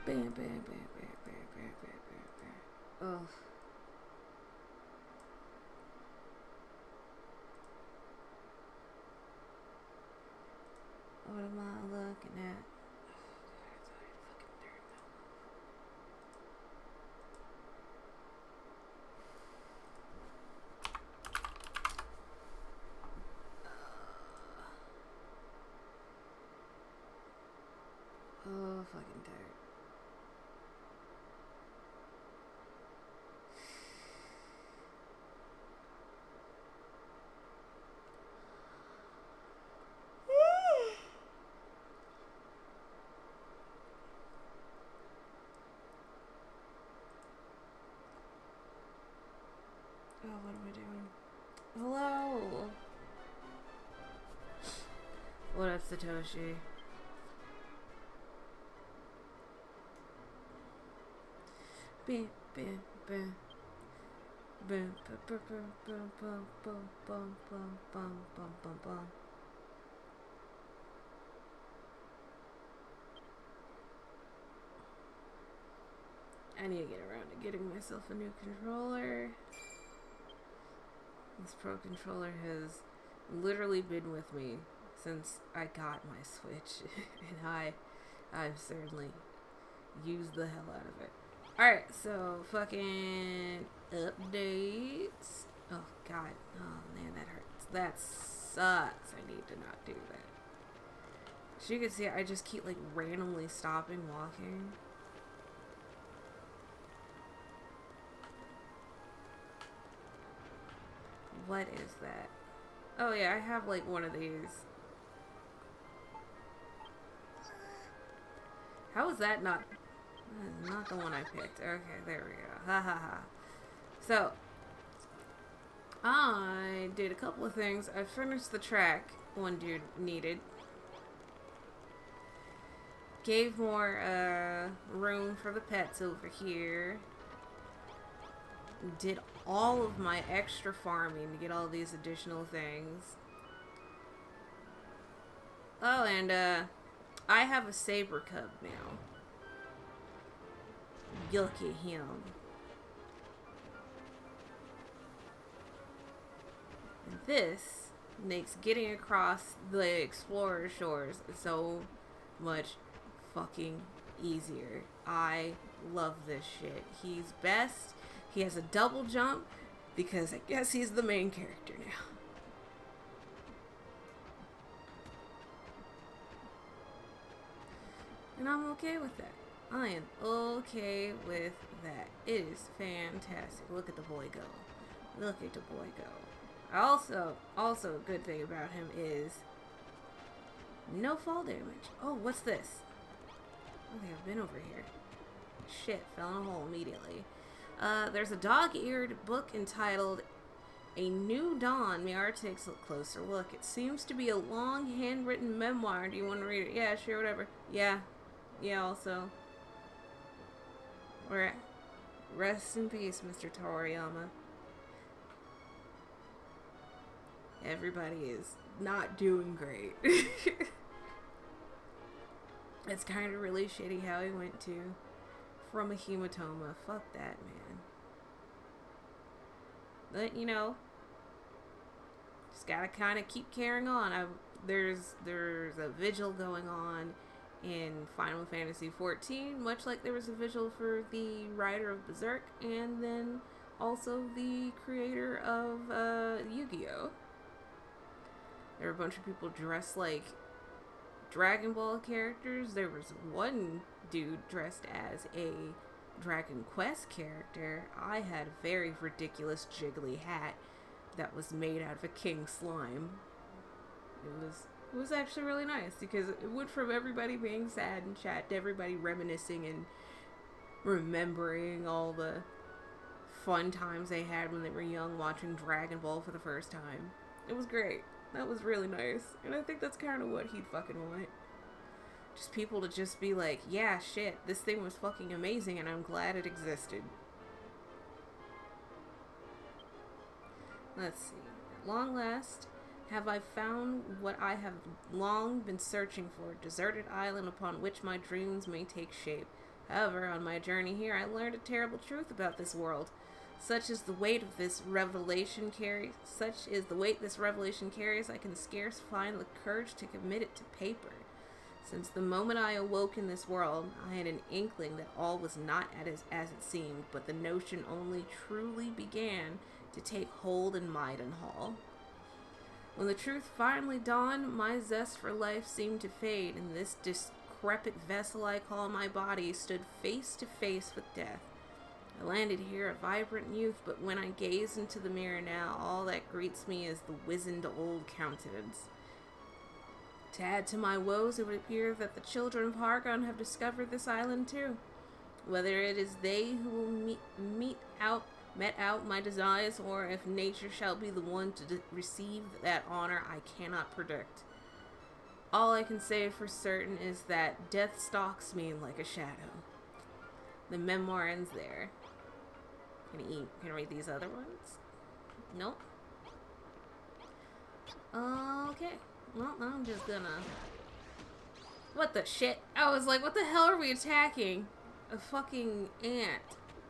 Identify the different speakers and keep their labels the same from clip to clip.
Speaker 1: Bam, bam, bam, bam, bam, bam, bam, bam, bam. Oh. What am I looking at? Oh, fucking tired. Oh, what am I doing? Hello! What up, Satoshi? Bam, bam, bam. Bam, bam, bam, bam, bam, bam, bam, bam, bam, bam, bam, bam. I need to get around to getting myself a new controller. This Pro controller has literally been with me since I got my Switch, and I've certainly used the hell out of it. Alright, so fucking updates. Oh god, oh man, that hurts. That sucks. I need to not do that. As you can see, I just keep like randomly stopping walking. What is that? Oh yeah, I have like one of these. How is that not? That is not the one I picked. Okay, there we go. Ha ha ha. So, I did a couple of things. I finished the track one dude needed. Gave more room for the pets over here. Did all of my extra farming to get all these additional things. Oh, and I have a saber cub now. Look at him. And this makes getting across the Explorer Shores so much fucking easier. I love this shit. He's best. He has a double jump because I guess he's the main character now. And I'm okay with that. I am okay with that. It is fantastic. Look at the boy go. Look at the boy go. Also a good thing about him is no fall damage. Oh, what's this? Okay, I've been over here. Shit, fell in a hole immediately. There's a dog-eared book entitled A New Dawn. May our takes a closer look. It seems to be a long handwritten memoir. Do you want to read it? Yeah, sure, whatever. Yeah, also. Rest in peace, Mr. Toriyama. Everybody is not doing great. It's kind of really shitty how he went to from a hematoma. Fuck that, man. But, you know, just gotta kind of keep carrying on. There's a vigil going on in Final Fantasy XIV, much like there was a vigil for the writer of Berserk, and then also the creator of Yu-Gi-Oh! There were a bunch of people dressed like Dragon Ball characters. There was one dude dressed as a Dragon Quest character. I had a very ridiculous jiggly hat that was made out of a king slime. It was actually really nice because it went from everybody being sad and chat to everybody reminiscing and remembering all the fun times they had when they were young watching Dragon Ball for the first time. It was great. That was really nice. And I think that's kind of what he'd fucking want. Just people to just be like, yeah, shit, this thing was fucking amazing and I'm glad it existed. Let's see. At long last, have I found what I have long been searching for, a deserted island upon which my dreams may take shape. However, on my journey here, I learned a terrible truth about this world. Such is the weight this revelation carries, I can scarce find the courage to commit it to paper. Since the moment I awoke in this world, I had an inkling that all was not as it seemed, but the notion only truly began to take hold in Maidenhall. When the truth finally dawned, my zest for life seemed to fade, and this decrepit vessel I call my body stood face to face with death. I landed here a vibrant youth, but when I gaze into the mirror now, all that greets me is the wizened old countenance. To add to my woes, it would appear that the children of Hargon have discovered this island too. Whether it is they who will met out my desires, or if nature shall be the one to receive that honor, I cannot predict. All I can say for certain is that death stalks me like a shadow. The memoir ends there. Can I read these other ones? Nope. Okay. Well, I'm just gonna... What the shit? I was like, what the hell are we attacking? A fucking ant.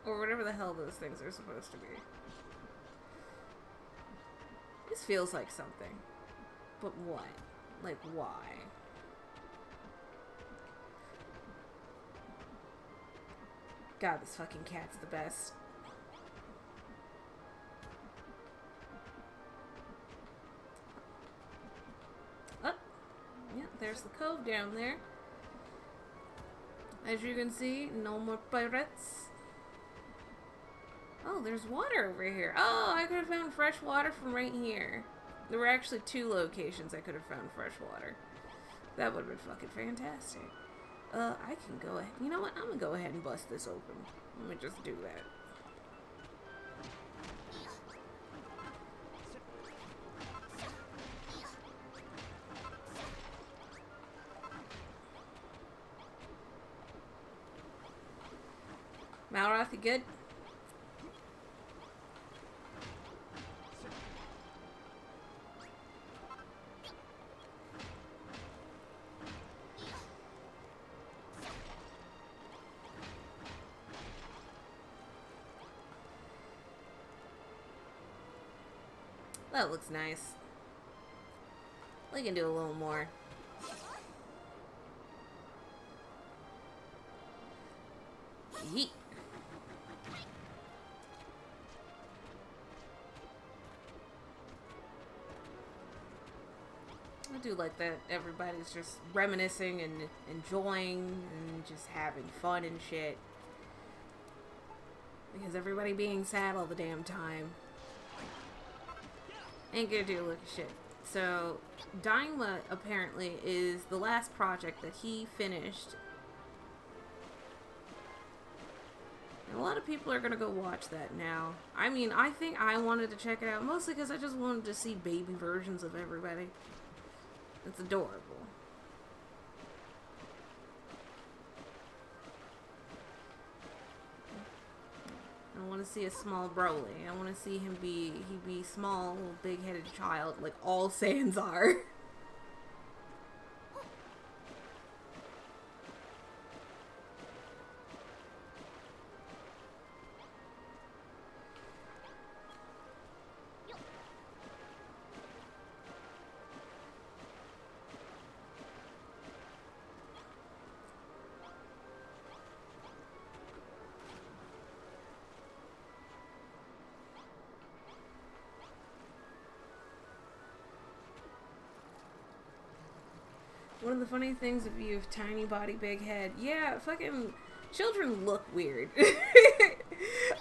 Speaker 1: Or whatever the hell those things are supposed to be. This feels like something. But what? Like, why? God, this fucking cat's the best. Oh, yeah, there's the cove down there. As you can see, no more pirates. Oh, there's water over here. Oh, I could have found fresh water from right here. There were actually 2 locations I could have found fresh water. That would have been fucking fantastic. I can go ahead. You know what? I'm gonna go ahead and bust this open. Let me just do that. Malroth, you good? That looks nice. We can do a little more. Yeet. I do like that everybody's just reminiscing and enjoying and just having fun and shit. Because everybody being sad all the damn time ain't gonna do a look of shit. So, Daima apparently is the last project that he finished. And a lot of people are gonna go watch that now. I mean, I think I wanted to check it out mostly because I just wanted to see baby versions of everybody. It's adorable. I want to see a small Broly. I want to see him be small, little big-headed child, like all Saiyans are. One of the funny things if you have tiny body, big head, yeah, fucking children look weird.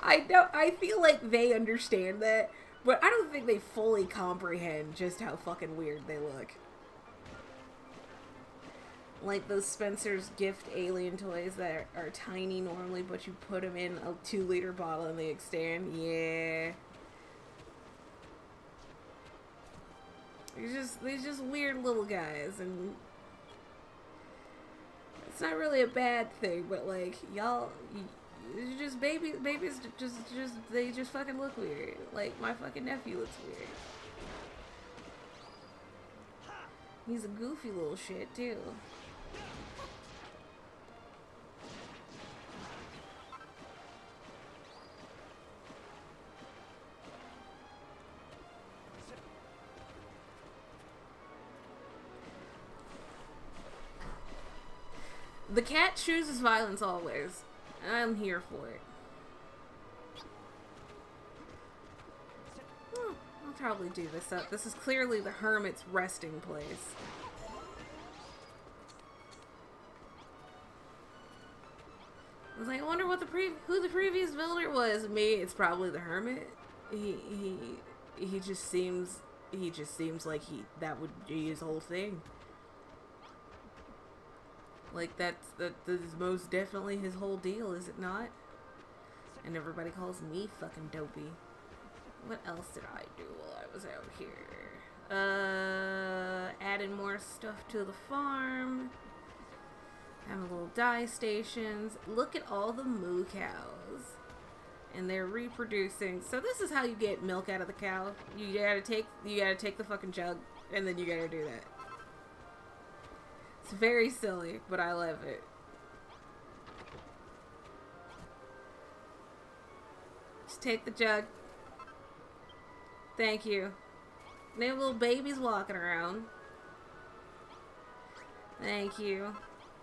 Speaker 1: I feel like they understand that, but I don't think they fully comprehend just how fucking weird they look. Like those Spencer's Gift alien toys that are tiny normally, but you put them in a 2-liter bottle and they expand. Yeah. They're just weird little guys, and it's not really a bad thing, but like y'all, just babies they just fucking look weird. Like my fucking nephew looks weird. He's a goofy little shit too. The cat chooses violence always. And I'm here for it. I'll probably do this up. This is clearly the hermit's resting place. I was like, I wonder what who the previous builder was. Me, it's probably the hermit. He just seems like that would be his whole thing. Like that is most definitely his whole deal, is it not? And everybody calls me fucking dopey. What else did I do while I was out here? Adding more stuff to the farm. Having little dye stations. Look at all the moo cows. And they're reproducing. So this is how you get milk out of the cow. You gotta take the fucking jug, and then you gotta do that. It's very silly, but I love it. Just take the jug. Thank you. They have little babies walking around. Thank you.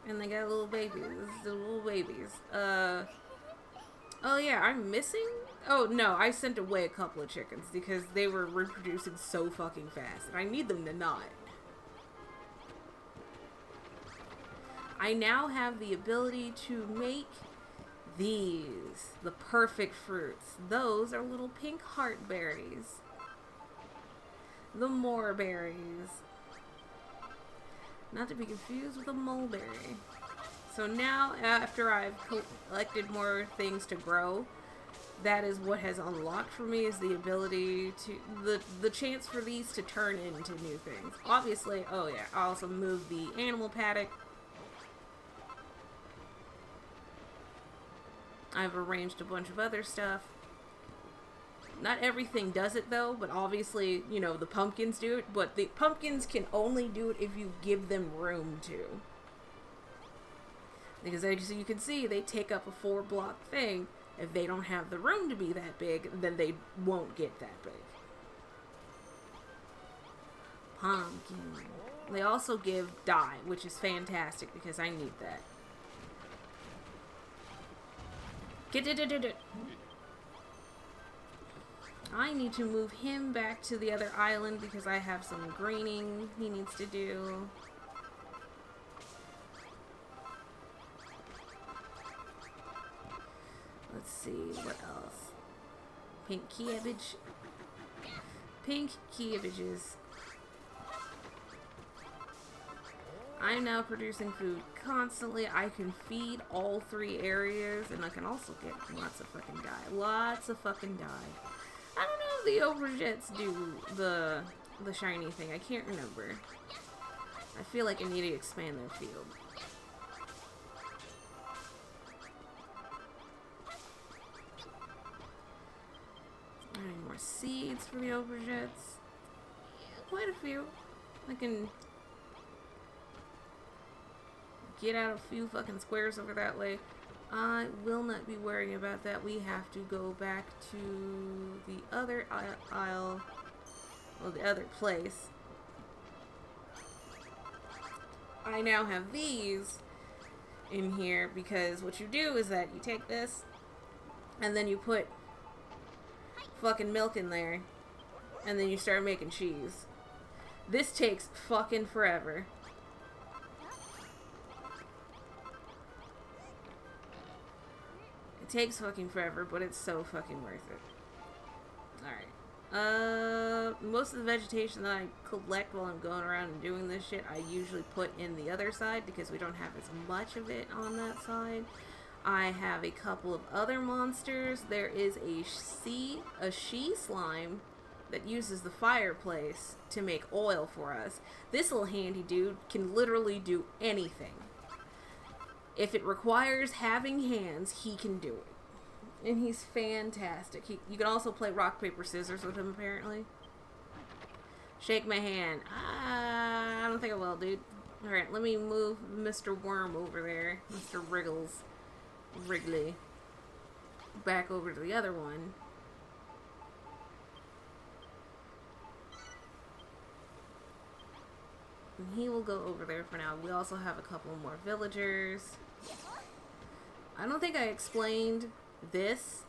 Speaker 1: And they got little babies. The little babies. Oh yeah, I'm missing? Oh no, I sent away a couple of chickens because they were reproducing so fucking fast. And I need them to not. I now have the ability to make these. The perfect fruits. Those are little pink heart berries. The moreberries. Not to be confused with a mulberry. So now, after I've collected more things to grow, that is what has unlocked for me, is the ability to, the chance for these to turn into new things. Obviously, oh yeah, I also moved the animal paddock. I've arranged a bunch of other stuff. Not everything does it though, but obviously, you know, the pumpkins do it, but the pumpkins can only do it if you give them room to. Because as you can see, they take up a 4-block thing. If they don't have the room to be that big, then they won't get that big. Pumpkin. They also give dye, which is fantastic because I need that. Get it. I need to move him back to the other island because I have some greening he needs to do. Let's see, what else? Pink cabbage. Pink cabbages. I'm now producing food constantly. I can feed all 3 areas, and I can also get lots of fucking dye. Lots of fucking dye. I don't know if the aubergines do the shiny thing. I can't remember. I feel like I need to expand their field. I need more seeds for the aubergines. Quite a few. I can get out a few fucking squares over that way. I will not be worrying about that. We have to go back to the other aisle. Well, the other place. I now have these in here because what you do is that you take this and then you put fucking milk in there and then you start making cheese. This takes fucking forever. Takes fucking forever, but it's so fucking worth it. Alright. Most of the vegetation that I collect while I'm going around and doing this shit, I usually put in the other side because we don't have as much of it on that side. I have a couple of other monsters. There is a she slime that uses the fireplace to make oil for us. This little handy dude can literally do anything. If it requires having hands, he can do it. And he's fantastic. You can also play rock, paper, scissors with him, apparently. Shake my hand. I don't think I will, dude. Alright, let me move Mr. Worm over there. Mr. Wrigley. Back over to the other one. And he will go over there for now. We also have a couple more villagers. I don't think I explained this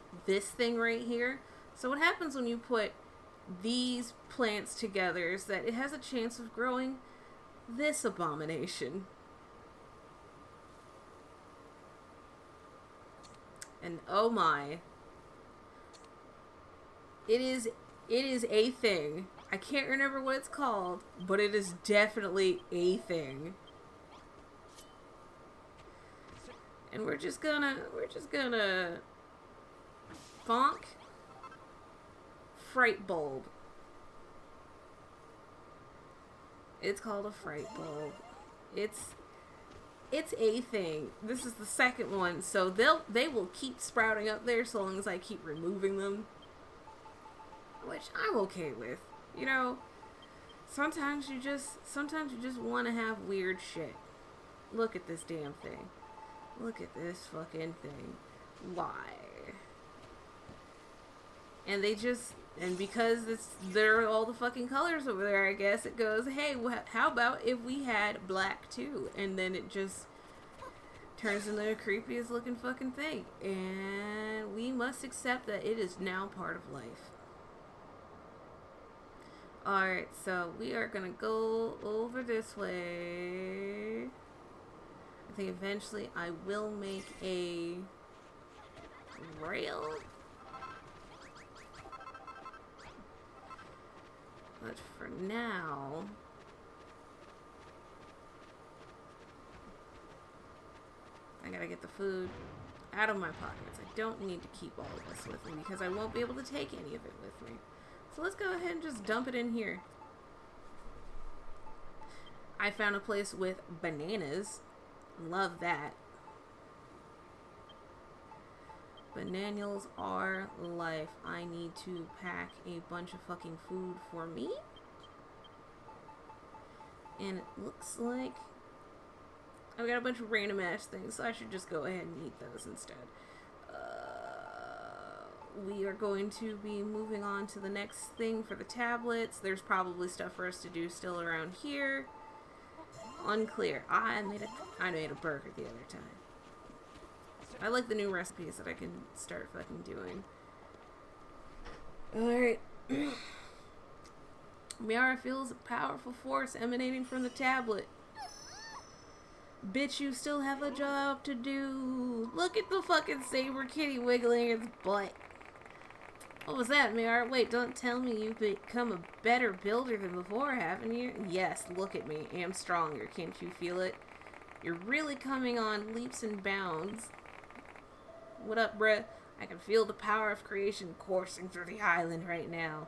Speaker 1: thing right here. So what happens when you put these plants together is that it has a chance of growing this abomination. And oh my. It is a thing. I can't remember what it's called, but it is definitely a thing. And we're just gonna bonk fright bulb. It's called a fright bulb. It's a thing. This is the second one, so they will keep sprouting up there so long as I keep removing them, which I'm okay with. You know, sometimes you just want to have weird shit. Look at this damn thing. Look at this fucking thing. Why? And because there are all the fucking colors over there, I guess it goes, hey, how about if we had black too? And then it just turns into the creepiest looking fucking thing. And we must accept that it is now part of life. Alright, so we are gonna go over this way. I think eventually I will make a rail. But for now, I gotta get the food out of my pockets. I don't need to keep all of this with me because I won't be able to take any of it with me. So let's go ahead and just dump it in here. I found a place with bananas. Love that. Bananas are life. I need to pack a bunch of fucking food for me. And it looks like I've got a bunch of random ass things, so I should just go ahead and eat those instead. We are going to be moving on to the next thing for the tablets. There's probably stuff for us to do still around here. Unclear. I made a burger the other time. I like the new recipes that I can start fucking doing. Alright. Miara feels a powerful force emanating from the tablet. Bitch, you still have a job to do. Look at the fucking saber kitty wiggling its butt. What was that, Miara? Wait, don't tell me you've become a better builder than before, haven't you? Yes, look at me. I'm stronger. Can't you feel it? You're really coming on leaps and bounds. What up, bruh? I can feel the power of creation coursing through the island right now.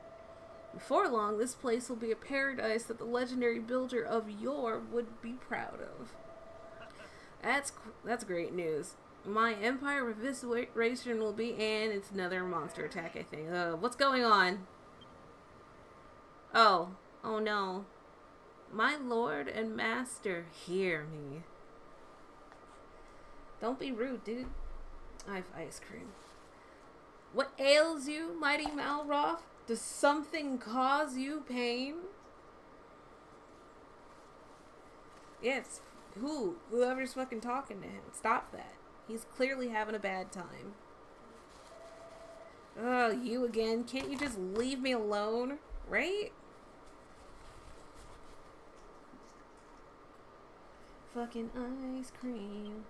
Speaker 1: Before long, this place will be a paradise that the legendary builder of yore would be proud of. That's great news. My empire revision will be, and it's another monster attack, I think. What's going on? Oh no. My lord and master, hear me. Don't be rude, dude. I have ice cream. What ails you, mighty Malroth? Does something cause you pain? Yes, whoever's fucking talking to him. Stop that. He's clearly having a bad time. Oh, you again? Can't you just leave me alone? Right? Fucking ice cream.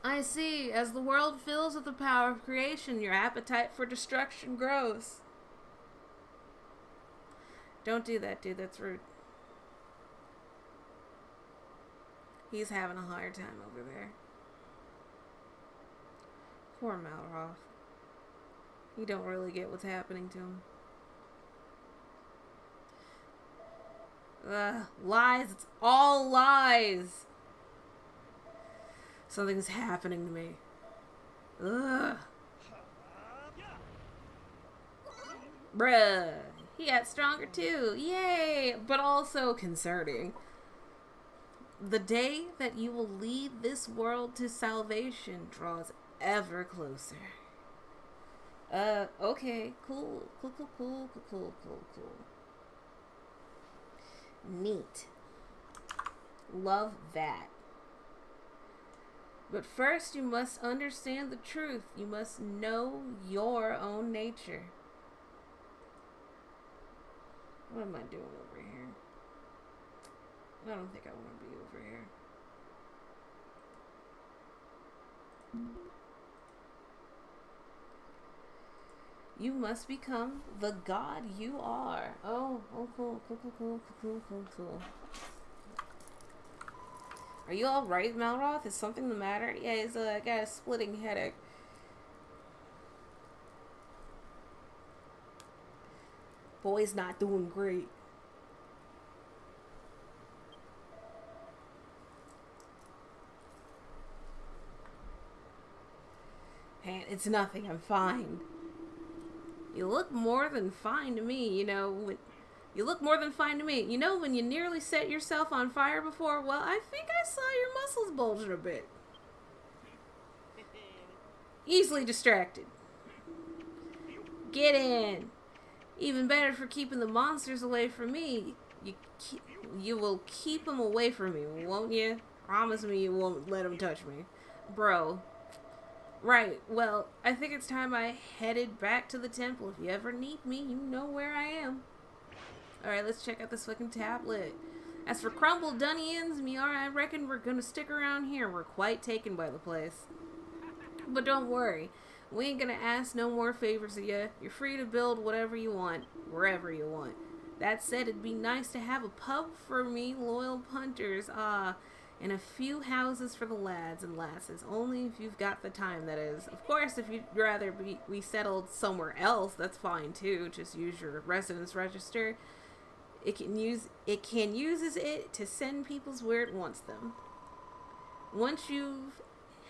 Speaker 1: I see. As the world fills with the power of creation, your appetite for destruction grows. Don't do that, dude. That's rude. He's having a hard time over there. Poor Malroth. You don't really get what's happening to him. Lies. It's all lies. Something's happening to me. Ugh. Bruh. He got stronger too. Yay! But also concerning. The day that you will lead this world to salvation draws ever closer. Okay. Cool. Neat. Love that. But first, you must understand the truth. You must know your own nature. What am I doing over here? I don't think I want to be over here. You must become the god you are. Oh, cool. Are you alright, Malroth? Is something the matter? Yeah, he's got a splitting headache. Boy's not doing great. Man, it's nothing. I'm fine. You look more than fine to me, you know. You look more than fine to me. You know when you nearly set yourself on fire before? Well, I think I saw your muscles bulging a bit. Easily distracted. Get in. Even better for keeping the monsters away from me. You will keep them away from me, won't you? Promise me you won't let them touch me. Bro. Right, well, I think it's time I headed back to the temple. If you ever need me, you know where I am. Alright, let's check out this fucking tablet. As for crumbled Dunnians, Miara, I reckon we're gonna stick around here. We're quite taken by the place. But don't worry, we ain't gonna ask no more favors of you. You're free to build whatever you want, wherever you want. That said, it'd be nice to have a pub for me loyal punters, and a few houses for the lads and lasses. Only if you've got the time, that is. Of course, if you'd rather we settled somewhere else, that's fine too. Just use your residence register. It uses it to send peoples where it wants them. Once you've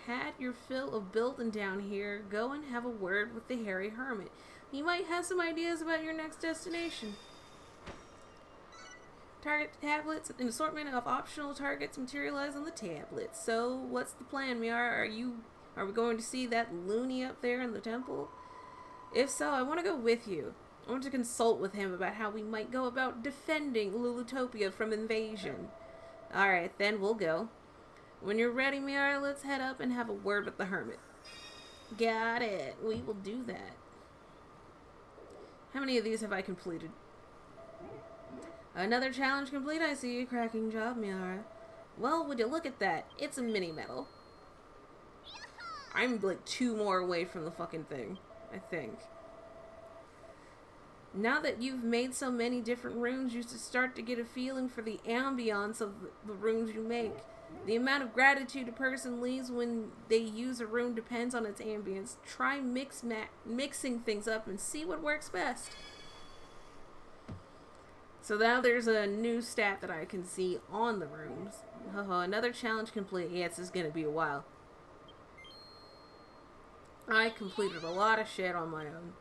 Speaker 1: had your fill of building down here, go and have a word with the hairy hermit. He might have some ideas about your next destination. Target tablets, an assortment of optional targets materialize on the tablets. So, what's the plan, Miara? Are we going to see that loony up there in the temple? If so, I want to go with you. I want to consult with him about how we might go about defending Lulutopia from invasion. Alright, then we'll go. When you're ready, Miara, let's head up and have a word with the hermit. Got it. We will do that. How many of these have I completed? Another challenge complete, I see. Cracking job, Miara. Well, would you look at that? It's a mini medal. I'm like 2 more away from the fucking thing, I think. Now that you've made so many different runes, you should start to get a feeling for the ambiance of the runes you make. The amount of gratitude a person leaves when they use a rune depends on its ambience. Try mixing things up and see what works best. So now there's a new stat that I can see on the runes. Another challenge complete. Yeah, this is going to be a while. I completed a lot of shit on my own.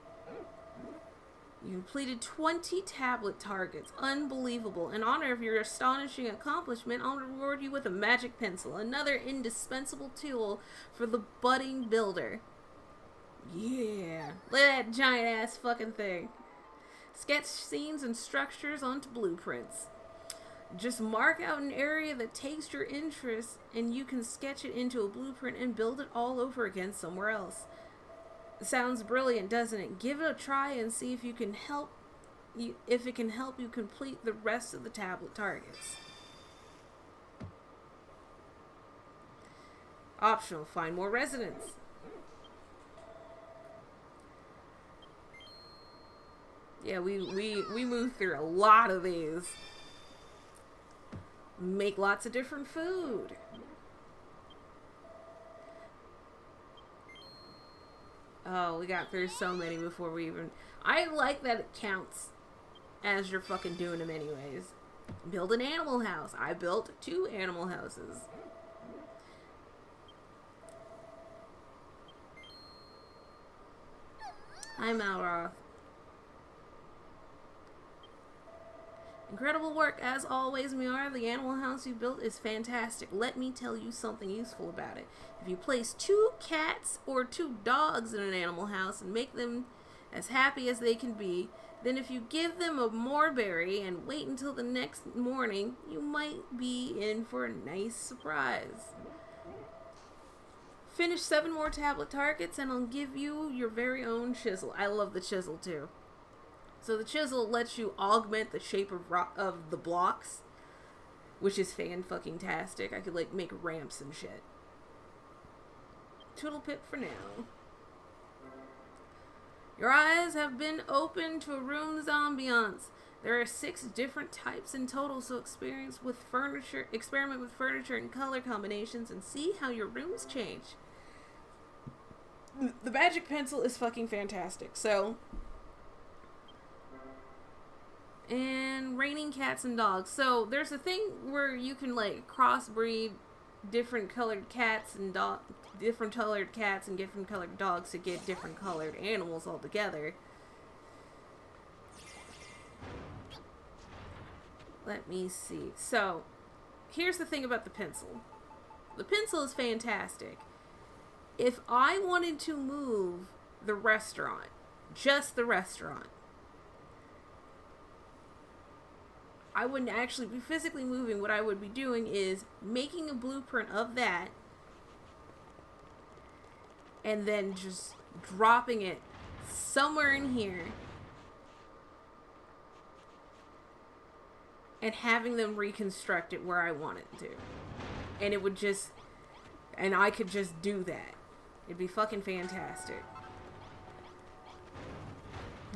Speaker 1: You completed 20 tablet targets. Unbelievable. In honor of your astonishing accomplishment, I'll reward you with a magic pencil. Another indispensable tool for the budding builder. Yeah. Look at that giant ass fucking thing. Sketch scenes and structures onto blueprints. Just mark out an area that takes your interest and you can sketch it into a blueprint and build it all over again somewhere else. Sounds brilliant, doesn't it? Give it a try and see if it can help you complete the rest of the tablet targets. Optional, find more residents. Yeah, we moved through a lot of these. Make lots of different food. Oh, we got through so many before we even... I like that it counts as you're fucking doing them anyways. Build an animal house. I built 2 animal houses. Hi, Malroth. Incredible work, as always, Miara. The animal house you built is fantastic. Let me tell you something useful about it. If you place 2 cats or 2 dogs in an animal house and make them as happy as they can be, then if you give them a moreberry and wait until the next morning, you might be in for a nice surprise. Finish 7 more tablet targets and I'll give you your very own chisel. I love the chisel too. So the chisel lets you augment the shape of the blocks, which is fan-fucking-tastic. I could, like, make ramps and shit. Twiddle pip for now. Your eyes have been opened to a room's ambiance. There are 6 different types in total, so experiment with furniture and color combinations and see how your rooms change. The magic pencil is fucking fantastic. So, and raining cats and dogs. So there's a thing where you can like crossbreed different colored cats and different colored cats and different colored dogs to get different colored animals all together. Let me see. So, here's the thing about the pencil. The pencil is fantastic. If I wanted to move the restaurant, just the restaurant, I wouldn't actually be physically moving. What I would be doing is making a blueprint of that and then just dropping it somewhere in here and having them reconstruct it where I want it to. And it would just, and I could just do that. It'd be fucking fantastic.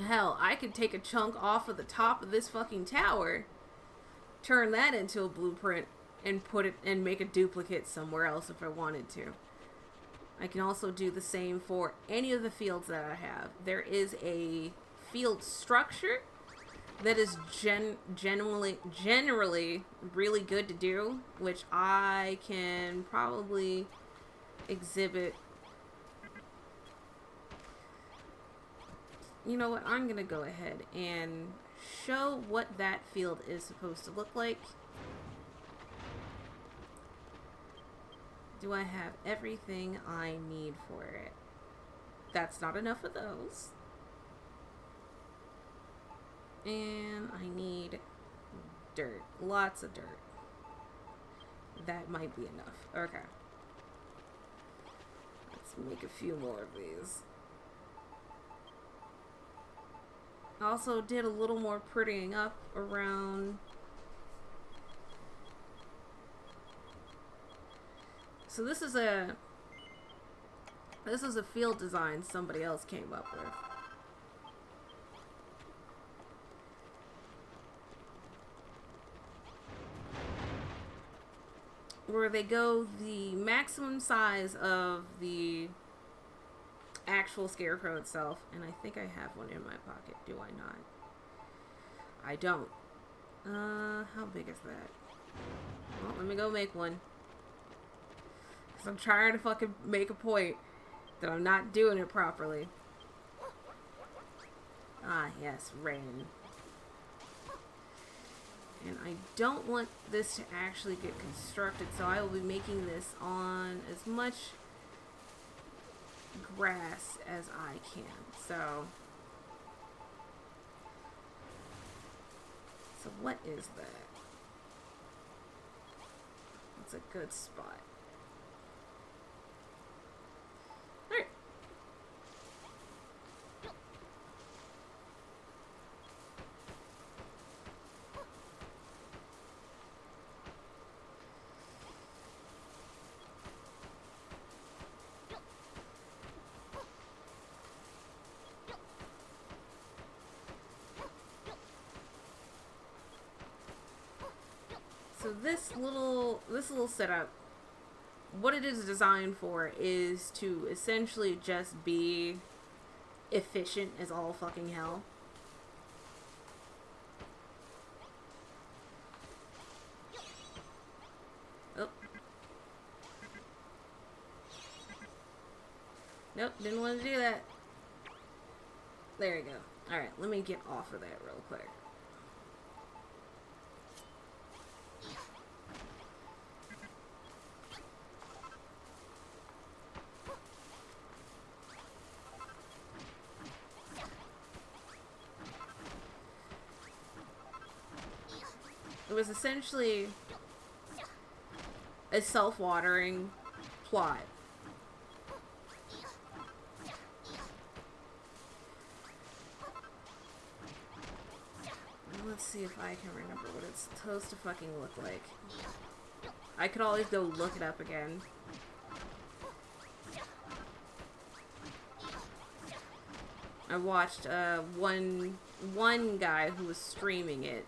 Speaker 1: Hell, I could take a chunk off of the top of this fucking tower, turn that into a blueprint, and put it and make a duplicate somewhere else if I wanted to. I can also do the same for any of the fields that I have. There is a field structure that is generally really good to do, which I can probably exhibit. You know what? I'm gonna go ahead and show what that field is supposed to look like. Do I have everything I need for it? That's not enough of those. And I need dirt. Lots of dirt. That might be enough. Okay. Let's make a few more of these. Also did a little more prettying up around. So this is a field design somebody else came up with. Where they go the maximum size of the actual scarecrow itself, and I think I have one in my pocket. Do I not? I don't. How big is that? Well, let me go make one. Because I'm trying to fucking make a point that I'm not doing it properly. Ah, yes, rain. And I don't want this to actually get constructed, so I will be making this on as much grass as I can. So what is that? It's a good spot. Alright. So this little setup, what it is designed for is to essentially just be efficient as all fucking hell. Oh. Nope, didn't want to do that. There you go. Alright, let me get off of that real quick. was essentially a self-watering plot. Let's see if I can remember what it's supposed to fucking look like. I could always go look it up again. I watched one guy who was streaming it.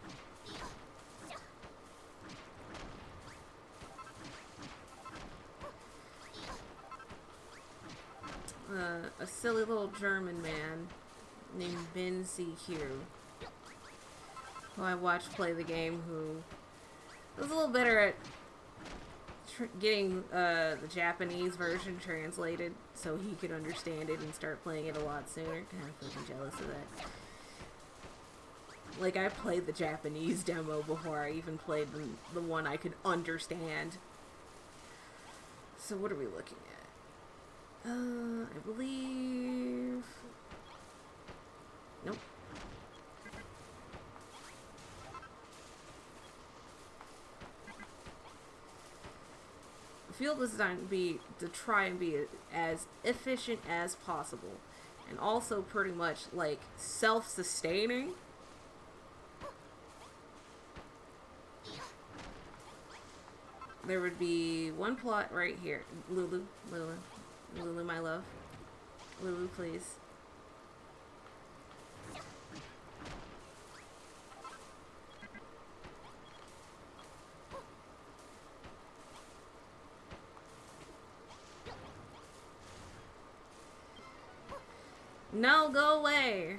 Speaker 1: A silly little German man named Ben CQ, who I watched play the game, who was a little better at getting the Japanese version translated so he could understand it and start playing it a lot sooner. Kind of fucking jealous of that. Like, I played the Japanese demo before I even played the one I could understand. So what are we looking at? I believe... Nope. Field was designed to try and be as efficient as possible, and also pretty much like self-sustaining. There would be one plot right here. Lulu, my love. Lulu, please. No, go away.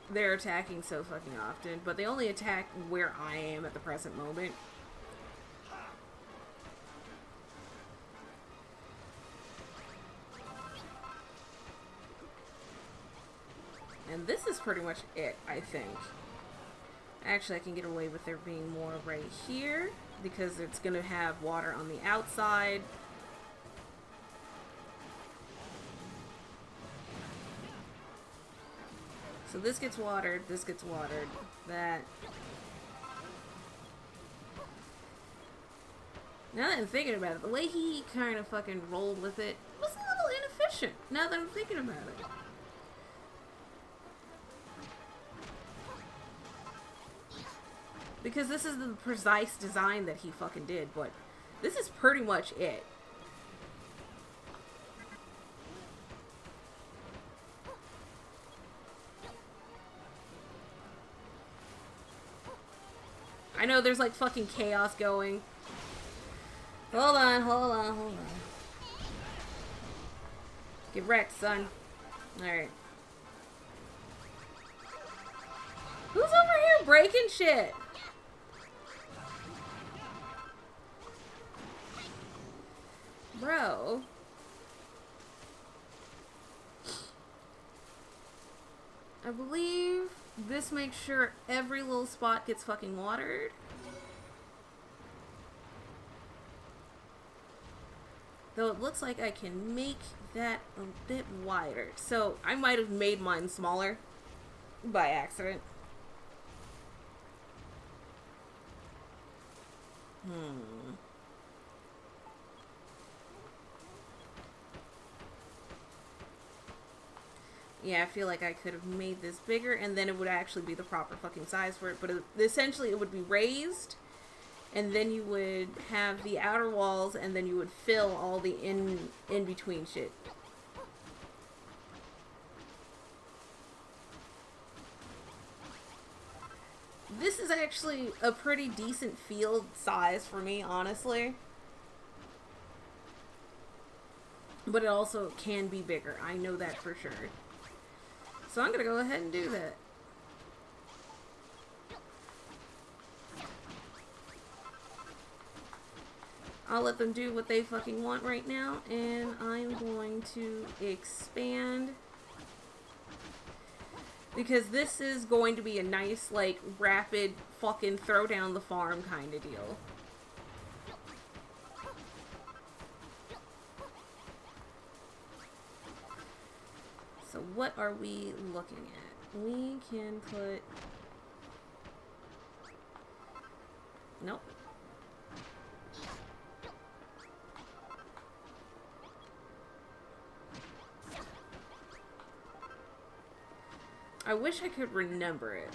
Speaker 1: They're attacking so fucking often, but they only attack where I am at the present moment. And this is pretty much it, I think. Actually, I can get away with there being more right here, because it's going to have water on the outside. So this gets watered, that. Now that I'm thinking about it, the way he kind of fucking rolled with it was a little inefficient, now that I'm thinking about it. Because this is the precise design that he fucking did, but this is pretty much it. I know there's like fucking chaos going. Hold on. Get wrecked, son. Alright. Who's over here breaking shit? Bro. I believe this makes sure every little spot gets fucking watered. Though it looks like I can make that a bit wider. So I might have made mine smaller by accident. Yeah, I feel like I could have made this bigger, and then it would actually be the proper fucking size for it. But essentially, it would be raised, and then you would have the outer walls, and then you would fill all the in-between shit. This is actually a pretty decent field size for me, honestly. But it also can be bigger. I know that for sure. So I'm gonna go ahead and do that. I'll let them do what they fucking want right now, and I'm going to expand, because this is going to be a nice, like, rapid fucking throw down the farm kind of deal. So what are we looking at? We can put... Nope. I wish I could remember it.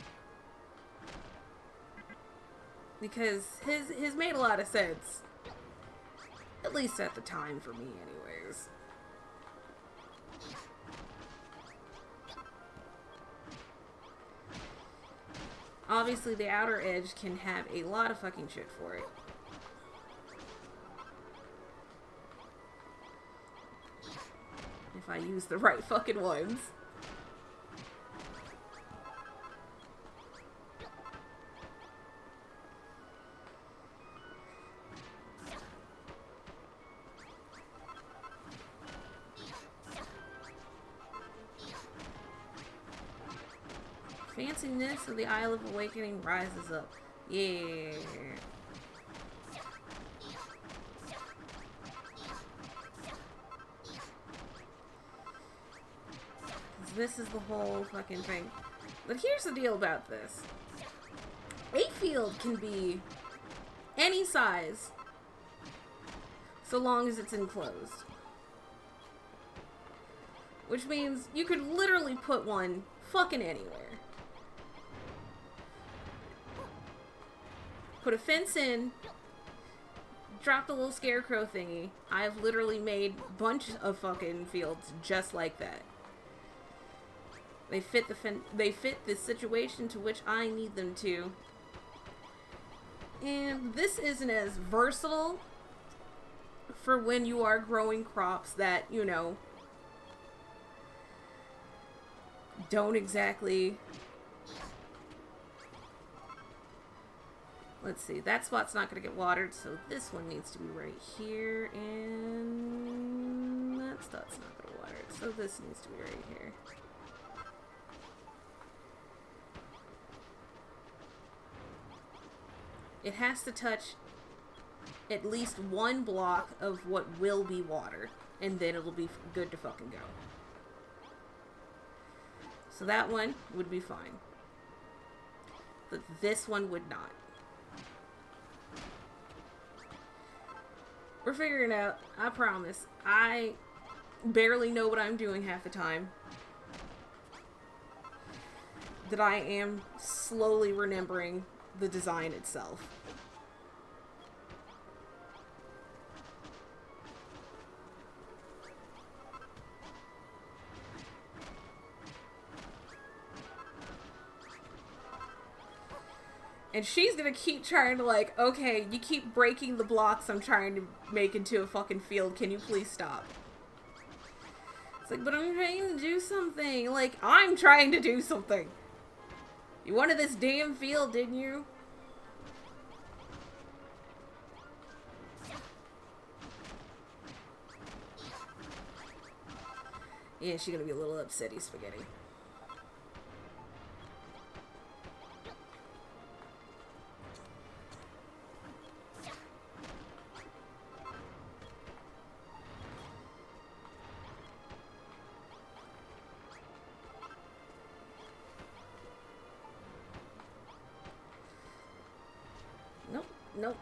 Speaker 1: Because his made a lot of sense. At least at the time for me, anyways. Obviously, the outer edge can have a lot of fucking shit for it. If I use the right fucking ones. Fanciness of the Isle of Awakening rises up. Yeah. This is the whole fucking thing. But here's the deal about this. A field can be any size, so long as it's enclosed. Which means you could literally put one fucking anywhere. Put a fence in, drop the little scarecrow thingy. I've literally made a bunch of fucking fields just like that. They fit the situation to which I need them to. And this isn't as versatile for when you are growing crops that, you know, don't exactly... Let's see, that spot's not going to get watered, so this one needs to be right here, and that spot's not going to water it, so this needs to be right here. It has to touch at least one block of what will be watered, and then it'll be good to fucking go. So that one would be fine. But this one would not. We're figuring it out. I promise. I barely know what I'm doing half the time. That I am slowly remembering the design itself. And she's gonna keep trying to, like, okay, you keep breaking the blocks I'm trying to make into a fucking field. Can you please stop? It's like, but I'm trying to do something. Like, I'm trying to do something. You wanted this damn field, didn't you? Yeah, she's gonna be a little upsetty spaghetti. Nope.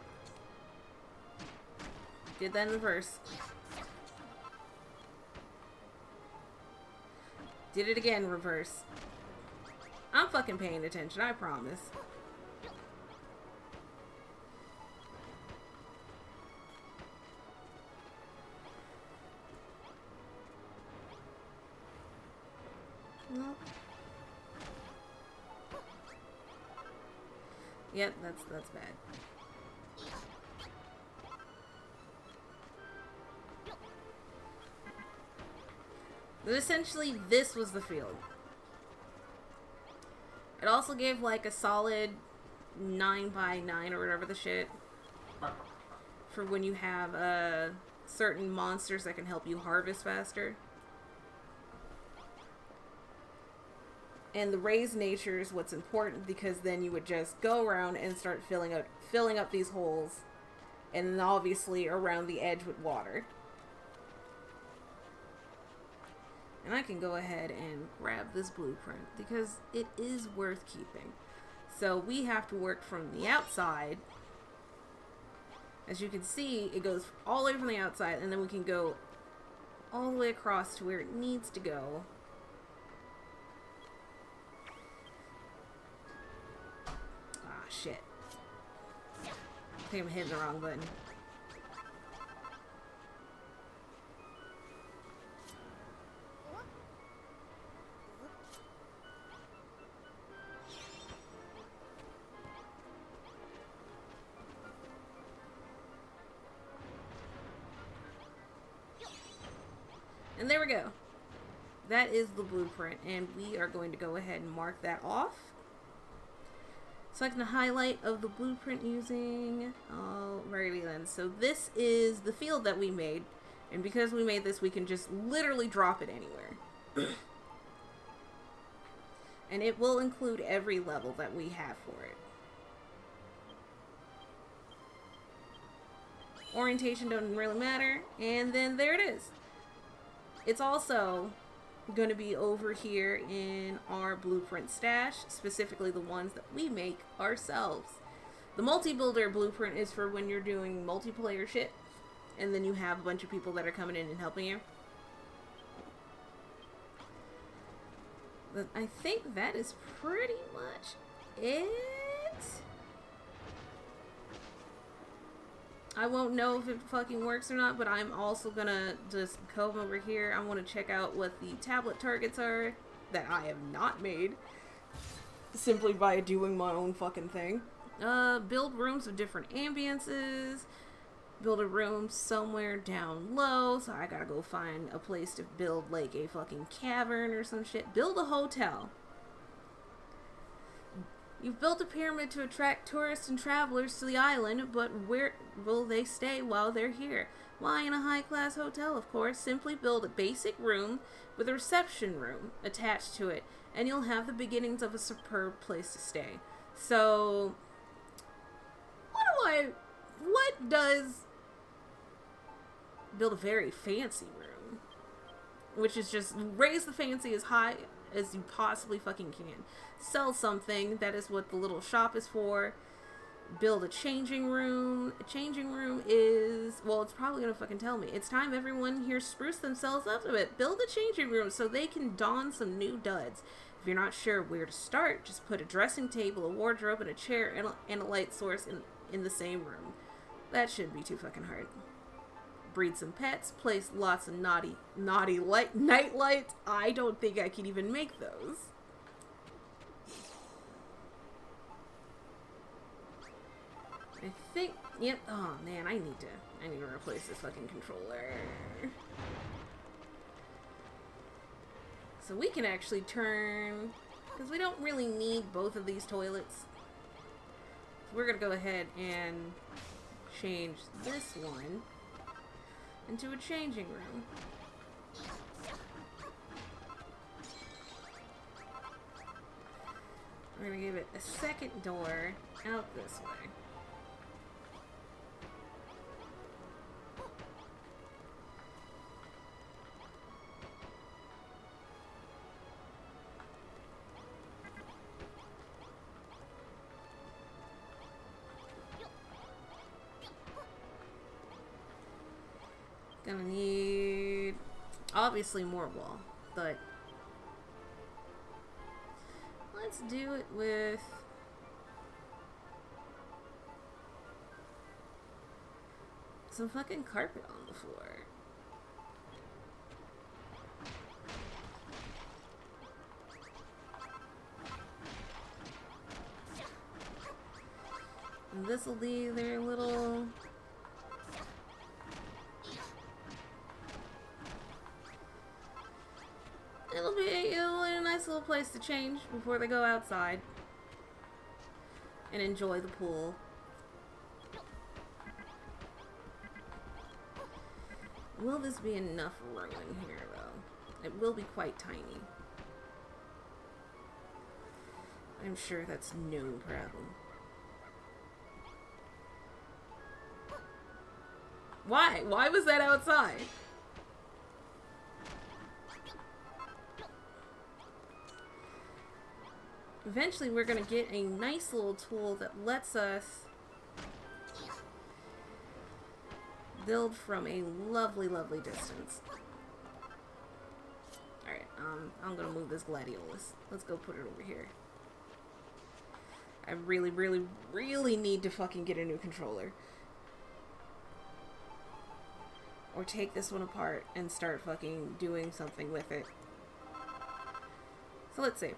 Speaker 1: Did that in reverse. Did it again, reverse. I'm fucking paying attention, I promise. Nope. Yep, that's bad. But essentially, this was the field. It also gave, like, a solid 9x9 or whatever the shit. For when you have, certain monsters that can help you harvest faster. And the raised nature is what's important, because then you would just go around and start filling up these holes. And then obviously around the edge with water. And I can go ahead and grab this blueprint because it is worth keeping. So we have to work from the outside. As you can see, it goes all the way from the outside, and then we can go all the way across to where it needs to go. Ah, shit. I think I'm hitting the wrong button. And there we go. That is the blueprint, and we are going to go ahead and mark that off. Select the highlight of the blueprint using... Alrighty then. So this is the field that we made, and because we made this, we can just literally drop it anywhere. And it will include every level that we have for it. Orientation doesn't really matter, and then there it is. It's also going to be over here in our blueprint stash, specifically the ones that we make ourselves. The multi-builder blueprint is for when you're doing multiplayer shit, and then you have a bunch of people that are coming in and helping you. But I think that is pretty much it. I won't know if it fucking works or not, but I'm also gonna just come over here. I want to check out what the tablet targets are that I have not made simply by doing my own fucking thing. Build rooms of different ambiences. Build a room somewhere down low, so I gotta go find a place to build like a fucking cavern or some shit. Build a hotel. You've built a pyramid to attract tourists and travelers to the island, but where will they stay while they're here? Why, in a high-class hotel, of course. Simply build a basic room with a reception room attached to it, and you'll have the beginnings of a superb place to stay. So, what does build a very fancy room? Which is just raise the fancy as high as you possibly fucking can. Sell something. That is what the little shop is for. Build a changing room. A changing room is... Well, it's probably gonna fucking tell me. It's time everyone here spruce themselves up a bit. Build a changing room so they can don some new duds. If you're not sure where to start, just put a dressing table, a wardrobe, and a chair and a light source in the same room. That shouldn't be too fucking hard. Breed some pets. Place lots of naughty night lights. I don't think I can even make those. I think, yep. Oh man, I need to replace this fucking controller. So we can actually turn, because we don't really need both of these toilets. So we're gonna go ahead and change this one into a changing room. We're gonna give it a second door out this way. Gonna need, obviously, more wall, but let's do it with some fucking carpet on the floor. And this will be their little... It'll be a nice little place to change before they go outside and enjoy the pool. Will this be enough room in here, though? It will be quite tiny. I'm sure that's no problem. Why? Why was that outside? eventually we're going to get a nice little tool that lets us build from a lovely, lovely distance. Alright, I'm going to move this gladiolus. Let's go put it over here. I really, really, really need to fucking get a new controller. Or take this one apart and start fucking doing something with it. So let's see.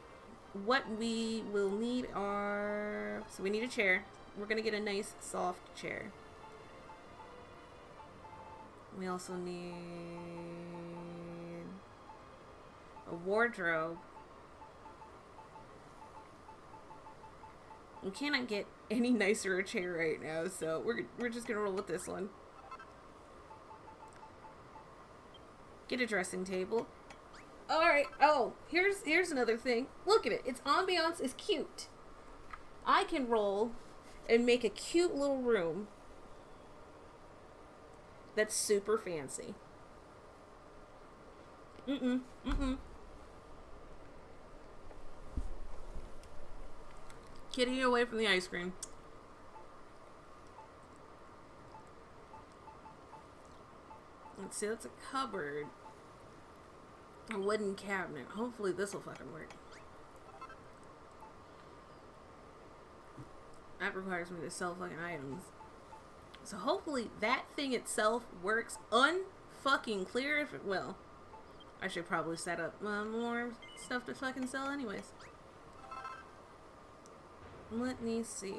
Speaker 1: What we will need are... So we need a chair. We're going to get a nice, soft chair. We also need a wardrobe. We cannot get any nicer a chair right now, so we're just gonna roll with this one. Get a dressing table. Alright, oh, here's another thing. Look at it. Its ambiance is cute. I can roll and make a cute little room that's super fancy. Kitty, away from the ice cream. Let's see, that's a cupboard. A wooden cabinet. Hopefully this will fucking work. That requires me to sell fucking items. So hopefully that thing itself works unfucking clear. If it will. I should probably set up more stuff to fucking sell anyways. Let me see.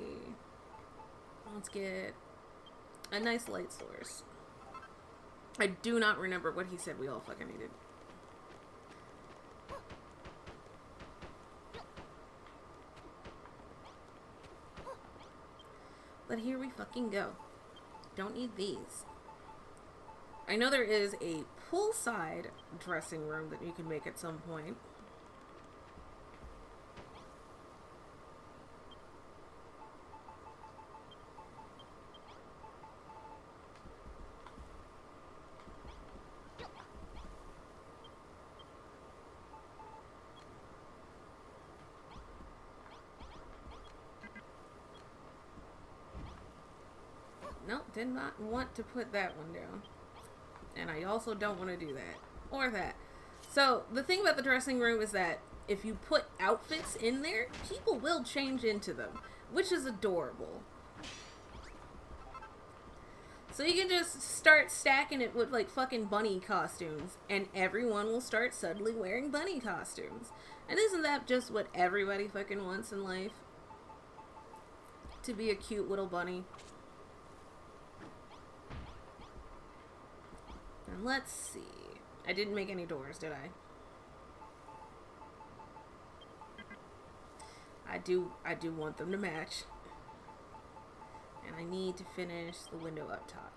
Speaker 1: Let's get a nice light source. I do not remember what he said we all fucking needed. But here we fucking go. Don't need these. I know there is a poolside dressing room that you can make at some point. Nope, did not want to put that one down. And I also don't want to do that. Or that. So, the thing about the dressing room is that if you put outfits in there, people will change into them. Which is adorable. So you can just start stacking it with like fucking bunny costumes. And everyone will start suddenly wearing bunny costumes. And isn't that just what everybody fucking wants in life? To be a cute little bunny. And let's see. I didn't make any doors, did I? I do want them to match. And I need to finish the window up top.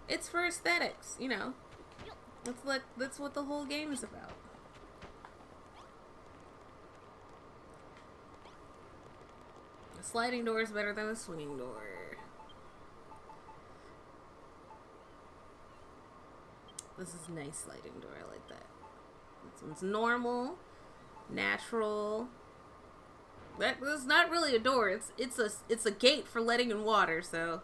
Speaker 1: It's for aesthetics, you know. That's what the whole game is about. A sliding door is better than a swinging door. This is a nice sliding door. I like that. This one's normal, natural. That's not really a door. It's a gate for letting in water. So.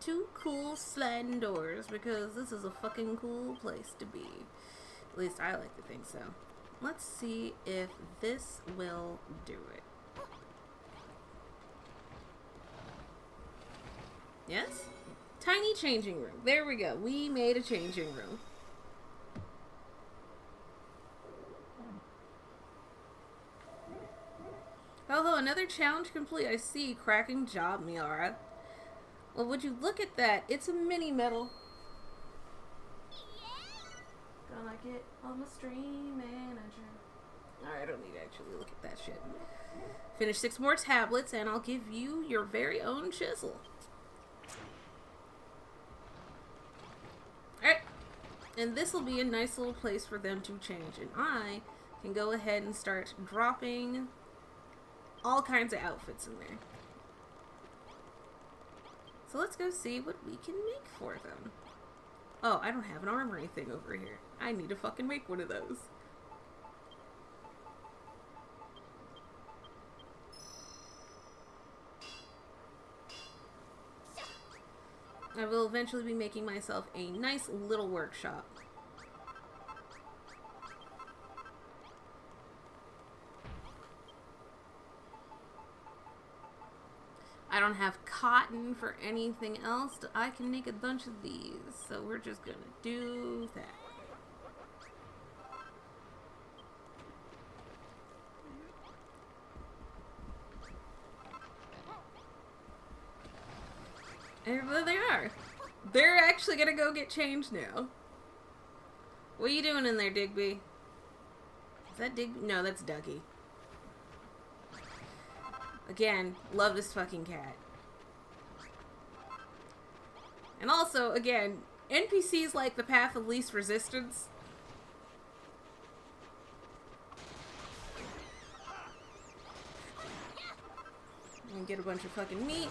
Speaker 1: Two cool sliding doors because this is a fucking cool place to be. At least I like to think so. Let's see if this will do it. Yes? Tiny changing room. There we go. We made a changing room. Although another challenge complete. I see. Cracking job, Miara. Well, would you look at that? It's a mini medal. Gonna get on the stream manager. Alright, I don't need to actually look at that shit. Finish 6 more tablets and I'll give you your very own chisel. Alright. And this will be a nice little place for them to change. And I can go ahead and start dropping all kinds of outfits in there. So let's go see what we can make for them. Oh, I don't have an armory thing over here. I need to fucking make one of those. I will eventually be making myself a nice little workshop. I don't have cotton for anything else. I can make a bunch of these. So we're just gonna do that. And there they are. They're actually gonna go get changed now. What are you doing in there, Digby? Is that Digby? No, that's Dougie. Again, love this fucking cat. And also, again, NPCs like the path of least resistance. And get a bunch of fucking meat.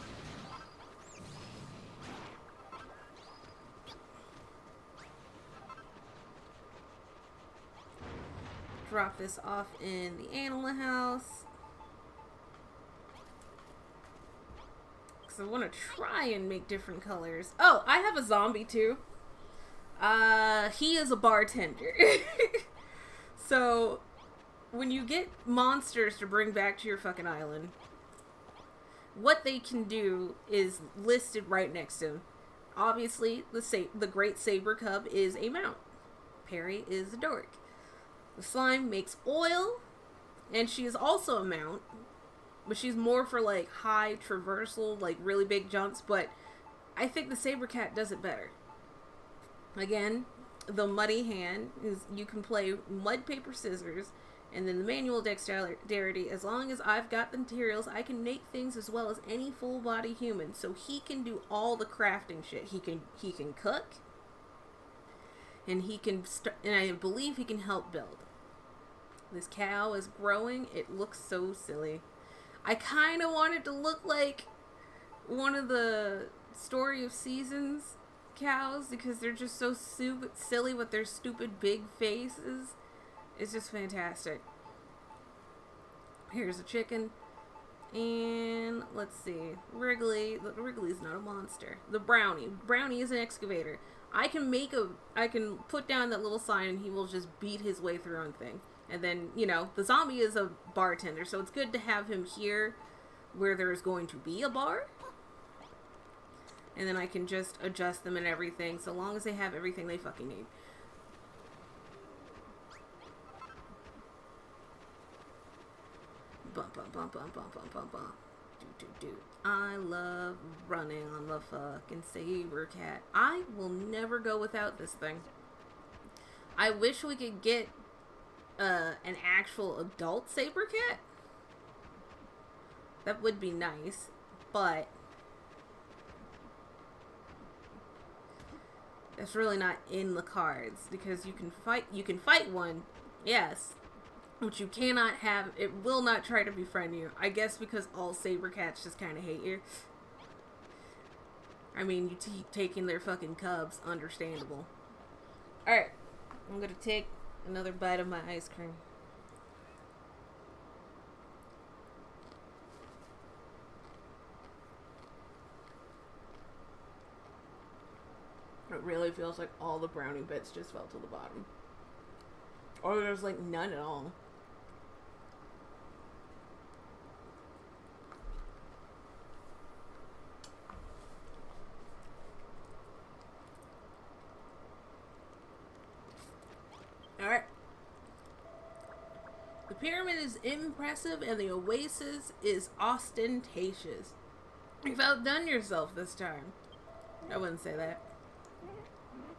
Speaker 1: Drop this off in the animal house. Because I want to try and make different colors. Oh, I have a zombie too. He is a bartender. So, when you get monsters to bring back to your fucking island, what they can do is listed right next to him. Obviously, the Great Saber Cub is a mount. Perry is a dork. The slime makes oil, and she is also a mount, but she's more for like high traversal, like really big jumps, but I think the saber cat does it better. Again, the muddy hand is you can play mud, paper, scissors, and then the manual dexterity. As long as I've got the materials, I can make things as well as any full body human. So he can do all the crafting shit. He can cook, and he can and I believe he can help build. This cow is growing. It looks so silly. I kind of want it to look like one of the Story of Seasons cows because they're just so stupid, silly with their stupid big faces. It's just fantastic. Here's a chicken. And let's see. Wrigley's not a monster. The brownie. Brownie is an excavator. I can put down that little sign and he will just beat his way through on thing. And then, you know, the zombie is a bartender, so it's good to have him here where there's going to be a bar. And then I can just adjust them and everything, so long as they have everything they fucking need. Bum bum bum bum bum bum bum bum. Do. I love running on the fucking saber cat. I will never go without this thing. I wish we could get an actual adult saber cat. That would be nice, but that's really not in the cards because you can fight one, yes, but you cannot have, it will not try to befriend you. I guess because all saber cats just kind of hate you. I mean, you keep taking their fucking cubs, understandable. Alright, I'm gonna take another bite of my ice cream. It really feels like all the brownie bits just fell to the bottom. Or there's like none at all. Alright. The pyramid is impressive and the oasis is ostentatious. You've outdone yourself this time. I wouldn't say that.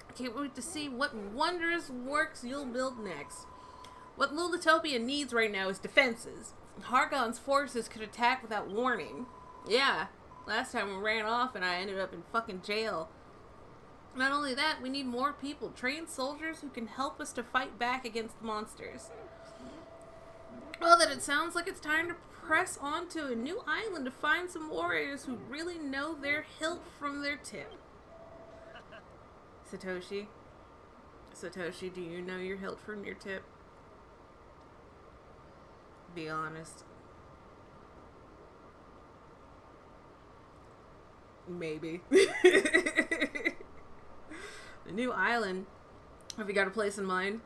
Speaker 1: I can't wait to see what wondrous works you'll build next. What Lulitopia needs right now is defenses. Hargon's forces could attack without warning. Yeah, last time we ran off and I ended up in fucking jail. Not only that, we need more people, trained soldiers who can help us to fight back against the monsters. Well, then it sounds like it's time to press onto a new island to find some warriors who really know their hilt from their tip. Satoshi? Satoshi, do you know your hilt from your tip? Be honest. Maybe. The new island. Have you got a place in mind?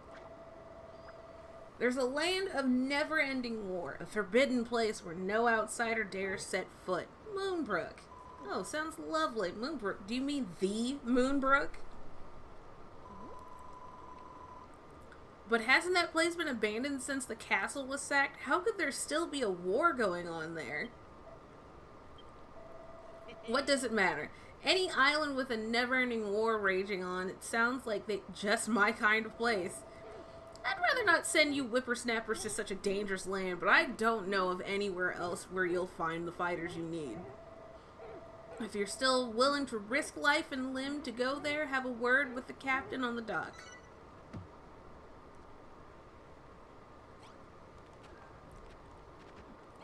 Speaker 1: There's a land of never-ending war, a forbidden place where no outsider dares set foot. Moonbrook. Oh, sounds lovely. Moonbrook. Do you mean the Moonbrook? But hasn't that place been abandoned since the castle was sacked? How could there still be a war going on there? What does it matter? Any island with a never-ending war raging on, it sounds like just my kind of place. I'd rather not send you whippersnappers to such a dangerous land, but I don't know of anywhere else where you'll find the fighters you need. If you're still willing to risk life and limb to go there, have a word with the captain on the dock.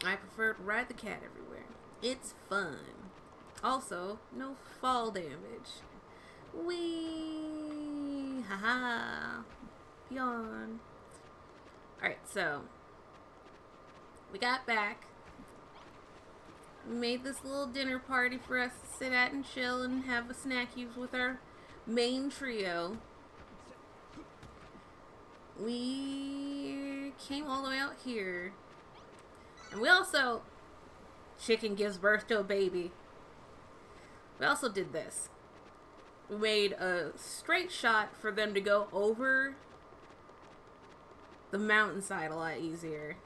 Speaker 1: I prefer to ride the cat everywhere. It's fun. Also, no fall damage. Whee! Haha! Yawn. Alright, so we got back. We made this little dinner party for us to sit at and chill and have a snack use with our main trio. We came all the way out here. And we also... Chicken gives birth to a baby. We also did this. We made a straight shot for them to go over the mountainside a lot easier.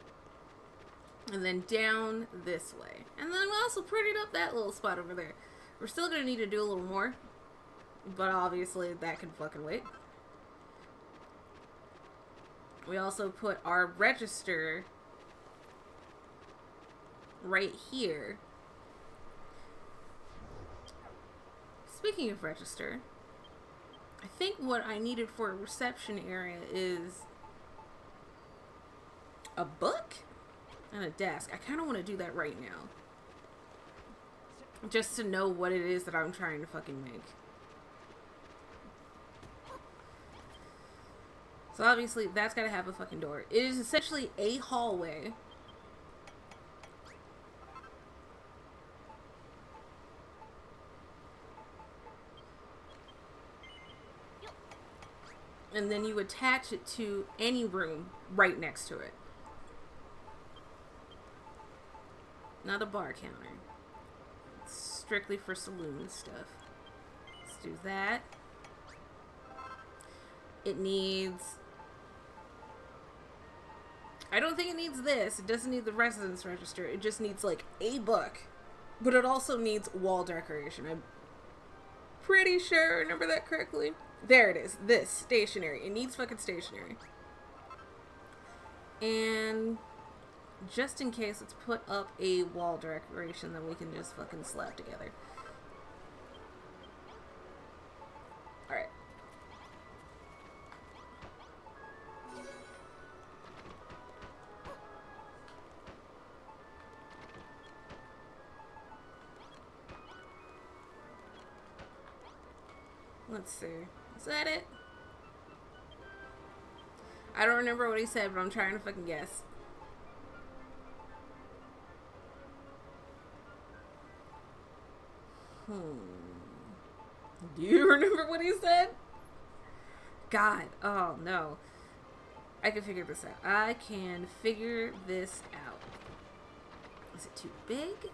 Speaker 1: And then down this way. And then we also prettied up that little spot over there. We're still going to need to do a little more. But obviously that can fucking wait. We also put our register right here. Speaking of register, I think what I needed for a reception area is a book and a desk. I kind of want to do that right now. Just to know what it is that I'm trying to fucking make. So obviously that's got to have a fucking door. It is essentially a hallway. And then you attach it to any room right next to it. Not a bar counter. It's strictly for saloon stuff. Let's do that. It needs... I don't think it needs this. It doesn't need the residence register. It just needs, like, a book. But it also needs wall decoration. I'm pretty sure I remember that correctly. There it is. This. Stationery. It needs fucking stationery. And... just in case, let's put up a wall decoration that we can just fucking slap together. Alright. Let's see. Is that it? I don't remember what he said, but I'm trying to fucking guess. Do you remember what he said? God, oh no. I can figure this out. I can figure this out. Is it too big?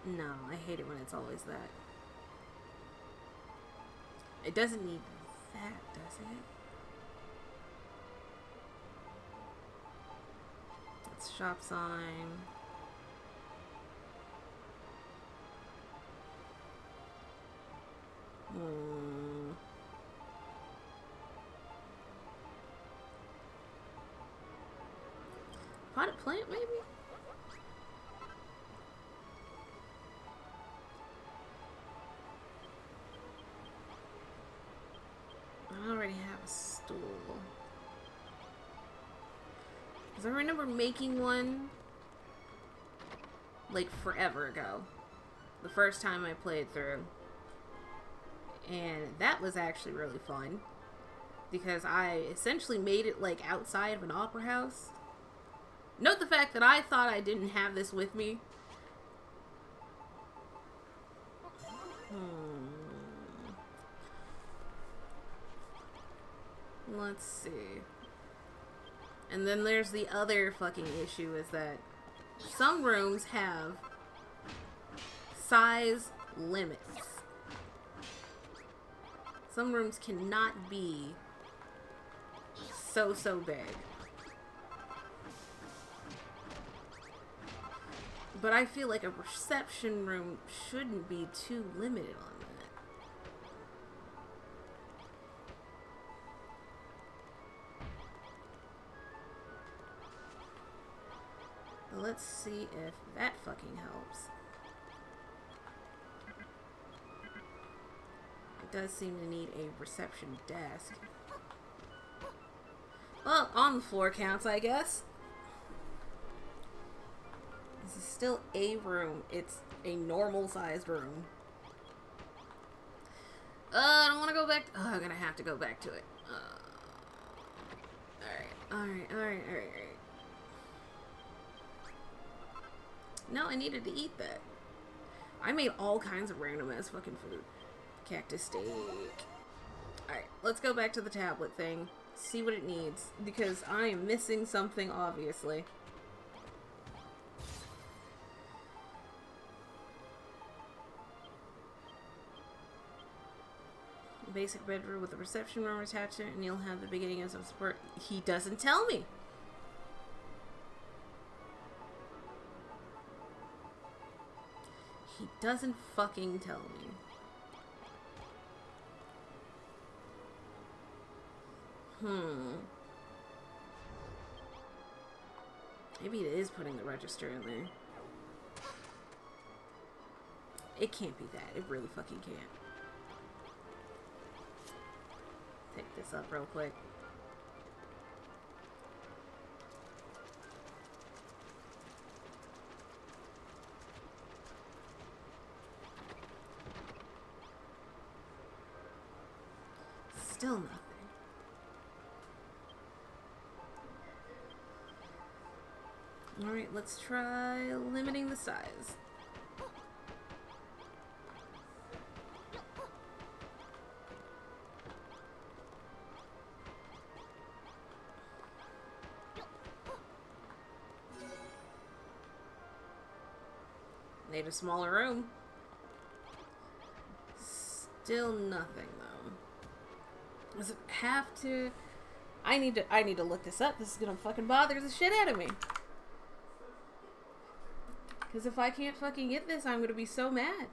Speaker 1: No, I hate it when it's always that. It doesn't need that, does it? It's shop sign. Potted plant, maybe? I already have a stool. Because I remember making one like forever ago. The first time I played through. And that was actually really fun. Because I essentially made it like outside of an opera house. Note the fact that I thought I didn't have this with me. Let's see. And then there's the other fucking issue is that some rooms have size limits. Some rooms cannot be so big. But I feel like a reception room shouldn't be too limited on that. But let's see if that fucking helps. It does seem to need a reception desk. Well, on the floor counts, I guess. This is still a room. It's a normal-sized room. I don't want to go back. I'm gonna have to go back to it. Alright. No, I needed to eat that. I made all kinds of random-ass fucking food. Cactus steak. Alright, let's go back to the tablet thing. See what it needs. Because I am missing something, obviously. Basic bedroom with a reception room attached to it, and you'll have the beginning of support. He doesn't tell me. He doesn't fucking tell me. Maybe it is putting the register in there. It can't be that. It really fucking can't. Pick this up real quick. Still nothing. Alright, let's try limiting the size. Need a smaller room. Still nothing though. Does it have to? I need to look this up. This is gonna fucking bother the shit out of me. Because if I can't fucking get this, I'm gonna be so mad.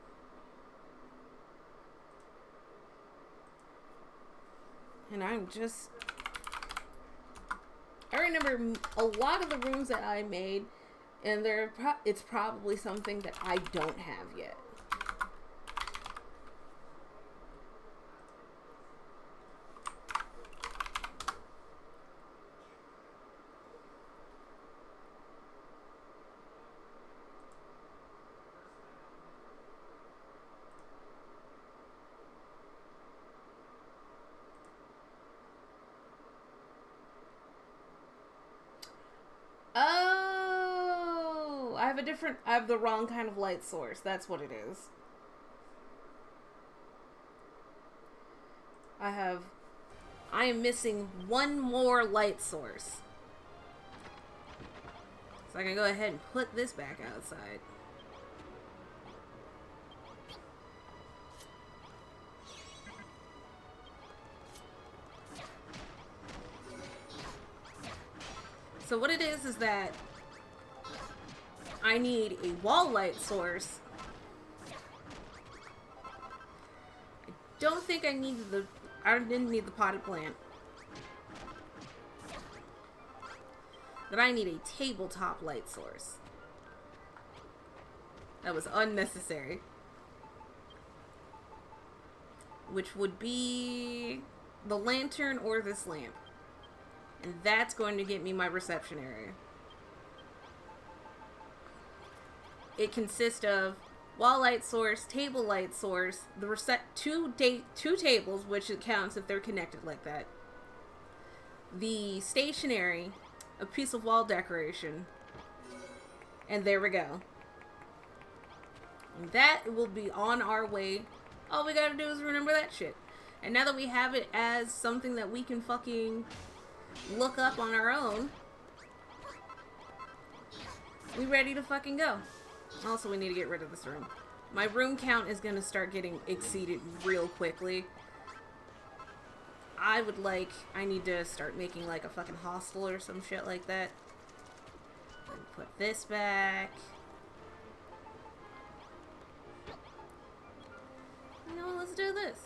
Speaker 1: And I'm just... I remember a lot of the rooms that I made, and it's probably something that I don't have yet. Oh, I have the wrong kind of light source. That's what it is. I am missing one more light source. So I can go ahead and put this back outside. So what it is that I need a wall light source. I don't think I didn't need the potted plant. But I need a tabletop light source. That was unnecessary. Which would be the lantern or this lamp. And that's going to get me my reception area. It consists of wall light source, table light source, two tables, which it counts if they're connected like that. The stationary, a piece of wall decoration, and there we go. And that will be on our way. All we gotta do is remember that shit. And now that we have it as something that we can fucking look up on our own, we ready to fucking go. Also, we need to get rid of this room. My room count is gonna start getting exceeded real quickly. I need to start making like a fucking hostel or some shit like that. Put this back. You know what, let's do this.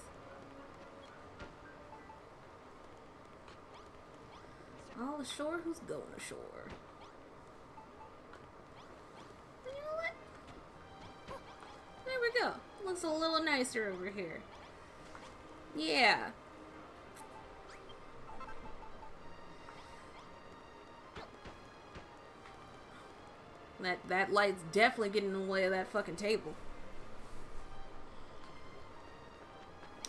Speaker 1: All ashore? Who's going ashore? You know what? There we go. Looks a little nicer over here. Yeah. That light's definitely getting in the way of that fucking table.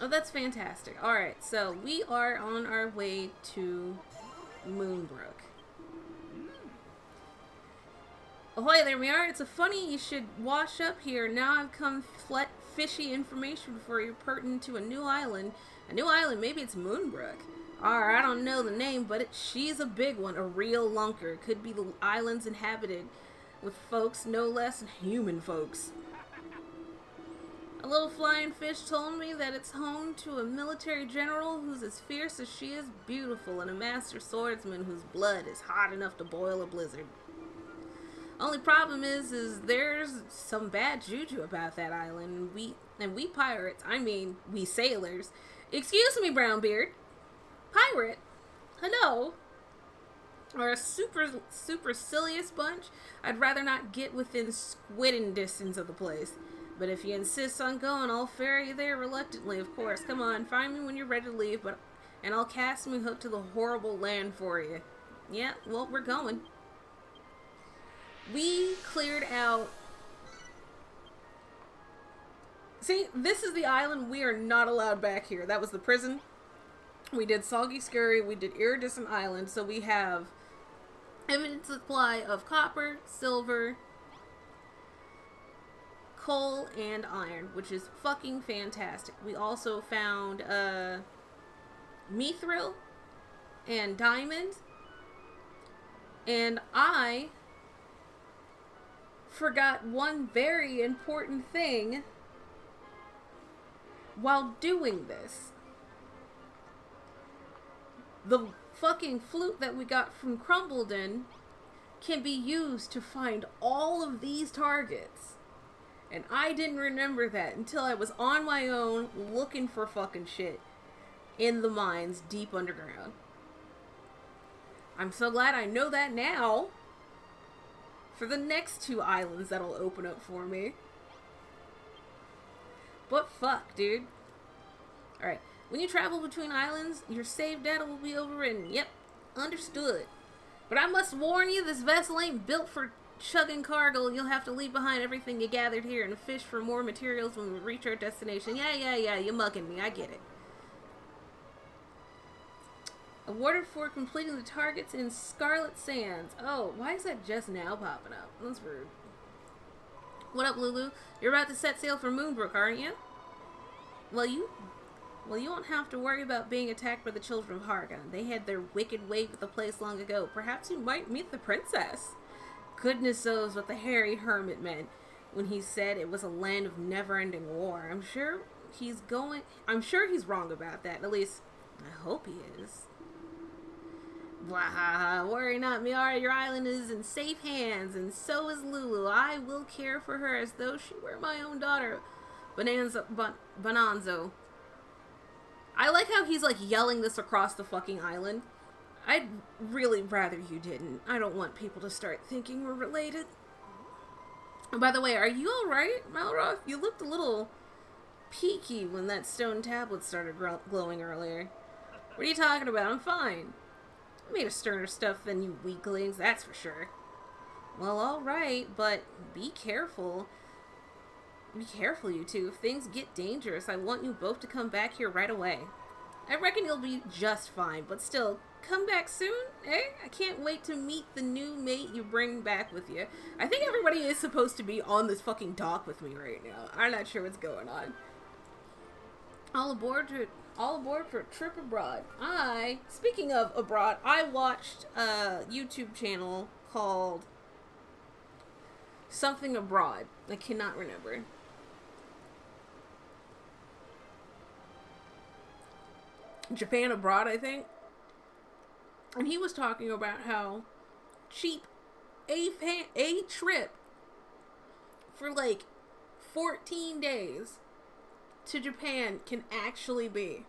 Speaker 1: Oh, that's fantastic. Alright, so we are on our way to Moonbrook. Ahoy, there we are. It's a funny you should wash up here. Now I've come fishy information for you pertinent to a new island. A new island, maybe it's Moonbrook. Or I don't know the name, but she's a big one. A real lunker. Could be the islands inhabited with folks no less than human folks. A little flying fish told me that it's home to a military general who's as fierce as she is beautiful, and a master swordsman whose blood is hot enough to boil a blizzard. Only problem is there's some bad juju about that island, and we pirates, I mean, we sailors. Excuse me, Brownbeard. Pirate? Hello? Or a supercilious bunch? I'd rather not get within squidding distance of the place. But if you insist on going, I'll ferry you there reluctantly, of course. Come on, find me when you're ready to leave, and I'll cast me hook to the horrible land for you. Yeah, well, we're going. We cleared out... See, this is the island. We are not allowed back here. That was the prison. We did Soggy Scurry. We did Iridescent Island. So we have infinite supply of copper, silver, coal, and iron, which is fucking fantastic. We also found mithril and diamond. And I forgot one very important thing while doing this. The fucking flute that we got from Crumbledon can be used to find all of these targets. And I didn't remember that until I was on my own looking for fucking shit in the mines deep underground. I'm so glad I know that now for the next two islands that'll open up for me. But fuck, dude. Alright. When you travel between islands, your save data will be overridden. Yep, understood. But I must warn you, this vessel ain't built for chugging cargo. You'll have to leave behind everything you gathered here and fish for more materials when we reach our destination. Yeah, you're mugging me. I get it. Awarded for completing the targets in Scarlet Sands. Oh, why is that just now popping up? That's rude. What up, Lulu? You're about to set sail for Moonbrook, aren't you? Well, you won't have to worry about being attacked by the children of Hargon. They had their wicked way with the place long ago. Perhaps you might meet the princess. Goodness knows what the hairy hermit meant when he said it was a land of never-ending war. I'm sure he's wrong about that. At least, I hope he is. Blah, worry not, Miara. Your island is in safe hands, and so is Lulu. I will care for her as though she were my own daughter. Bonanzo. I like how he's like yelling this across the fucking island. I'd really rather you didn't. I don't want people to start thinking we're related. And by the way, are you alright, Malroth? You looked a little peaky when that stone tablet started glowing earlier. What are you talking about? I'm fine. I made a sterner stuff than you weaklings, that's for sure. Well, alright, but be careful. Be careful, you two. If things get dangerous, I want you both to come back here right away. I reckon you'll be just fine, but still, come back soon, eh? I can't wait to meet the new mate you bring back with you. I think everybody is supposed to be on this fucking dock with me right now. I'm not sure what's going on. All aboard for a trip abroad. Speaking of abroad, I watched a YouTube channel called Something Abroad. I cannot remember. Japan Abroad, I think. And he was talking about how cheap a trip for like 14 days to Japan can actually be.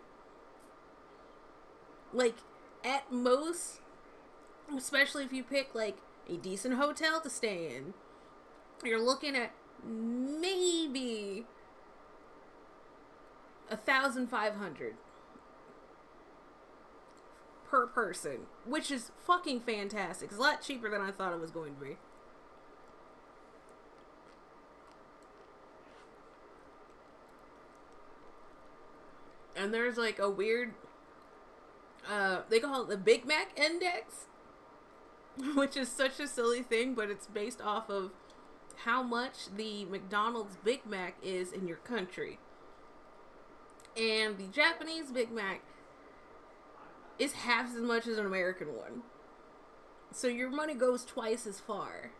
Speaker 1: Like, at most, especially if you pick like a decent hotel to stay in, you're looking at maybe 1,500 per person, which is fucking fantastic. It's a lot cheaper than I thought it was going to be. And there's like a weird, they call it the Big Mac Index, which is such a silly thing, but it's based off of how much the McDonald's Big Mac is in your country. And the Japanese Big Mac is half as much as an American one. So your money goes twice as far.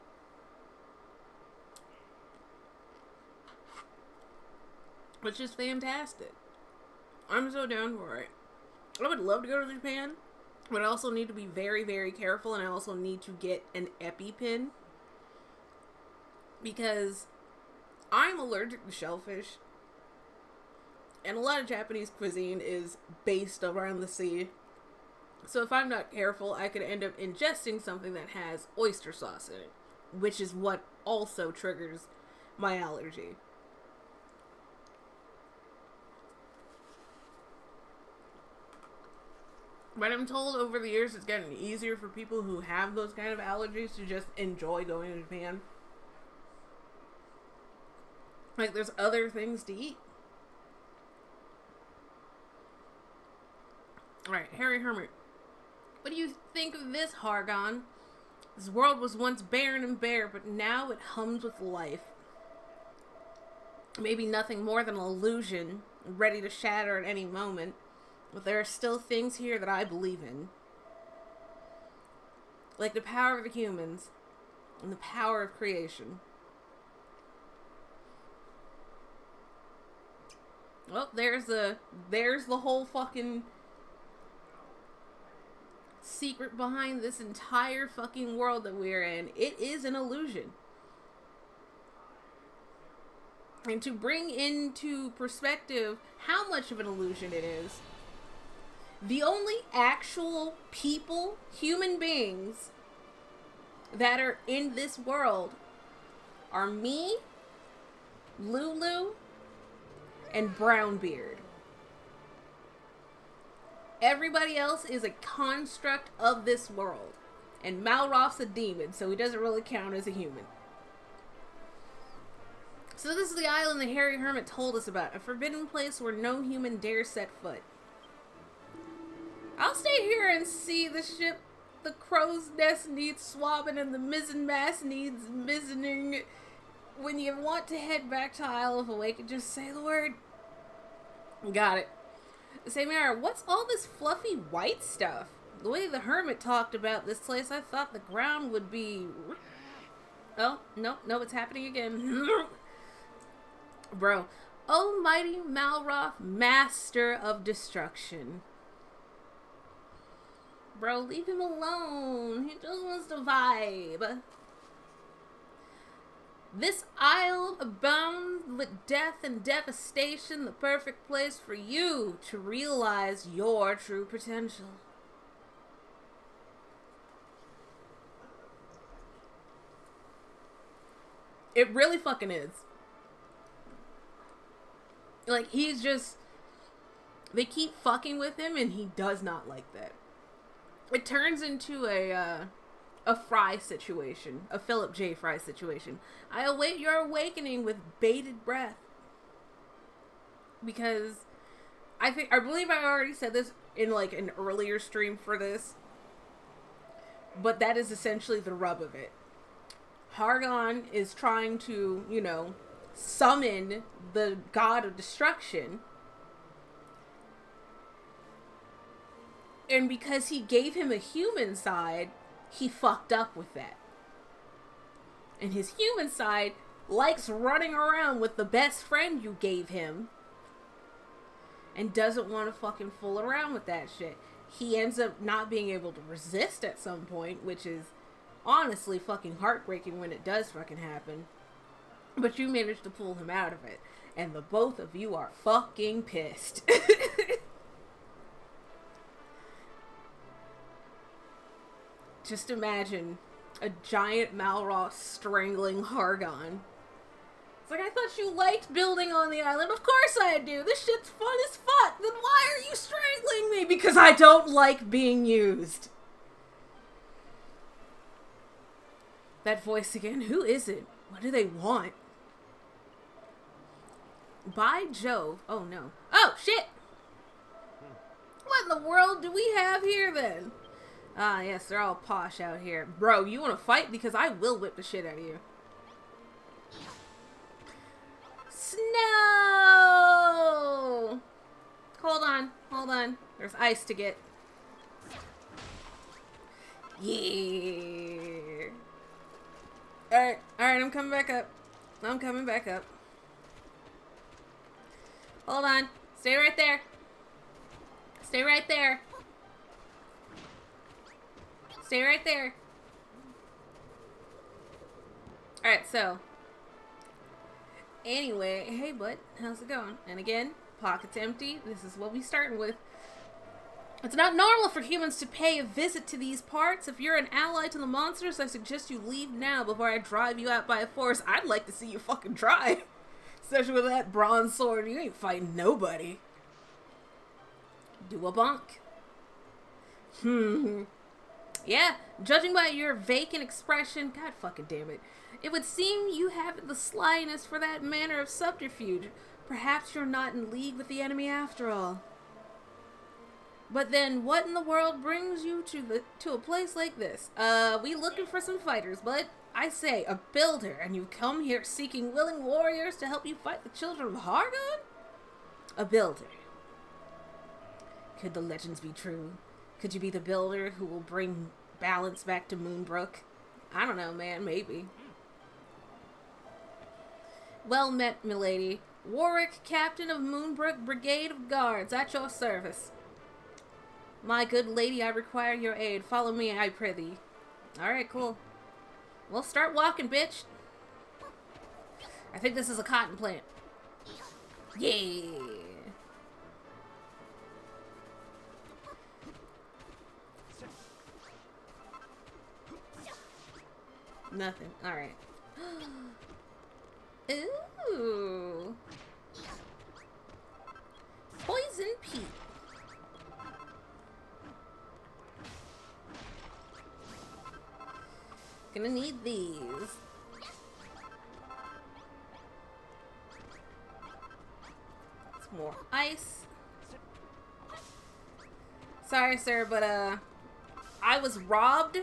Speaker 1: Which is fantastic. I'm so down for it. I would love to go to Japan, but I also need to be very, very careful, and I also need to get an EpiPen. Because I'm allergic to shellfish. And a lot of Japanese cuisine is based around the sea. So if I'm not careful, I could end up ingesting something that has oyster sauce in it, which is what also triggers my allergy. But I'm told over the years it's gotten easier for people who have those kind of allergies to just enjoy going to Japan. Like, there's other things to eat. Alright, Harry Hermit. What do you think of this, Hargon? This world was once barren and bare, but now it hums with life. Maybe nothing more than an illusion, ready to shatter at any moment. But there are still things here that I believe in. Like the power of the humans and the power of creation. Well, there's the whole fucking secret behind this entire fucking world that we're in. It is an illusion. And to bring into perspective how much of an illusion it is, the only actual people, human beings, that are in this world are me, Lulu, and Brownbeard. Everybody else is a construct of this world. And Malroth's a demon, so he doesn't really count as a human. So this is the island that Harry Hermit told us about. A forbidden place where no human dare set foot. I'll stay here and see the ship. The crow's nest needs swabbing and the mizzen mast needs mizzening. When you want to head back to Isle of Awake, just say the word. Got it. Samara, what's all this fluffy white stuff? The way the hermit talked about this place, I thought the ground would be... Oh, no, it's happening again. Bro. Almighty Malroth, master of destruction. Bro, leave him alone. He just wants to vibe. This isle abounds with death and devastation, the perfect place for you to realize your true potential. It really fucking is. Like, he's just... They keep fucking with him, and he does not like that. It turns into a a Fry situation, a Philip J. Fry situation. I await your awakening with bated breath. Because I believe I already said this in like an earlier stream for this, but that is essentially the rub of it. Hargon is trying to, you know, summon the god of destruction. And because he gave him a human side, he fucked up with that. And his human side likes running around with the best friend you gave him. And doesn't want to fucking fool around with that shit. He ends up not being able to resist at some point, which is honestly fucking heartbreaking when it does fucking happen. But you managed to pull him out of it. And the both of you are fucking pissed. Just imagine a giant Malroth strangling Hargon. It's like, I thought you liked building on the island. Of course I do. This shit's fun as fuck. Then why are you strangling me? Because I don't like being used. That voice again. Who is it? What do they want? By Jove. Oh no. Oh shit! What in the world do we have here then? Ah, yes, they're all posh out here. Bro, you want to fight? Because I will whip the shit out of you. Snow! Hold on, hold on. There's ice to get. Yeah. Alright, I'm coming back up. I'm coming back up. Hold on. Stay right there. Stay right there. Stay right there. Alright, so. Anyway, hey bud, how's it going? And again, pockets empty. This is what we starting with. It's not normal for humans to pay a visit to these parts. If you're an ally to the monsters, I suggest you leave now before I drive you out by force. I'd like to see you fucking try. Especially with that bronze sword, you ain't fighting nobody. Do a bonk. Yeah, judging by your vacant expression, god fucking damn it, it would seem you haven't the slyness for that manner of subterfuge. Perhaps you're not in league with the enemy after all. But then, what in the world brings you to a place like this? We looking for some fighters, but I say, a builder, and you come here seeking willing warriors to help you fight the children of Hargon? A builder. Could the legends be true? Could you be the builder who will bring balance back to Moonbrook? I don't know, man. Maybe. Well met, milady. Warwick, captain of Moonbrook Brigade of Guards, at your service. My good lady, I require your aid. Follow me, I prithee. Alright, cool. Well, start walking, bitch. I think this is a cotton plant. Yeah. Nothing. Alright. Ooh. Poison Pete. Gonna need these. It's more ice. Sorry, sir, but I was robbed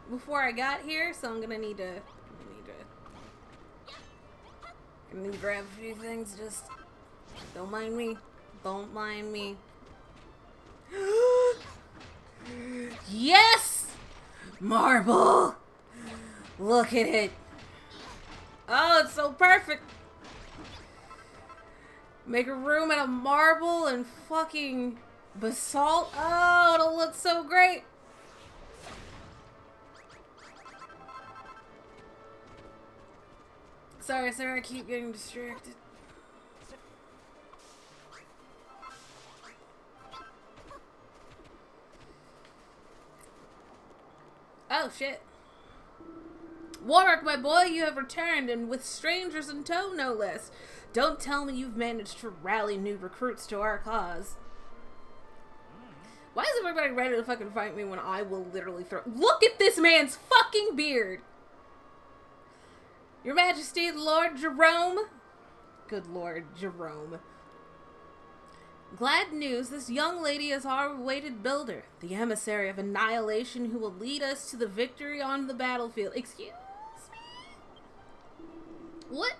Speaker 1: before I got here, so I'm gonna need to grab a few things. Just don't mind me. Don't mind me. Yes! Marble! Look at it. Oh, it's so perfect. Make a room out of marble and fucking basalt. Oh, it'll look so great. Sorry, sir, I keep getting distracted. Oh, shit. Warwick, my boy, you have returned, and with strangers in tow, no less. Don't tell me you've managed to rally new recruits to our cause. Why is everybody ready to fucking fight me when I will literally throw... Look at this man's fucking beard! Your Majesty, Lord Jerome. Good Lord, Jerome. Glad news, this young lady is our awaited builder, the emissary of annihilation who will lead us to the victory on the battlefield. Excuse me? What?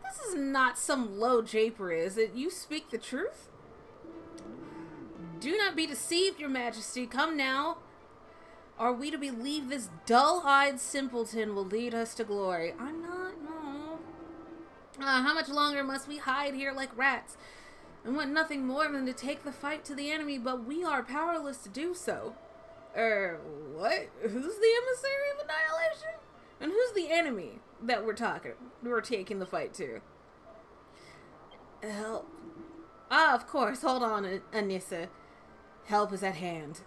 Speaker 1: This is not some low japer, is it? You speak the truth? Do not be deceived, Your Majesty. Come now. Are we to believe this dull-eyed simpleton will lead us to glory? I'm not, no. How much longer must we hide here like rats? And want nothing more than to take the fight to the enemy, but we are powerless to do so. What? Who's the emissary of annihilation? And who's the enemy that we're taking the fight to? Help. Ah, of course. Hold on, Anissa. Help is at hand.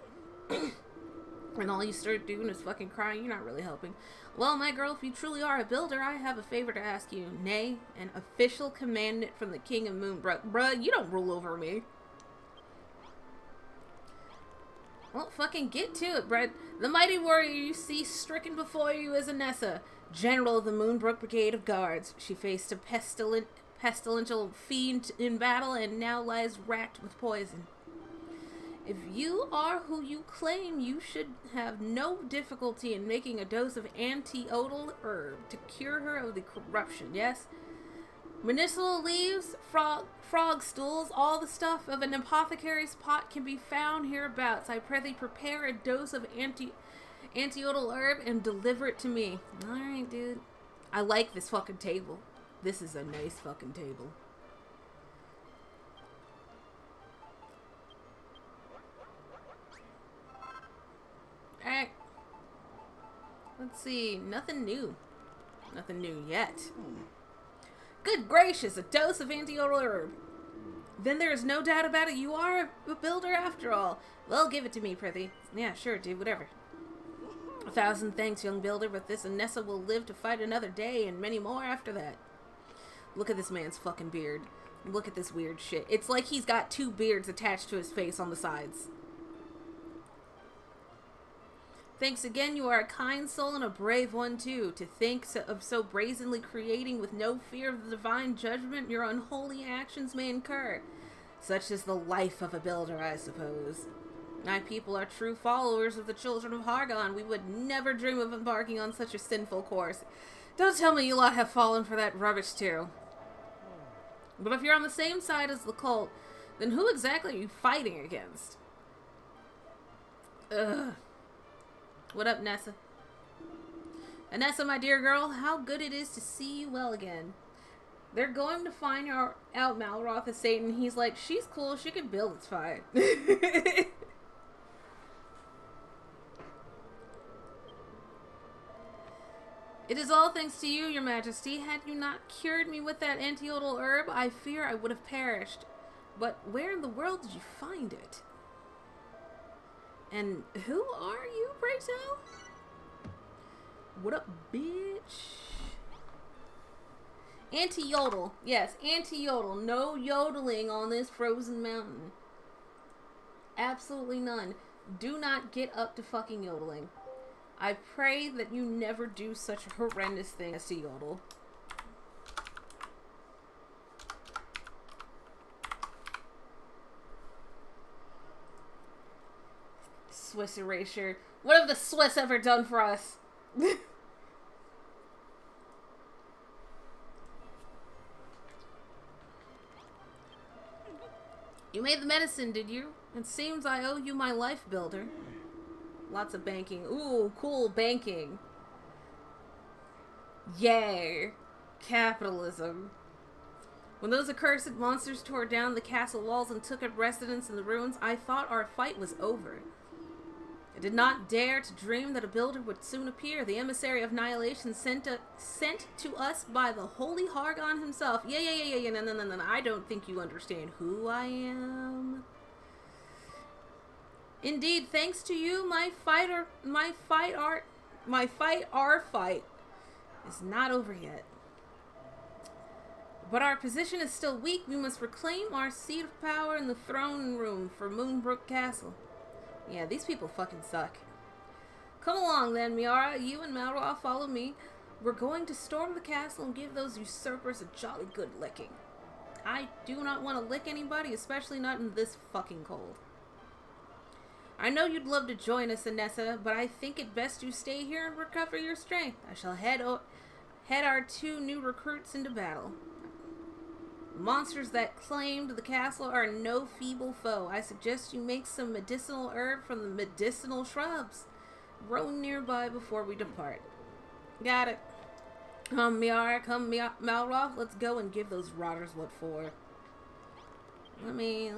Speaker 1: And all you start doing is fucking crying. You're not really helping. Well, my girl, if you truly are a builder, I have a favor to ask you. Nay, an official commandment from the King of Moonbrook. Bruh, you don't rule over me. Well, fucking get to it, bruh. The mighty warrior you see stricken before you is Anessa, general of the Moonbrook Brigade of Guards. She faced a pestilential fiend in battle and now lies racked with poison. If you are who you claim, you should have no difficulty in making a dose of antiodal herb to cure her of the corruption, yes? Medicinal leaves, frog stools, all the stuff of an apothecary's pot can be found hereabouts. I pray thee prepare a dose of antiodal herb and deliver it to me. Alright, dude. I like this fucking table. This is a nice fucking table. Alright. Let's see. Nothing new. Nothing new yet. Good gracious, a dose of antiodal herb. Then there is no doubt about it. You are a builder after all. Well, give it to me, prithee. Yeah, sure, dude. Whatever. 1,000 thanks, young builder, but this Anessa will live to fight another day and many more after that. Look at this man's fucking beard. Look at this weird shit. It's like he's got two beards attached to his face on the sides. Thanks again, you are a kind soul and a brave one too. To think of so brazenly creating with no fear of the divine judgment your unholy actions may incur. Such is the life of a builder, I suppose. My people are true followers of the children of Hargon. We would never dream of embarking on such a sinful course. Don't tell me you lot have fallen for that rubbish too. But if you're on the same side as the cult, then who exactly are you fighting against? Ugh. What up, Nessa? Anessa, my dear girl, how good it is to see you well again. They're going to find out Malroth is Satan. He's like, she's cool, she can build, it's fine. It is all thanks to you, your majesty. Had you not cured me with that antiodal herb, I fear I would have perished. But where in the world did you find it? And who are you, pray tell? What up, bitch? Anti-yodel. Yes, anti-yodel. No yodeling on this frozen mountain. Absolutely none. Do not get up to fucking yodeling. I pray that you never do such a horrendous thing as to yodel. Swiss erasure. What have the Swiss ever done for us? You made the medicine, did you? It seems I owe you my life, builder. Lots of banking. Ooh, cool banking. Yay. Capitalism. When those accursed monsters tore down the castle walls and took up residence in the ruins, I thought our fight was over. I did not dare to dream that a builder would soon appear, the emissary of annihilation sent to us by the holy Hargon himself. Yeah, no, I don't think you understand who I am. Indeed, thanks to you, my fight is not over yet. But our position is still weak. We must reclaim our seat of power in the throne room for Moonbrook Castle. Yeah, these people fucking suck. Come along then, Miara. You and Malroth follow me. We're going to storm the castle and give those usurpers a jolly good licking. I do not want to lick anybody, especially not in this fucking cold. I know you'd love to join us, Anessa, but I think it best you stay here and recover your strength. I shall head our 2 new recruits into battle. The monsters that claimed the castle are no feeble foe. I suggest you make some medicinal herb from the medicinal shrubs growing nearby before we depart. Got it. Come, Miara, come, Malroth. Let's go and give those rotters what for. Let me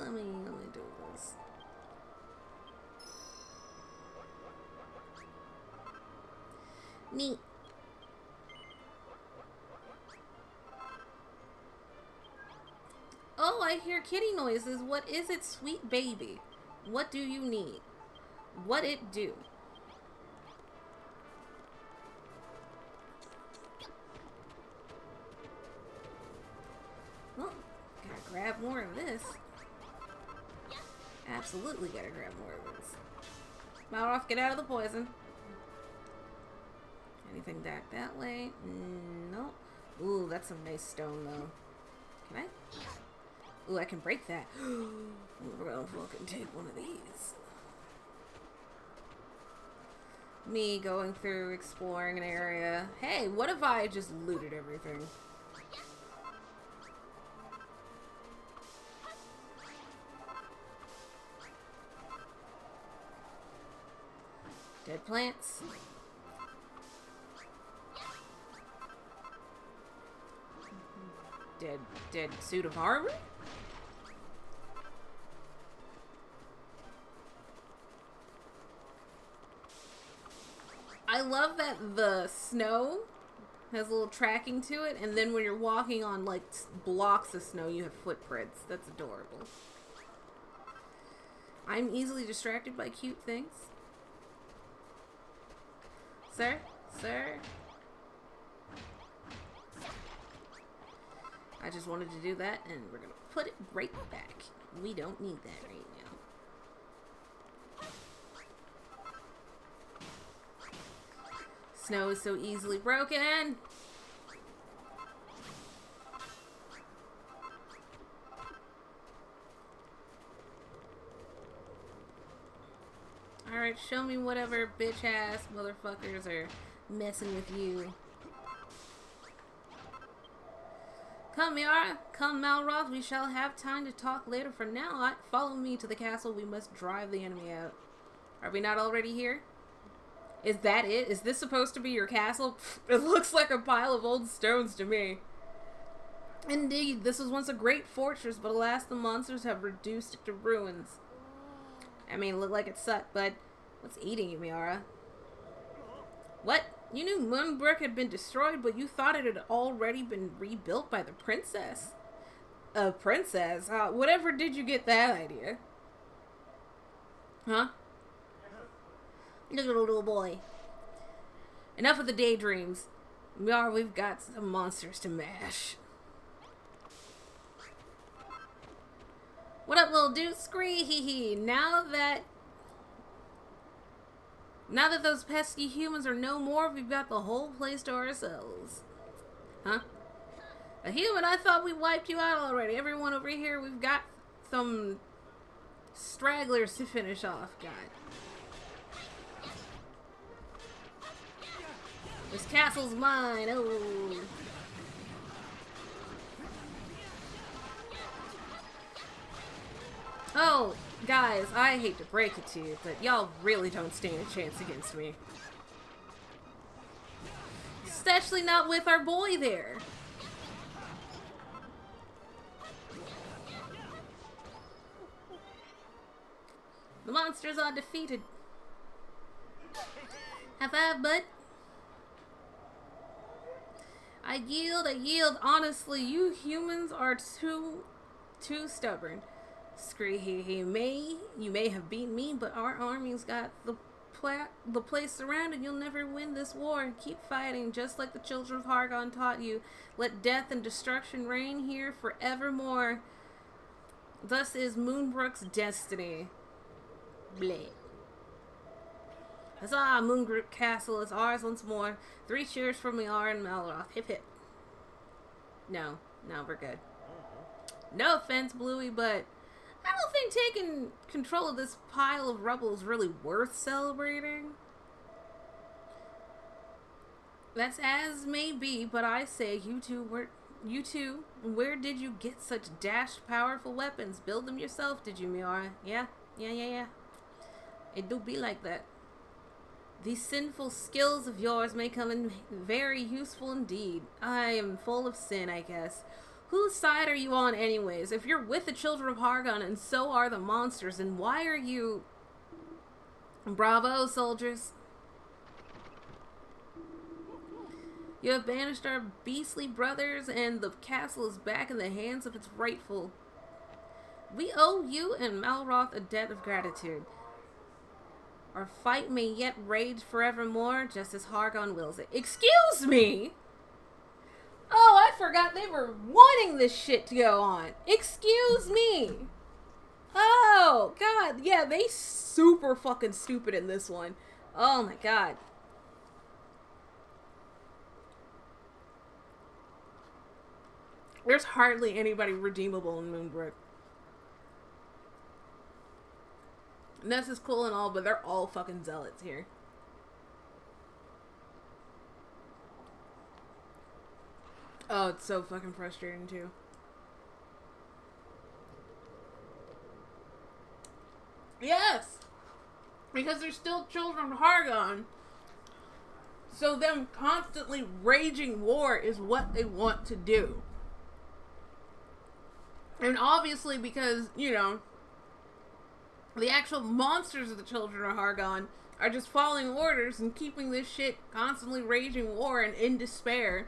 Speaker 1: do this. Neat. Oh, I hear kitty noises. What is it, sweet baby? What do you need? What it do? Well, gotta grab more of this. Absolutely gotta grab more of this. Malroth, get out of the poison. Anything back that way? Nope. Ooh, that's some nice stone, though. Can I? Ooh, I can break that. We're gonna fucking take one of these. Me going through, exploring an area. Hey, what if I just looted everything? Dead plants. Dead suit of armor? I love that the snow has a little tracking to it, and then when you're walking on, like, blocks of snow, you have footprints. That's adorable. I'm easily distracted by cute things. Sir? Sir? I just wanted to do that, and we're gonna put it right back. We don't need that right now. Snow is so easily broken! Alright, show me whatever bitch-ass motherfuckers are messing with you. Come, Miara. Come, Malroth. We shall have time to talk later. For now, follow me to the castle. We must drive the enemy out. Are we not already here? Is that it? Is this supposed to be your castle? It looks like a pile of old stones to me. Indeed, this was once a great fortress, but alas, the monsters have reduced it to ruins. I mean, it looked like it sucked, but what's eating you, Miara? What? You knew Moonbrook had been destroyed, but you thought it had already been rebuilt by the princess. A princess? Whatever did you get that idea? Huh? Look at the little boy. Enough of the daydreams. Miara, we've got some monsters to mash. What up, little dude? Scree hee hee. Now that those pesky humans are no more, we've got the whole place to ourselves. Huh? A human? I thought we wiped you out already. Everyone over here, we've got some stragglers to finish off. God. This castle's mine. Oh. Oh, guys, I hate to break it to you, but y'all really don't stand a chance against me. Especially not with our boy there. The monsters are defeated. High five, bud. I yield. Honestly, you humans are too stubborn. Scree, you may have beaten me, but our army's got the place surrounded. You'll never win this war. Keep fighting, just like the children of Hargon taught you. Let death and destruction reign here forevermore. Thus is Moonbrook's destiny. Bleh. Huzzah, Moongroup Castle is ours once more. 3 cheers from Miara and Malroth. Hip hip. No, we're good. No offense, Bluey, but I don't think taking control of this pile of rubble is really worth celebrating. That's as may be, but I say, you two, where did you get such dashed powerful weapons? Build them yourself, did you, Miara? Yeah. It do be like that. These sinful skills of yours may come in very useful indeed. I am full of sin, I guess. Whose side are you on anyways? If you're with the children of Hargon and so are the monsters, then why are you... Bravo, soldiers. You have banished our beastly brothers, and the castle is back in the hands of its rightful. We owe you and Malroth a debt of gratitude. Our fight may yet rage forevermore, just as Hargon wills it. Excuse me! Oh, I forgot they were wanting this shit to go on. Excuse me! Oh, God. Yeah, they super fucking stupid in this one. Oh, my God. There's hardly anybody redeemable in Moonbrook. Ness is cool and all, but they're all fucking zealots here. Oh, it's so fucking frustrating too. Yes! Because they're still children of Hargon. So them constantly raging war is what they want to do. And obviously because, you know, the actual monsters of the children of Hargon are just following orders and keeping this shit constantly raging war and in despair,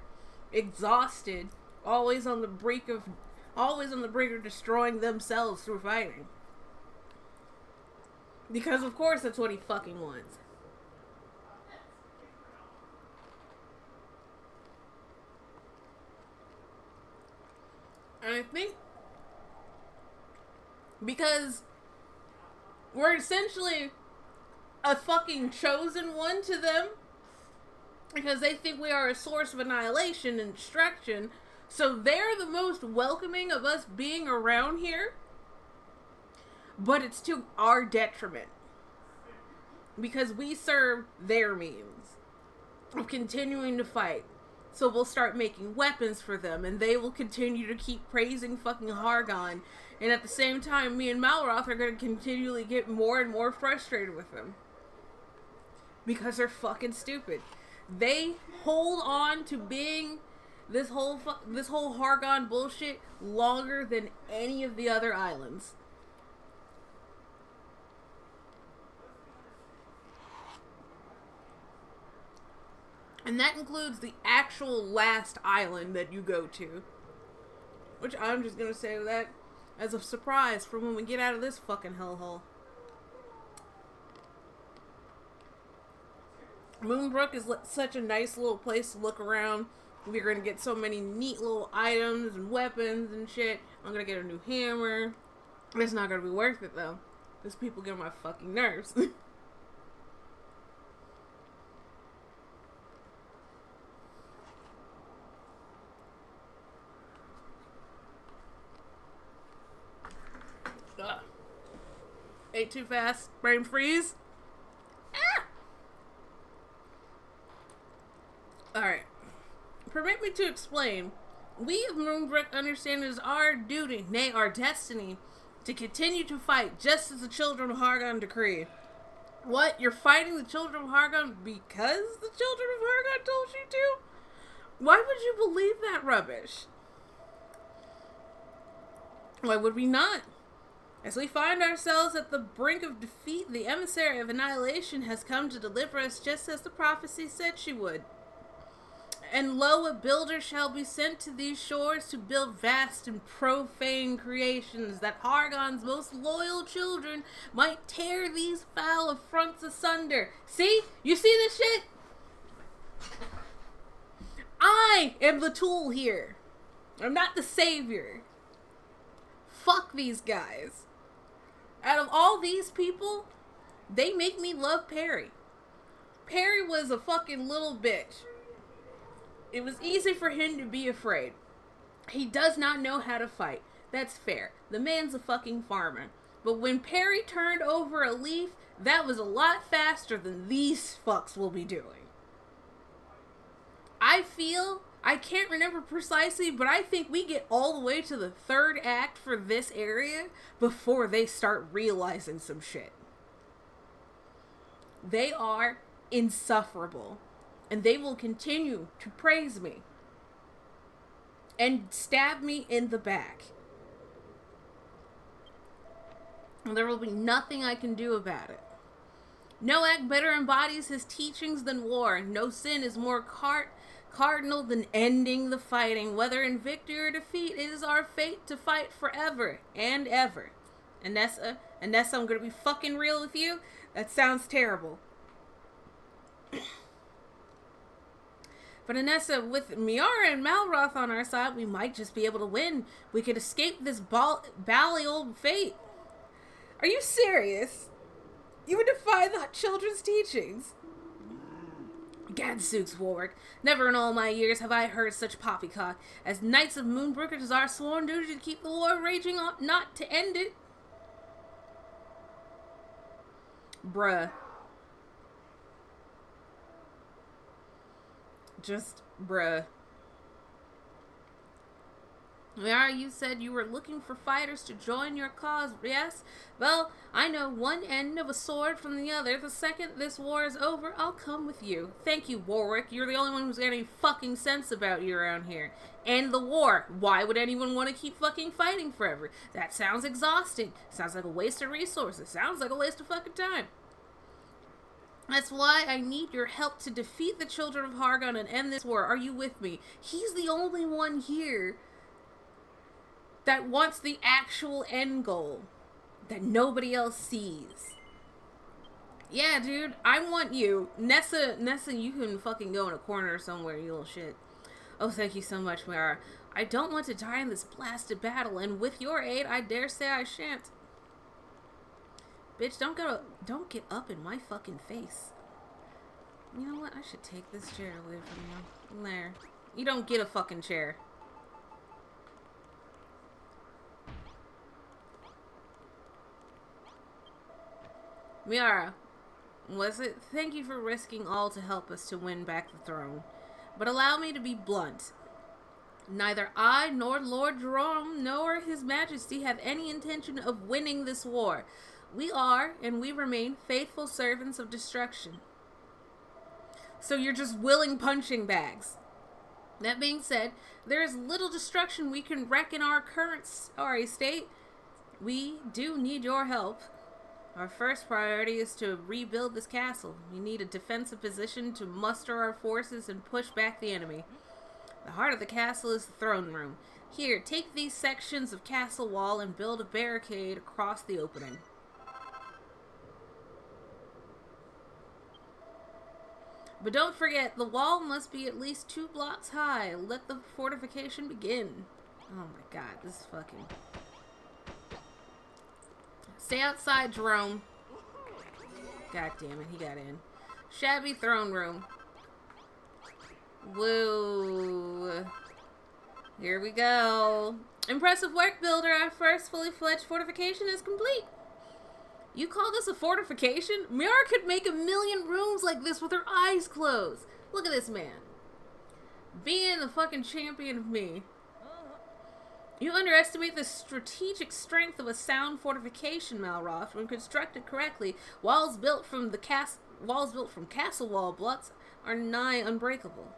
Speaker 1: exhausted, always on the brink of destroying themselves through fighting. Because of course that's what he fucking wants. And I think because we're essentially a fucking chosen one to them, because they think we are a source of annihilation and destruction, so they're the most welcoming of us being around here, but it's to our detriment, because we serve their means of continuing to fight. So we'll start making weapons for them, and they will continue to keep praising fucking Hargon. And at the same time, me and Malroth are going to continually get more and more frustrated with them. Because they're fucking stupid. They hold on to being this whole Hargon bullshit longer than any of the other islands. And that includes the actual last island that you go to. Which I'm just gonna say that as a surprise for when we get out of this fucking hellhole. Moonbrook is such a nice little place to look around. We're gonna get so many neat little items and weapons and shit. I'm gonna get a new hammer. It's not gonna be worth it though. These people get on my fucking nerves. Ate too fast. Brain freeze. Ah! Alright. Permit me to explain. We of Moonbrook understand it is our duty, nay, our destiny, to continue to fight just as the children of Hargon decree. What? You're fighting the children of Hargon because the children of Hargon told you to? Why would you believe that rubbish? Why would we not? As we find ourselves at the brink of defeat, the emissary of annihilation has come to deliver us just as the prophecy said she would. And lo, a builder shall be sent to these shores to build vast and profane creations, that Hargon's most loyal children might tear these foul affronts asunder. See? You see this shit? I am the tool here. I'm not the savior. Fuck these guys. Out of all these people, they make me love Perry. Perry was a fucking little bitch. It was easy for him to be afraid. He does not know how to fight. That's fair. The man's a fucking farmer. But when Perry turned over a leaf, that was a lot faster than these fucks will be doing. I can't remember precisely, but I think we get all the way to the third act for this area before they start realizing some shit. They are insufferable. And they will continue to praise me. And stab me in the back. And there will be nothing I can do about it. No act better embodies his teachings than war. No sin is more cardinal than ending the fighting. Whether in victory or defeat, it is our fate to fight forever and ever. Anessa, I'm gonna be fucking real with you. That sounds terrible. But Anessa, with Miara and Malroth on our side, we might just be able to win. We could escape this bally old fate. Are you serious? You would defy the children's teachings? Gadzooks, Warwick. Never in all my years have I heard such poppycock. As Knights of Moonbrook, it is our sworn duty to keep the war raging on, not to end it. Bruh. Just, bruh. Miara, you said you were looking for fighters to join your cause, yes? Well, I know one end of a sword from the other. The second this war is over, I'll come with you. Thank you, Warwick. You're the only one who's got any fucking sense about you around here. End the war. Why would anyone want to keep fucking fighting forever? That sounds exhausting. Sounds like a waste of resources. Sounds like a waste of fucking time. That's why I need your help to defeat the children of Hargon and end this war. Are you with me? He's the only one here that wants the actual end goal that nobody else sees. Yeah, dude, I want you. Nessa, you can fucking go in a corner somewhere, you little shit. Oh, thank you so much, Miara. I don't want to die in this blasted battle, and with your aid, I dare say I shan't. Bitch, don't get up in my fucking face. You know what? I should take this chair away from you. There. You don't get a fucking chair. Miara, was it? Thank you for risking all to help us to win back the throne. But allow me to be blunt. Neither I nor Lord Jerome nor His Majesty have any intention of winning this war. We are, and we remain, faithful servants of destruction. So you're just willing punching bags. That being said, there is little destruction we can wreak in our current state. We do need your help. Our first priority is to rebuild this castle. We need a defensive position to muster our forces and push back the enemy. The heart of the castle is the throne room. Here, take these sections of castle wall and build a barricade across the opening. But don't forget, the wall must be at least 2 blocks high. Let the fortification begin. Oh my god, this is fucking... Stay outside, Jerome. God damn it, he got in. Shabby throne room. Woo. Here we go. Impressive work, builder. Our first fully fledged fortification is complete. You call this a fortification? Miara could make 1,000,000 rooms like this with her eyes closed. Look at this man. Being the fucking champion of me. You underestimate the strategic strength of a sound fortification, Malroth. When constructed correctly, walls built from castle wall blocks are nigh unbreakable.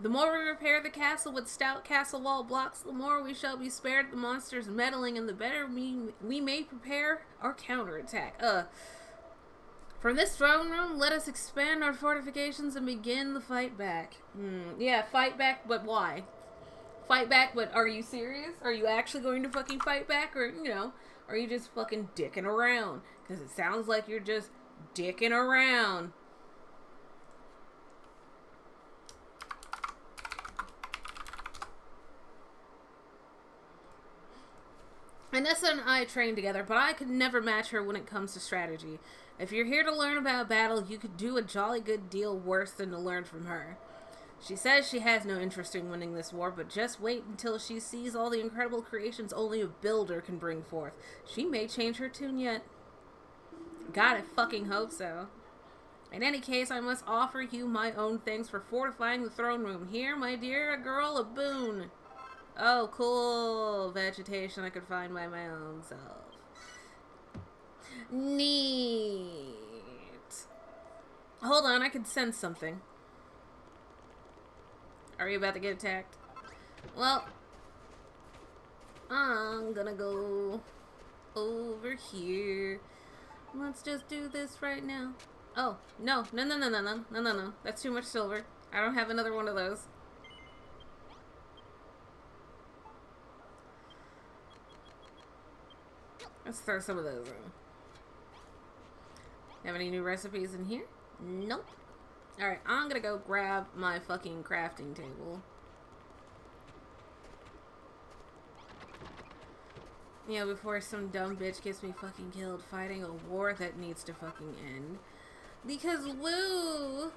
Speaker 1: The more we repair the castle with stout castle wall blocks, the more we shall be spared the monsters meddling, and the better we may prepare our counterattack. From this throne room, let us expand our fortifications and begin the fight back. Yeah, fight back, but why? Fight back, but are you serious? Are you actually going to fucking fight back? Or, you know, are you just fucking dicking around? Because it sounds like you're just dicking around. Anessa and I trained together, but I could never match her when it comes to strategy. If you're here to learn about battle, you could do a jolly good deal worse than to learn from her. She says she has no interest in winning this war, but just wait until she sees all the incredible creations only a builder can bring forth. She may change her tune yet. God, I fucking hope so. In any case, I must offer you my own thanks for fortifying the throne room. Here, my dear girl, a boon. Oh, cool. Vegetation I could find by my own self. Neat. Hold on, I can sense something. Are you about to get attacked? Well, I'm gonna go over here. Let's just do this right now. Oh, no. No. That's too much silver. I don't have another one of those. Let's throw some of those in. Have any new recipes in here? Nope. Alright, I'm gonna go grab my fucking crafting table. Yeah, before some dumb bitch gets me fucking killed fighting a war that needs to fucking end. Because woo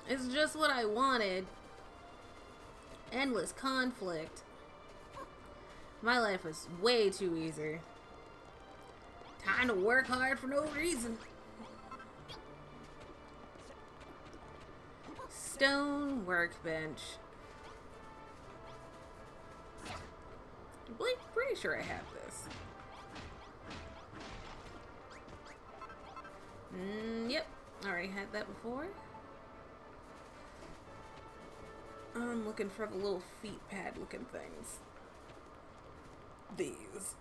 Speaker 1: is just what I wanted. Endless conflict. My life was way too easy. Time to work hard for no reason. Stone workbench. I'm pretty sure I have this. Yep. Already had that before. I'm looking for the little feet pad looking things. These.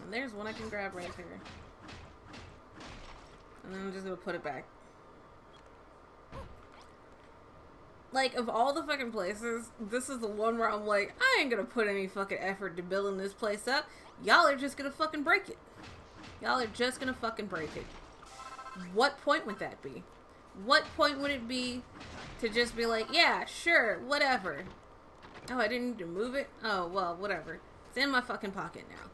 Speaker 1: And there's one I can grab right there. And then I'm just gonna put it back. Like, of all the fucking places, this is the one where I'm like, I ain't gonna put any fucking effort to building this place up. Y'all are just gonna fucking break it. Y'all are just gonna fucking break it. What point would that be? What point would it be to just be like, yeah, sure, whatever. Oh, I didn't need to move it? Oh, well, whatever. It's in my fucking pocket now.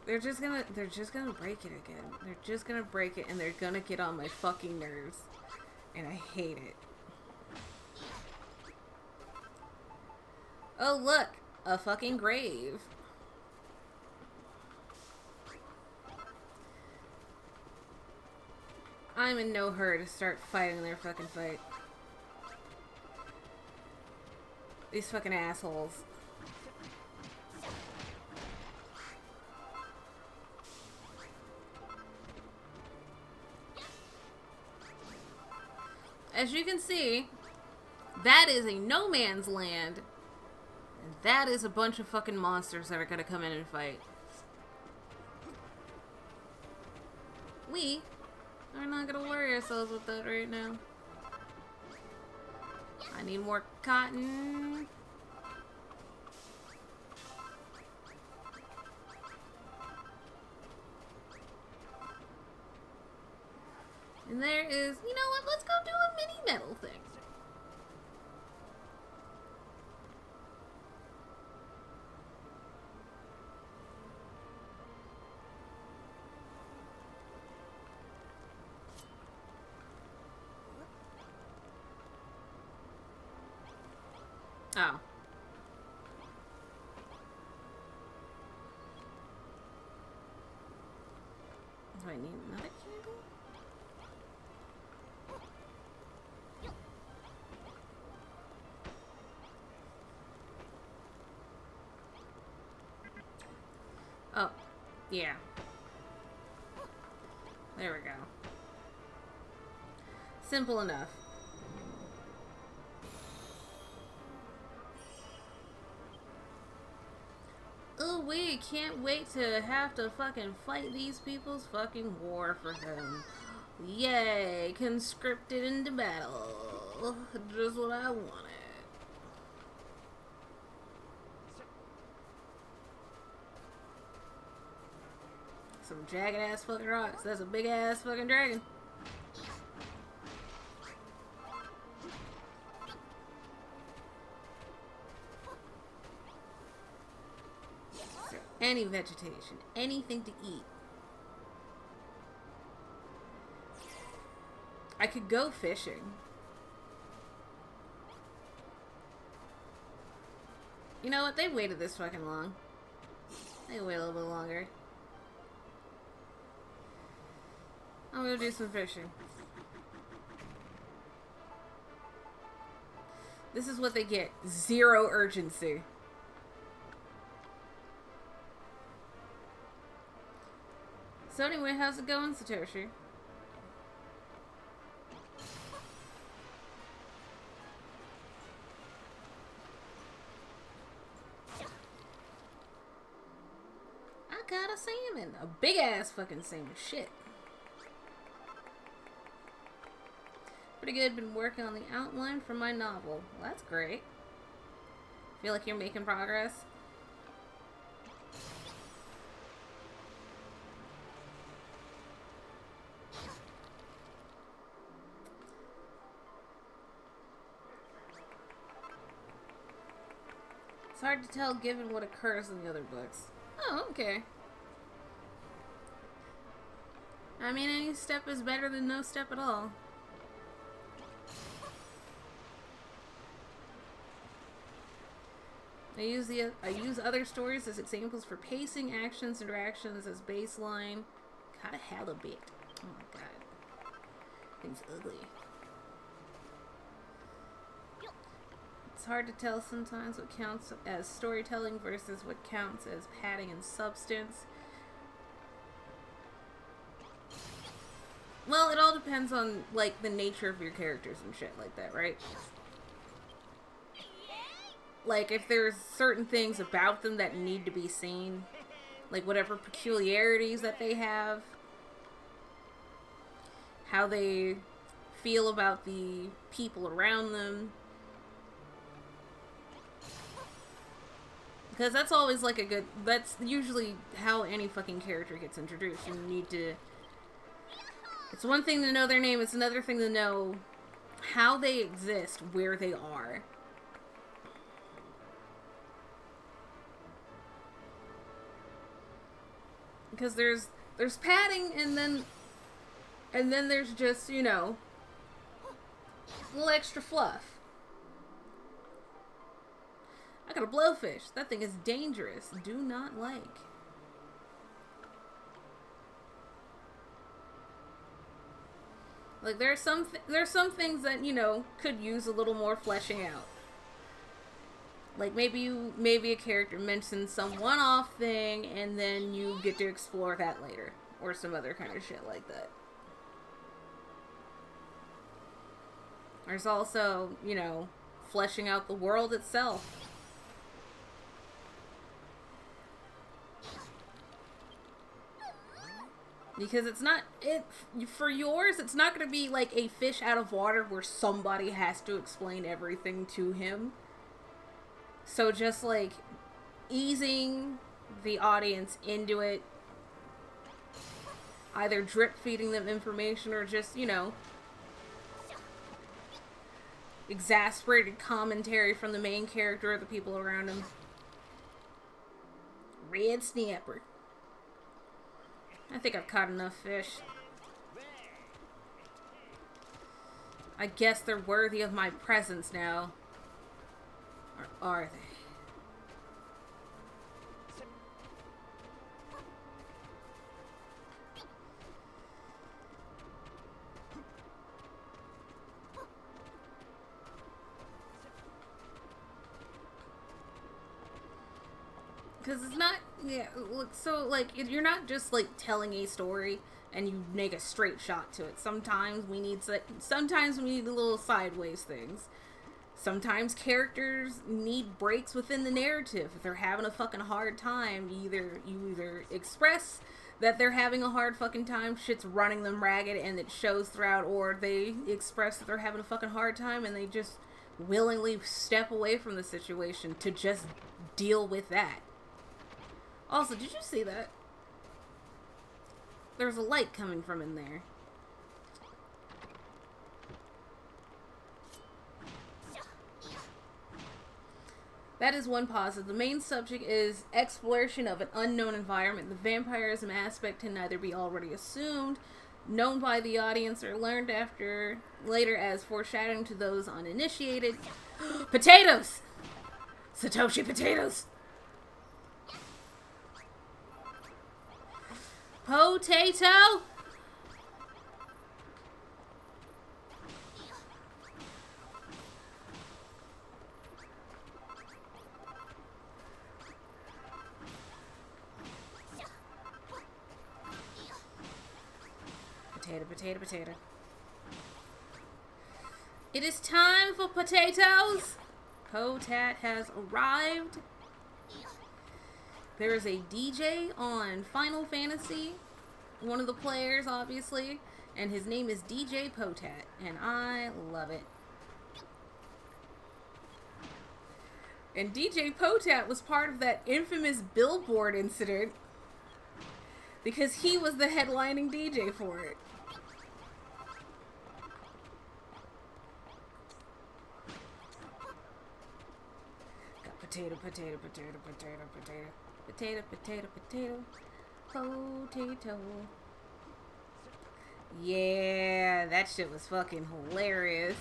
Speaker 1: They're just gonna break it again. They're just gonna break it and they're gonna get on my fucking nerves. And I hate it. Oh, look! A fucking grave. I'm in no hurry to start fighting their fucking fight. These fucking assholes. As you can see, that is a no man's land. And that is a bunch of fucking monsters that are gonna come in and fight. We are not gonna worry ourselves with that right now. I need more cotton. And there is, you know what, let's go do a mini metal thing. Oh. Do I need another candle? Oh, yeah. There we go. Simple enough. Oh, we can't wait to have to fucking fight these people's fucking war for them. Yay, conscripted into battle. Just what I wanted. Some jagged ass fucking rocks. That's a big ass fucking dragon. Any vegetation. Anything to eat. I could go fishing. You know what? They waited this fucking long. They wait a little bit longer. I'm gonna do some fishing. This is what they get. Zero urgency. So anyway, how's it going, Satoshi? I got a salmon. A big ass fucking salmon. Shit. Pretty good. Been working on the outline for my novel. Well, that's great. Feel like you're making progress? It's hard to tell given what occurs in the other books. Oh, okay. I mean, any step is better than no step at all. I use other stories as examples for pacing, actions, interactions as baseline. Gotta hell a bit. Oh my god. Things ugly. It's hard to tell sometimes what counts as storytelling versus what counts as padding and substance. Well, it all depends on, like, the nature of your characters and shit like that, right? Like, if there's certain things about them that need to be seen, like whatever peculiarities that they have, how they feel about the people around them. Because that's always like a good, that's usually how any fucking character gets introduced. You need to, it's one thing to know their name, it's another thing to know how they exist, where they are. Because there's padding, and then there's just, you know, a little extra fluff. I got a blowfish. That thing is dangerous. Do not like. Like, there's some things that, you know, could use a little more fleshing out. Like, maybe a character mentions some one-off thing, and then you get to explore that later. Or some other kind of shit like that. There's also, you know, fleshing out the world itself. Because it's not, for yours, it's not going to be like a fish out of water where somebody has to explain everything to him. So just, like, easing the audience into it, either drip feeding them information or just, you know, exasperated commentary from the main character or the people around him. Red snapper. I think I've caught enough fish. I guess they're worthy of my presence now. Or are they? Because it's not, yeah, look, so, like, you're not just, like, telling a story and you make a straight shot to it. Sometimes we need little sideways things. Sometimes characters need breaks within the narrative. If they're having a fucking hard time, you either express that they're having a hard fucking time, shit's running them ragged and it shows throughout, or they express that they're having a fucking hard time and they just willingly step away from the situation to just deal with that. Also, did you see that? There's a light coming from in there. That is one positive. The main subject is exploration of an unknown environment. The vampirism aspect can neither be already assumed, known by the audience, or learned later as foreshadowing to those uninitiated. Potatoes! Satoshi potatoes! Potato! Potato, potato, potato. It is time for potatoes! Potat has arrived. There is a DJ on Final Fantasy, one of the players, obviously, and his name is DJ Potat, and I love it. And DJ Potat was part of that infamous Billboard incident because he was the headlining DJ for it. Got potato, potato, potato, potato, potato. Potato, potato, potato, potato. Yeah, that shit was fucking hilarious.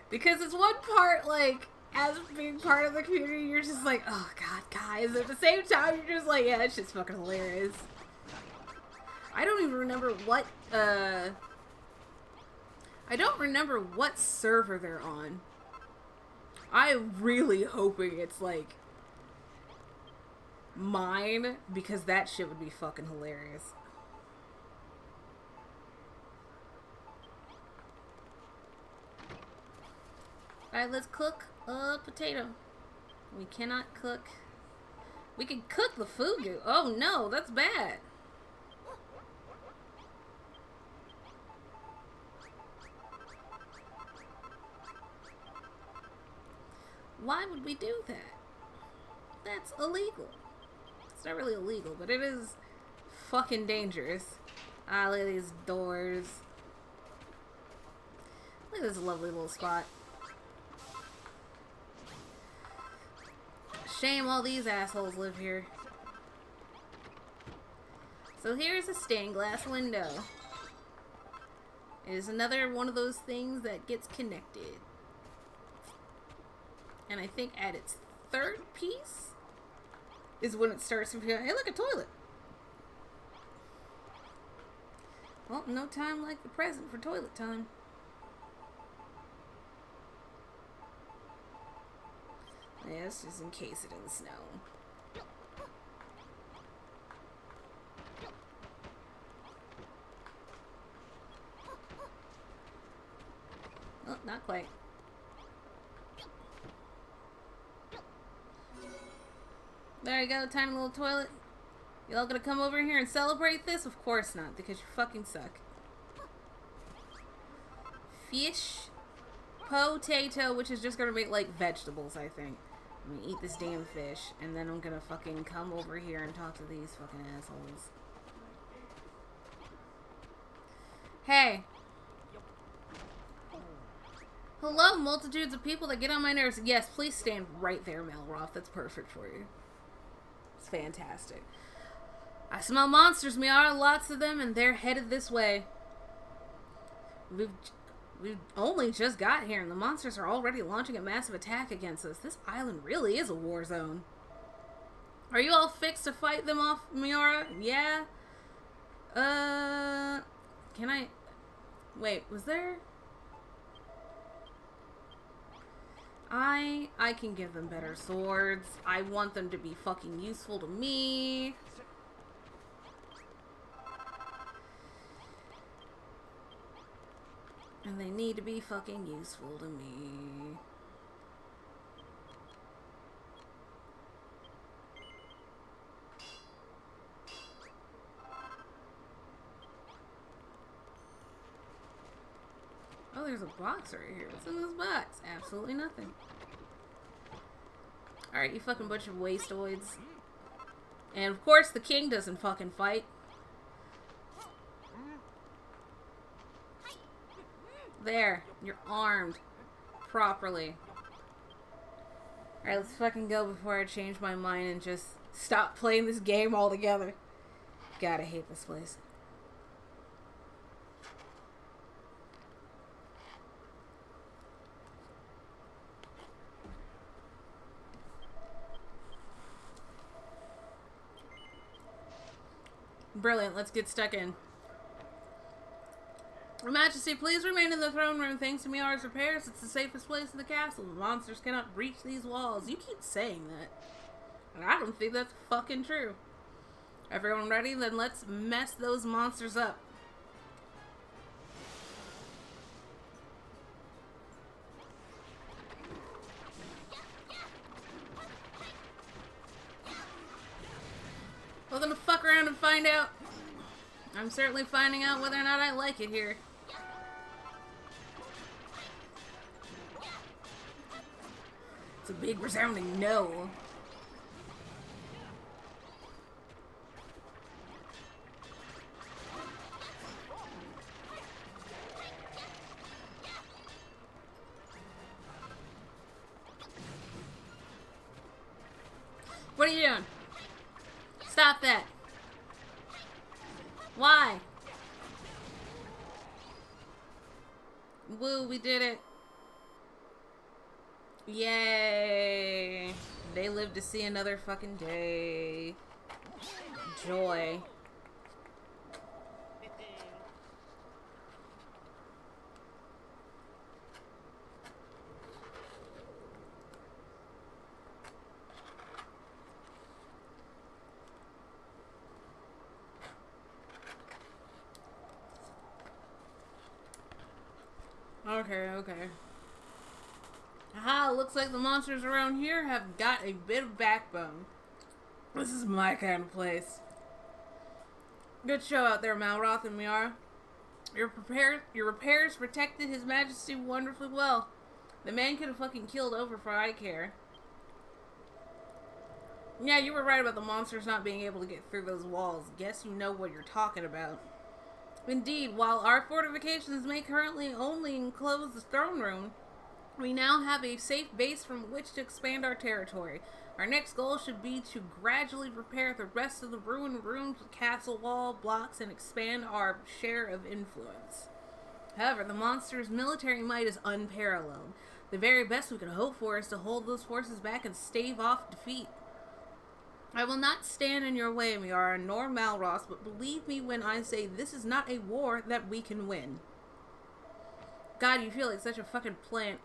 Speaker 1: Because it's one part, like, as being part of the community, you're just like, oh god, guys. At the same time, you're just like, yeah, that shit's fucking hilarious. I don't even remember what, I don't remember what server they're on. I'm really hoping it's, like, mine, because that shit would be fucking hilarious. Alright, let's cook a potato. We cannot cook. We can cook the fugu. Oh no, that's bad. Why would we do that? That's illegal. It's not really illegal, but it is fucking dangerous. Ah, look at these doors. Look at this lovely little spot. Shame all these assholes live here. So here's a stained glass window. It is another one of those things that gets connected. And I think at its third piece is when it starts to feel, hey, look, a toilet. Well, no time like the present for toilet time. Yeah, this is in case it didn't snow. Oh, not quite. There you go, tiny little toilet. Y'all gonna come over here and celebrate this? Of course not, because you fucking suck. Fish. Potato, which is just gonna make, like, vegetables, I think. I'm gonna eat this damn fish, and then I'm gonna fucking come over here and talk to these fucking assholes. Hey. Hello, multitudes of people that get on my nerves. Yes, please stand right there, Malroth. That's perfect for you. It's fantastic. I smell monsters, Miara. Lots of them, and they're headed this way. We've only just got here, and the monsters are already launching a massive attack against us. This island really is a war zone. Are you all fixed to fight them off, Miara? Yeah? Can I... Wait, was there... I can give them better swords. I want them to be fucking useful to me. And they need to be fucking useful to me. Oh, there's a box right here. What's in this box? Absolutely nothing. Alright, you fucking bunch of wasteoids. And of course the king doesn't fucking fight. There. You're armed. Properly. Alright, let's fucking go before I change my mind and just stop playing this game altogether. God, I hate this place. Brilliant, let's get stuck in. Your Majesty, please remain in the throne room. Thanks to Miara's repairs, it's the safest place in the castle. The monsters cannot breach these walls. You keep saying that. And I don't think that's fucking true. Everyone ready? Then let's mess those monsters up. Well, then fuck around and find out. I'm certainly finding out whether or not I like it here. It's a big resounding no. What are you doing? Stop that. Why? Woo, we did it. Yay. They lived to see another fucking day. Joy. Okay. Aha, looks like the monsters around here have got a bit of backbone. This is my kind of place. Good show out there, Malroth and Miara. Your repairs protected His Majesty wonderfully well. The man could have fucking killed over for I care. Yeah, you were right about the monsters not being able to get through those walls. Guess you know what you're talking about. Indeed, while our fortifications may currently only enclose the throne room, we now have a safe base from which to expand our territory. Our next goal should be to gradually repair the rest of the ruined rooms with castle wall blocks and expand our share of influence. However, the monster's military might is unparalleled. The very best we can hope for is to hold those forces back and stave off defeat. I will not stand in your way, Miara, nor Malroth, but believe me when I say this is not a war that we can win. God, you feel like such a fucking plant.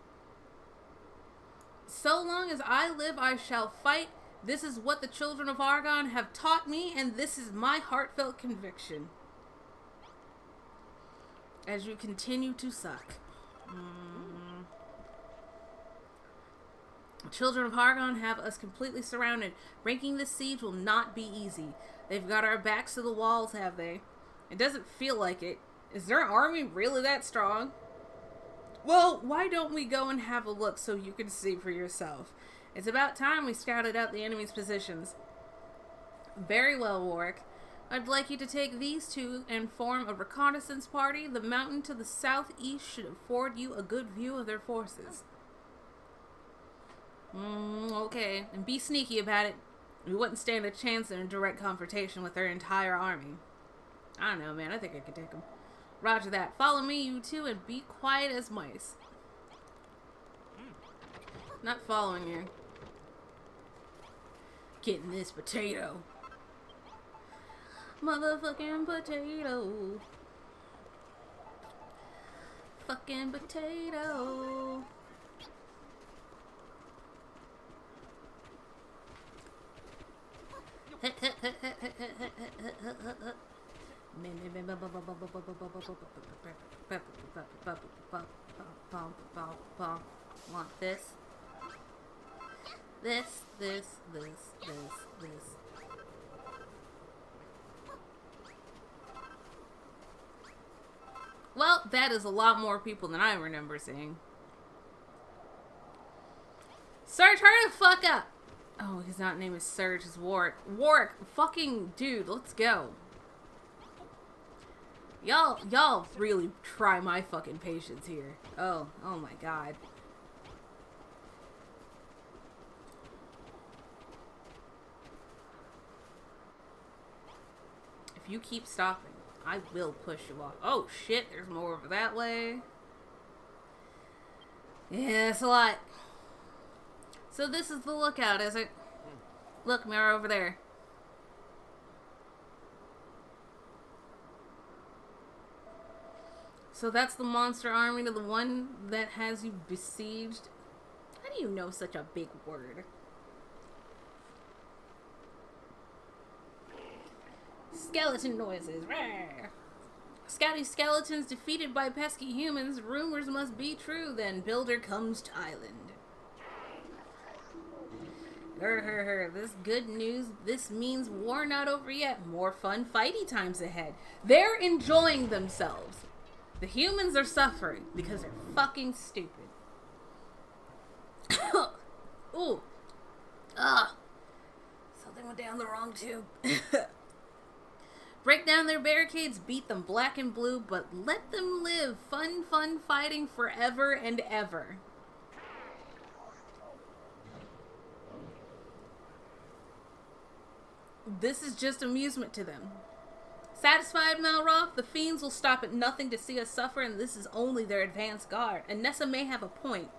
Speaker 1: So long as I live, I shall fight. This is what the children of Argon have taught me, and this is my heartfelt conviction. As you continue to suck. The children of Argon have us completely surrounded. Breaking this siege will not be easy. They've got our backs to the walls, have they? It doesn't feel like it. Is their army really that strong? Well, why don't we go and have a look so you can see for yourself? It's about time we scouted out the enemy's positions. Very well, Warwick. I'd like you to take these two and form a reconnaissance party. The mountain to the southeast should afford you a good view of their forces. Okay. And be sneaky about it. We wouldn't stand a chance in a direct confrontation with their entire army. I don't know, man. I think I could take them. Roger that. Follow me, you two, and be quiet as mice. Not following you. Getting this potato. Motherfucking potato. Fucking potato. Want this? This. Well, that is a lot more people than I remember seeing. Serge, hurry the fuck up! Oh, his not name is Serge, it's Warwick. Warwick, fucking dude, let's go. Y'all really try my fucking patience here. Oh my god. If you keep stopping, I will push you off. Oh shit, there's more over that way. Yeah, it's a lot. So this is the lookout, is it? Look, mirror over there. So that's the monster army to the one that has you besieged. How do you know such a big word? Skeleton noises. Rawr. Scouty skeletons defeated by pesky humans. Rumors must be true. Then builder comes to island. This good news. This means war not over yet. More fun fighty times ahead. They're enjoying themselves. The humans are suffering because they're fucking stupid. Ooh. Something went down the wrong tube. Break down their barricades, beat them black and blue, but let them live. Fun fighting forever and ever. This is just amusement to them. Satisfied, Malroth? The fiends will stop at nothing to see us suffer, and this is only their advance guard. And Nessa may have a point.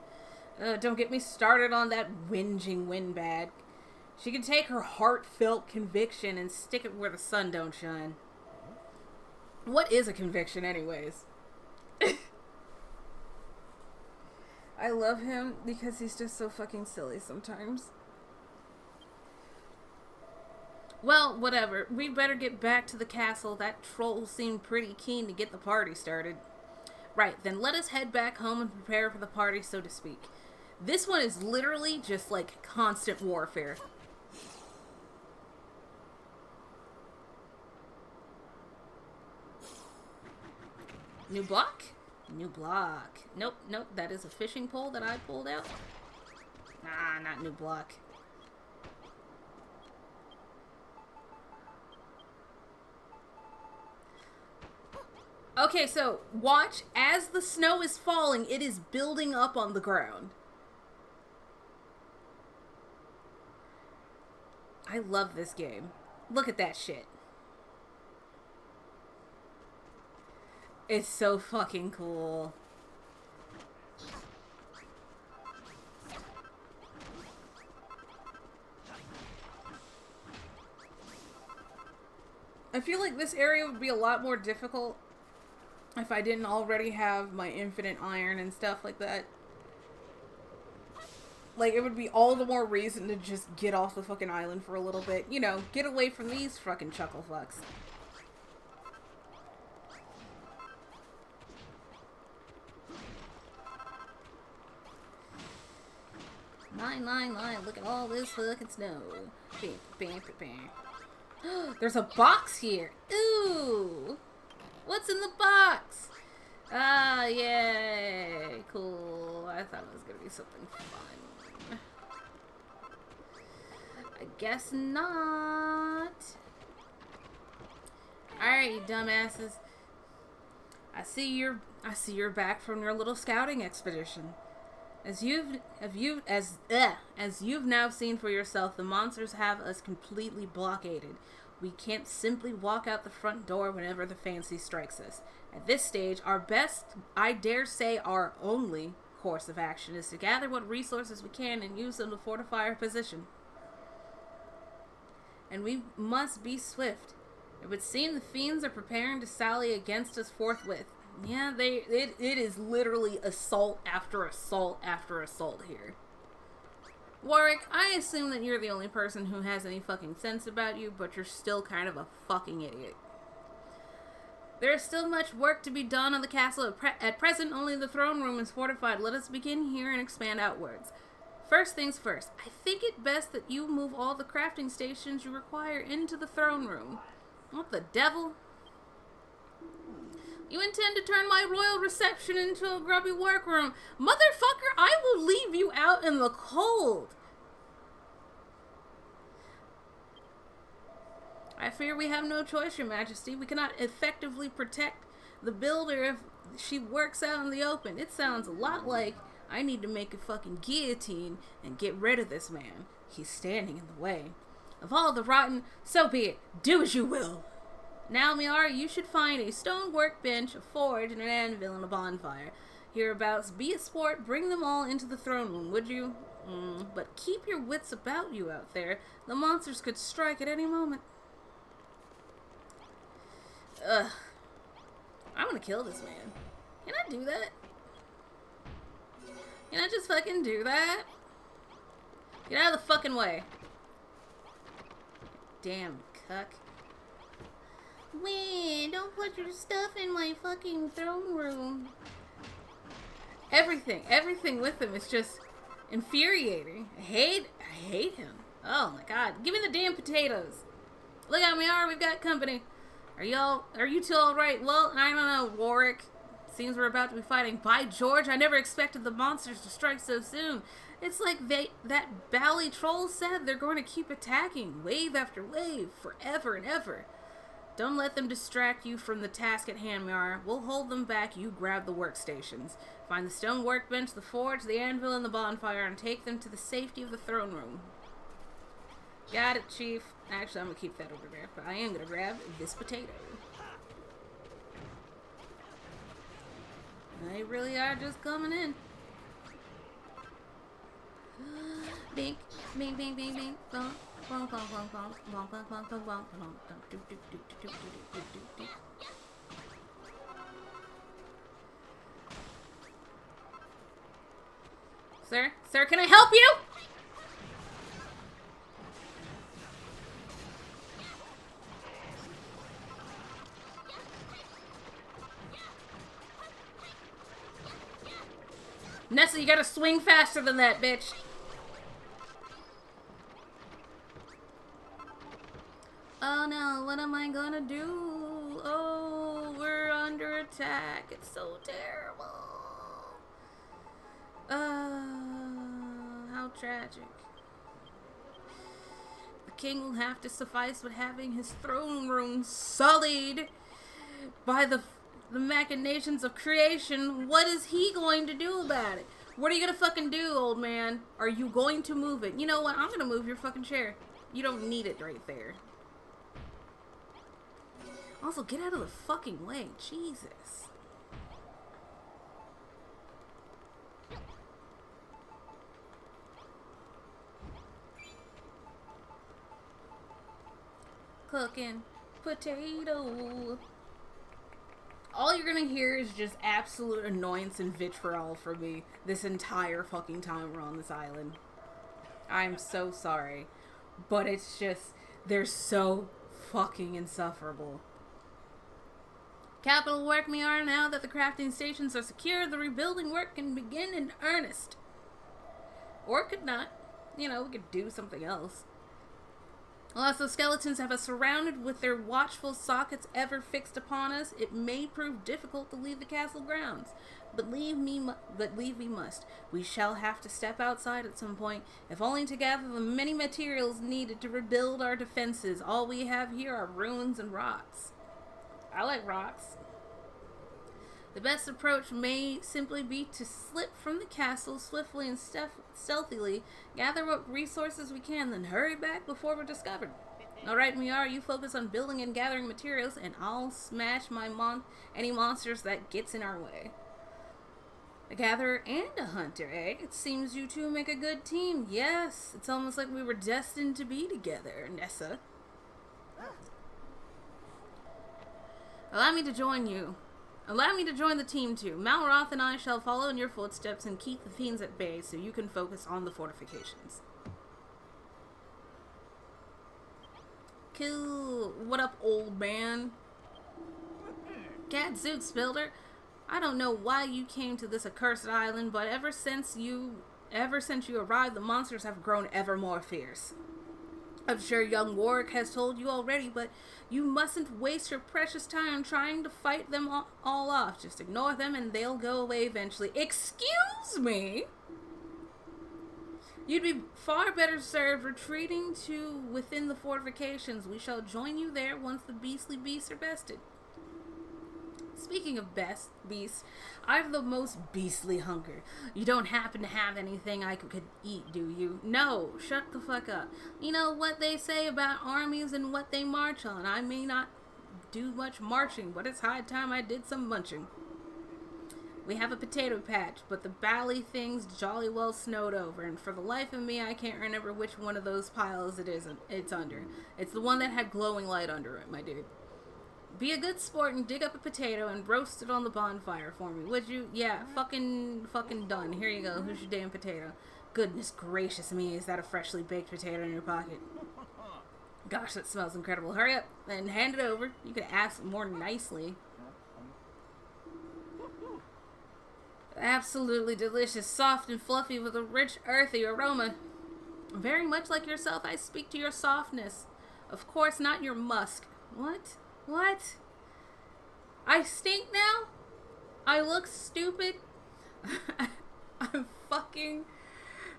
Speaker 1: Don't get me started on that whinging windbag. She can take her heartfelt conviction and stick it where the sun don't shine. What is a conviction, anyways? I love him because he's just so fucking silly sometimes. Well, whatever. We'd better get back to the castle. That troll seemed pretty keen to get the party started. Right, then let us head back home and prepare for the party, so to speak. This one is literally just like constant warfare. New block? New block. Nope, that is a fishing pole that I pulled out. Nah, not new block. Okay, so watch as the snow is falling, it is building up on the ground. I love this game. Look at that shit. It's so fucking cool. I feel like this area would be a lot more difficult if I didn't already have my infinite iron and stuff like that. Like, it would be all the more reason to just get off the fucking island for a little bit. You know, get away from these fucking chuckle fucks. Line, look at all this fucking snow. Bam. There's a box here. Ooh. What's in the box? Ah, yay. Cool. I thought it was going to be something fun. I guess not. Alright, you dumbasses. I see you're back from your little scouting expedition. As you've now seen for yourself, the monsters have us completely blockaded. We can't simply walk out the front door whenever the fancy strikes us. At this stage, our best, I dare say our only, course of action is to gather what resources we can and use them to fortify our position. And we must be swift. It would seem the fiends are preparing to sally against us forthwith. Yeah, it is literally assault after assault after assault here. Warwick, I assume that you're the only person who has any fucking sense about you, but you're still kind of a fucking idiot. There is still much work to be done on the castle. At present, only the throne room is fortified. Let us begin here and expand outwards. First things first, I think it best that you move all the crafting stations you require into the throne room. What the devil? You intend to turn my royal reception into a grubby workroom. Motherfucker, I will leave you out in the cold. I fear we have no choice, your majesty. We cannot effectively protect the builder if she works out in the open. It sounds a lot like I need to make a fucking guillotine and get rid of this man. He's standing in the way. Of all the rotten, so be it. Do as you will. Now, Miara, you should find a stone workbench, a forge, and an anvil and a bonfire. Hereabouts, be a sport, bring them all into the throne room, would you? But keep your wits about you out there. The monsters could strike at any moment. Ugh. I want to kill this man. Can I do that? Can I just fucking do that? Get out of the fucking way. Damn cuck. Wait, don't put your stuff in my fucking throne room. Everything with him is just infuriating. I hate him. Oh my god. Give me the damn potatoes. Look out, Miara, we've got company. Are you two alright? Well, I don't know, Warwick. Seems we're about to be fighting. By George, I never expected the monsters to strike so soon. It's like that bally troll said they're going to keep attacking, wave after wave, forever and ever. Don't let them distract you from the task at hand, Miara. We'll hold them back, you grab the workstations. Find the stone workbench, the forge, the anvil, and the bonfire, and take them to the safety of the throne room. Got it, Chief. Actually, I'm gonna keep that over there, but I am gonna grab this potato. They really are just coming in. Bing, bing, bing, bing, bing, bong, bong, bong, bong, bong, bong, bong, bong, bong, bong, bong. Sir, can I help you? Nessa, you gotta swing faster than that, bitch. Oh no, what am I gonna do? Oh, we're under attack. It's so terrible. How tragic. The king will have to suffice with having his throne room sullied by the machinations of creation. What is he going to do about it? What are you gonna fucking do, old man? Are you going to move it? You know what? I'm gonna move your fucking chair. You don't need it right there. Also, get out of the fucking way. Jesus. Cooking potato. All you're gonna hear is just absolute annoyance and vitriol from me this entire fucking time we're on this island. I'm so sorry. But it's just, they're so fucking insufferable. Capital work, Miara. Now that the crafting stations are secure, the rebuilding work can begin in earnest. Or it could not. You know, we could do something else. Unless the skeletons have us surrounded with their watchful sockets ever fixed upon us, it may prove difficult to leave the castle grounds. But leave we must. We shall have to step outside at some point, if only to gather the many materials needed to rebuild our defenses. All we have here are ruins and rocks. I like rocks. The best approach may simply be to slip from the castle swiftly and stealthily, gather what resources we can, then hurry back before we're discovered. Alright, Miara, you focus on building and gathering materials, and I'll smash any monsters that gets in our way. A gatherer and a hunter, eh? It seems you two make a good team. Yes, it's almost like we were destined to be together, Nessa. Allow me to join you. Allow me to join the team too. Malroth and I shall follow in your footsteps and keep the fiends at bay so you can focus on the fortifications. Cool. What up, old man? Gadzooks, Builder. I don't know why you came to this accursed island, but ever since you arrived, the monsters have grown ever more fierce. I'm sure young Warwick has told you already, but you mustn't waste your precious time trying to fight them all off. Just ignore them and they'll go away eventually. Excuse me? You'd be far better served retreating to within the fortifications. We shall join you there once the beastly beasts are bested. Speaking of beasts, I've the most beastly hunger. You don't happen to have anything I could eat, do you? No, shut the fuck up. You know what they say about armies and what they march on. I may not do much marching, but it's high time I did some munching. We have a potato patch, but the bally thing's jolly well snowed over, and for the life of me, I can't remember which one of those piles it's under. It's the one that had glowing light under it, my dude. Be a good sport and dig up a potato and roast it on the bonfire for me, would you? Yeah, fucking done. Here you go. Who's your damn potato? Goodness gracious me, is that a freshly baked potato in your pocket? Gosh, that smells incredible. Hurry up and hand it over. You could ask more nicely. Absolutely delicious, soft and fluffy with a rich, earthy aroma. Very much like yourself, I speak to your softness. Of course, not your musk. What? What? I stink now? I look stupid? I'm fucking...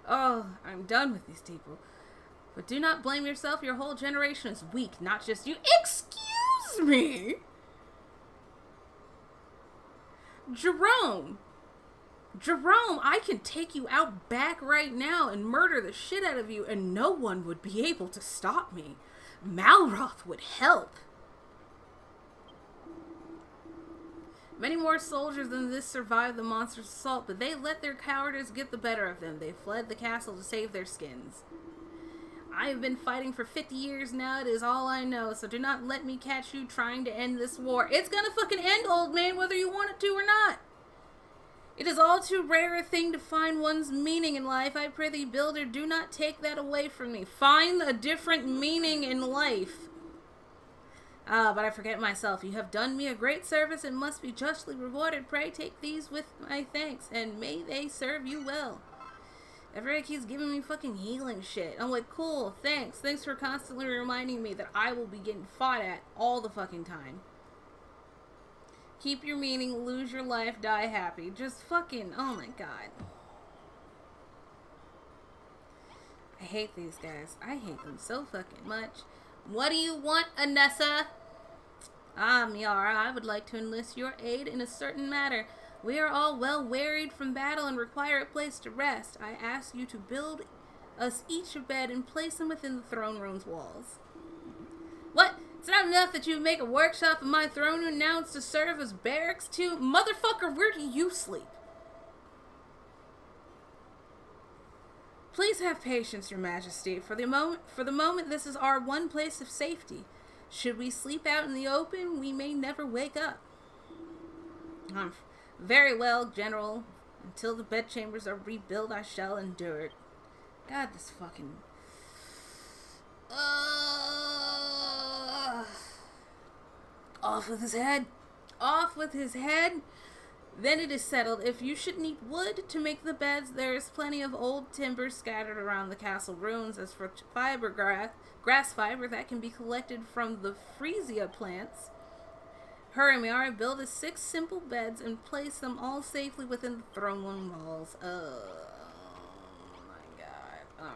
Speaker 1: Oh, I'm done with these people. But do not blame yourself. Your whole generation is weak, not just you. Excuse me! Jerome, I can take you out back right now and murder the shit out of you, and no one would be able to stop me. Malroth would help. Many more soldiers than this survived the monster's assault, but they let their cowardice get the better of them. They fled the castle to save their skins. I have been fighting for 50 years now. It is all I know, so do not let me catch you trying to end this war. It's gonna fucking end, old man, whether you want it to or not. It is all too rare a thing to find one's meaning in life. I pray thee, builder, do not take that away from me. Find a different meaning in life. Ah, but I forget myself. You have done me a great service and must be justly rewarded. Pray take these with my thanks, and may they serve you well. Everybody keeps giving me fucking healing shit. I'm like, cool, thanks. Thanks for constantly reminding me that I will be getting fought at all the fucking time. Keep your meaning, lose your life, die happy. Just fucking, oh my god. I hate these guys. I hate them so fucking much. What do you want, Anessa? Ah, Miara, I would like to enlist your aid in a certain matter. We are all well wearied from battle and require a place to rest. I ask you to build us each a bed and place them within the throne room's walls. What? It's not enough that you make a workshop of my throne room, now it's to serve as barracks too? Motherfucker, where do you sleep? Please have patience, your majesty. For the moment, this is our one place of safety. Should we sleep out in the open, we may never wake up. Very well, General. Until the bedchambers are rebuilt, I shall endure it. God, this fucking... Off with his head. Off with his head. Then it is settled. If you should need wood to make the beds, there is plenty of old timber scattered around the castle ruins. As for grass fiber, that can be collected from the freesia plants. Hurry, Miara, build us 6 simple beds and place them all safely within the throne room walls. Oh my god.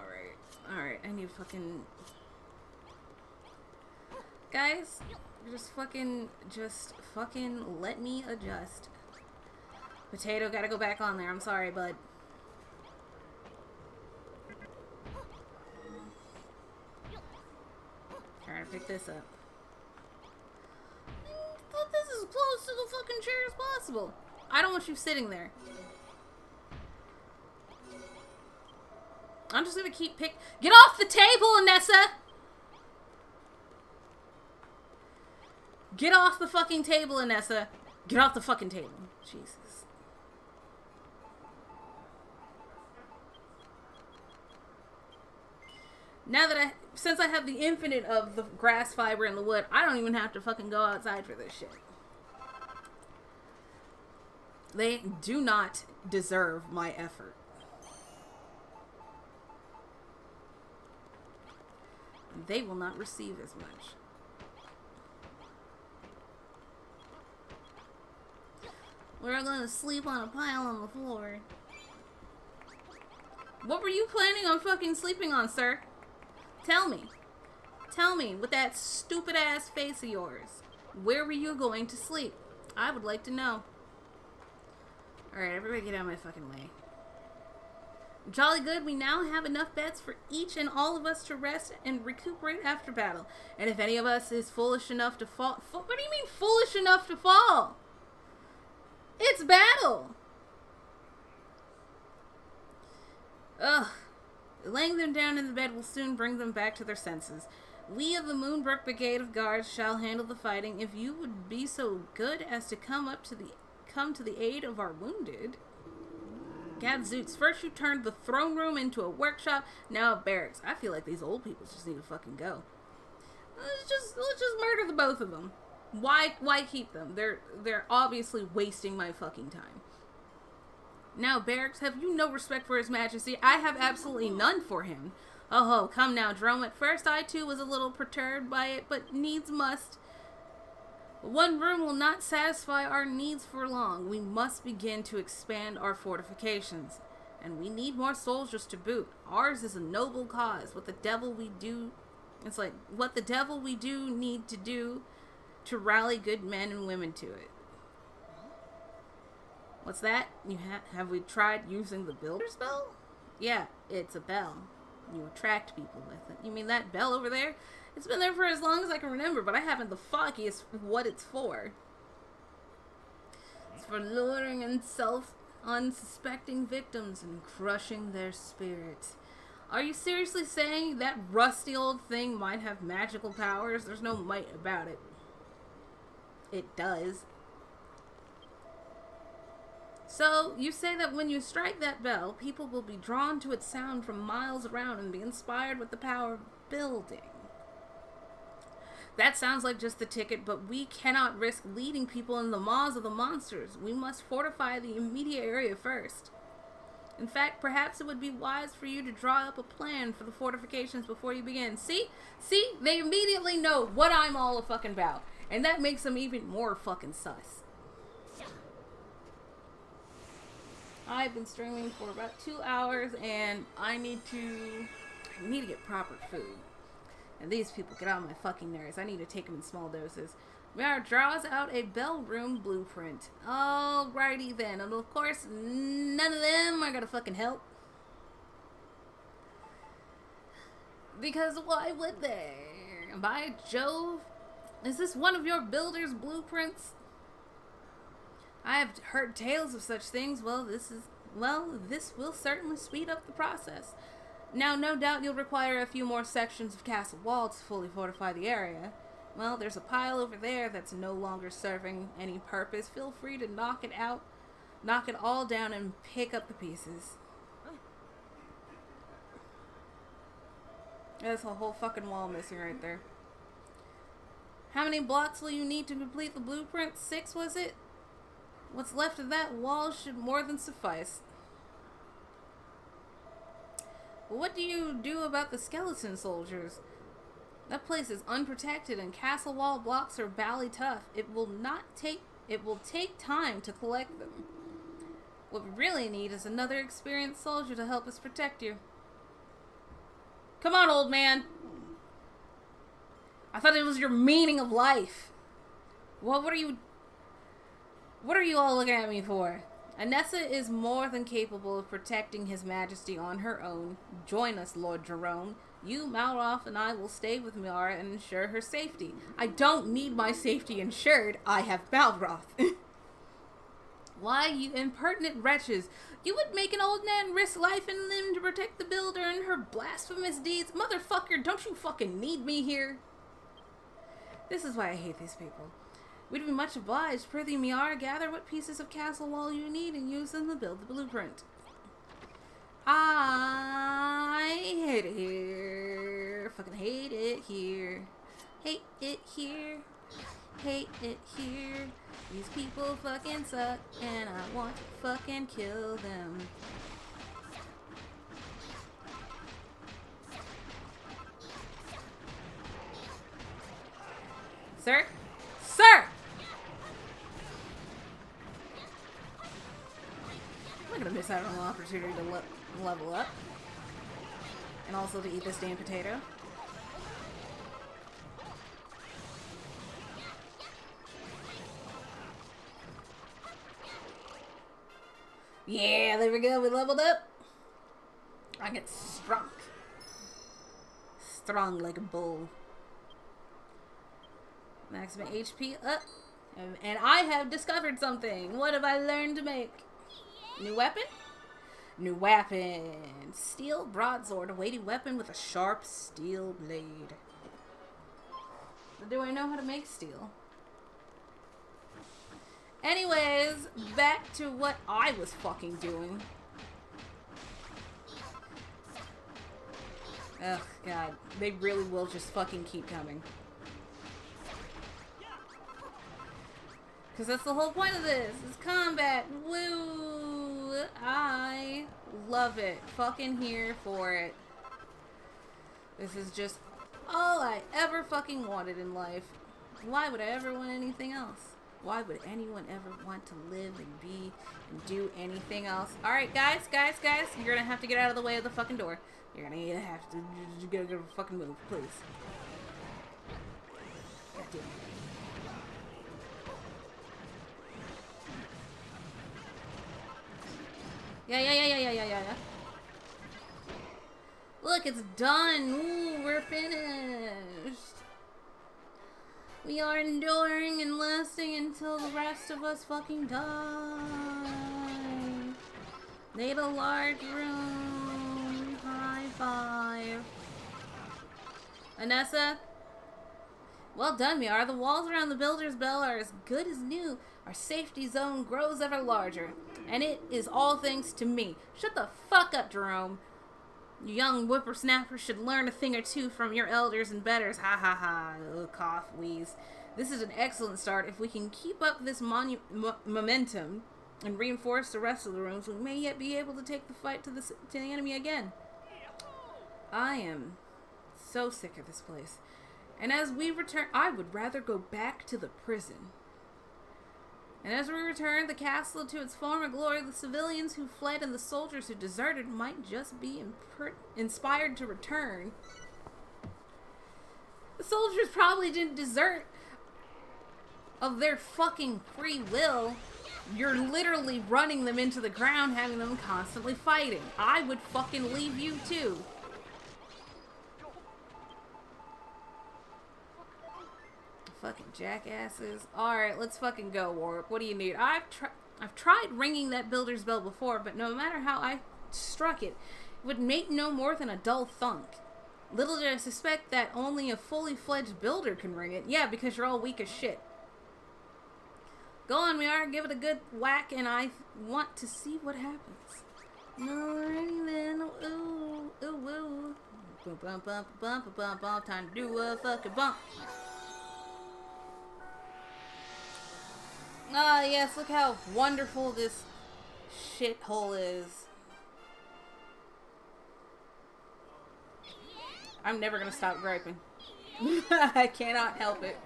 Speaker 1: Alright, I need fucking... Guys, just fucking let me adjust. Potato, gotta go back on there. I'm sorry, bud. Trying to pick this up. But this is close to the fucking chair as possible. I don't want you sitting there. I'm just gonna keep Get off the table, Anessa! Get off the fucking table, Anessa. Get off the fucking table. Jesus. Now that since I have the infinite of the grass fiber and the wood, I don't even have to fucking go outside for this shit. They do not deserve my effort. They will not receive as much. We're gonna sleep on a pile on the floor. What were you planning on fucking sleeping on, sir? Tell me. Tell me, with that stupid ass face of yours. Where were you going to sleep? I would like to know. Alright, everybody get out of my fucking way. Jolly good, we now have enough beds for each and all of us to rest and recuperate after battle. And if any of us is foolish enough to fall... What do you mean foolish enough to fall? It's battle! Ugh. Laying them down in the bed will soon bring them back to their senses. We of the Moonbrook Brigade of Guards shall handle the fighting. If you would be so good as to come to the aid of our wounded... Gadzooks, first you turned the throne room into a workshop, now a barracks. I feel like these old people just need to fucking go. Let's just murder the both of them. Why keep them? They're obviously wasting my fucking time. Now, barracks, have you no respect for His Majesty? I have absolutely none for him. Oh, come now, Jerome. At first I too was a little perturbed by it, but needs must. One room will not satisfy our needs for long. We must begin to expand our fortifications. And we need more soldiers to boot. Ours is a noble cause. What the devil we do need to do to rally good men and women to it. What's that? Have we tried using the builder's bell? Yeah, it's a bell. You attract people with it. You mean that bell over there? It's been there for as long as I can remember, but I haven't the foggiest what it's for. It's for luring and unsuspecting victims and crushing their spirits. Are you seriously saying that rusty old thing might have magical powers? There's no might about it. It does. So, you say that when you strike that bell, people will be drawn to its sound from miles around and be inspired with the power of building. That sounds like just the ticket, but we cannot risk leading people in the maws of the monsters. We must fortify the immediate area first. In fact, perhaps it would be wise for you to draw up a plan for the fortifications before you begin. See? They immediately know what I'm all a fucking about. And that makes them even more fucking sus. I've been streaming for about 2 hours and I need to get proper food. And these people get on my fucking nerves. I need to take them in small doses. Miara draws out a bell room blueprint. Alrighty then. And of course, none of them are gonna fucking help. Because why would they? By Jove, is this one of your builder's blueprints? I have heard tales of such things. This will certainly speed up the process. Now, no doubt you'll require a few more sections of castle wall to fully fortify the area. Well, there's a pile over there that's no longer serving any purpose. Feel free to knock it all down and pick up the pieces. There's a whole fucking wall missing right there. How many blocks will you need to complete the blueprint? 6, was it? What's left of that wall should more than suffice. What do you do about the skeleton soldiers? That place is unprotected and castle wall blocks are bally tough. It will take time to collect them. What we really need is another experienced soldier to help us protect you. Come on, old man. I thought it was your meaning of life. What are you all looking at me for? Anessa is more than capable of protecting His Majesty on her own. Join us, Lord Jerome. You, Malroth, and I will stay with Miara and ensure her safety. I don't need my safety insured. I have Malroth. Why, you impertinent wretches. You would make an old man risk life and limb to protect the builder and her blasphemous deeds. Motherfucker, don't you fucking need me here? This is why I hate these people. We'd be much obliged. Prithee, Miara, gather what pieces of castle wall you need and use them to build the blueprint. I hate it here. Fucking hate it here. Hate it here. Hate it here. These people fucking suck and I want to fucking kill them. Sir? Sir! I'm not gonna miss out on an opportunity to level up. And also to eat this damn potato. Yeah, there we go, we leveled up. get strong. Strong like a bull. Maximum HP up. And I have discovered something. What have I learned to make? New weapon? New weapon. Steel broadsword. A weighty weapon with a sharp steel blade. Do I know how to make steel? Anyways, back to what I was fucking doing. Ugh, God. They really will just fucking keep coming. Because that's the whole point of this, is combat. Woo! I love it. Fucking here for it. This is just all I ever fucking wanted in life. Why would I ever want anything else? Why would anyone ever want to live and be and do anything else? Alright, guys, you're gonna have to get out of the way of the fucking door. You're gonna have to get a fucking move, please. God damn it. Yeah. Look, it's done. Ooh, we're finished. We are enduring and lasting until the rest of us fucking die. Need a large room. High five. Anessa? Well done, Miara. The walls around the Builder's Bell are as good as new. Our safety zone grows ever larger. And it is all thanks to me. Shut the fuck up, Jerome. You young whippersnappers should learn a thing or two from your elders and betters. Ha ha ha. Ugh, cough, wheeze. This is an excellent start. If we can keep up this momentum and reinforce the rest of the rooms, we may yet be able to take the fight to the enemy again. I am so sick of this place. And as we return, I would rather go back to the prison. And as we return the castle to its former glory, the civilians who fled and the soldiers who deserted might just be inspired to return. The soldiers probably didn't desert of their fucking free will. You're literally running them into the ground, having them constantly fighting. I would fucking leave you too. Fucking jackasses. Alright, let's fucking go, Warwick. What do you need? I've tried ringing that Builder's Bell before, but no matter how I struck it, it would make no more than a dull thunk. Little did I suspect that only a fully fledged builder can ring it. Yeah, because you're all weak as shit. Go on, Miara, give it a good whack, and I want to see what happens. Alrighty then. Ooh, ooh, ooh. Bump, bump, bump, bump, bump, bump. Time to do a fucking bump. Ah, yes, look how wonderful this shithole is. I'm never gonna stop griping. I cannot help it.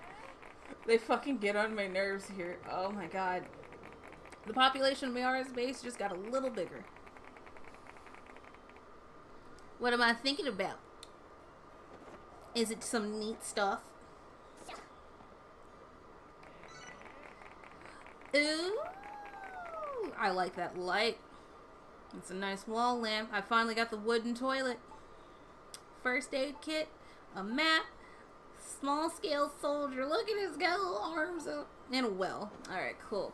Speaker 1: They fucking get on my nerves here. Oh my god. The population of Miara's base just got a little bigger. What am I thinking about? Is it some neat stuff? Ooh, I like that light. It's a nice wall lamp. I finally got the wooden toilet. First aid kit, a map, small scale soldier. Look at his little arms up. And a well. Alright, cool.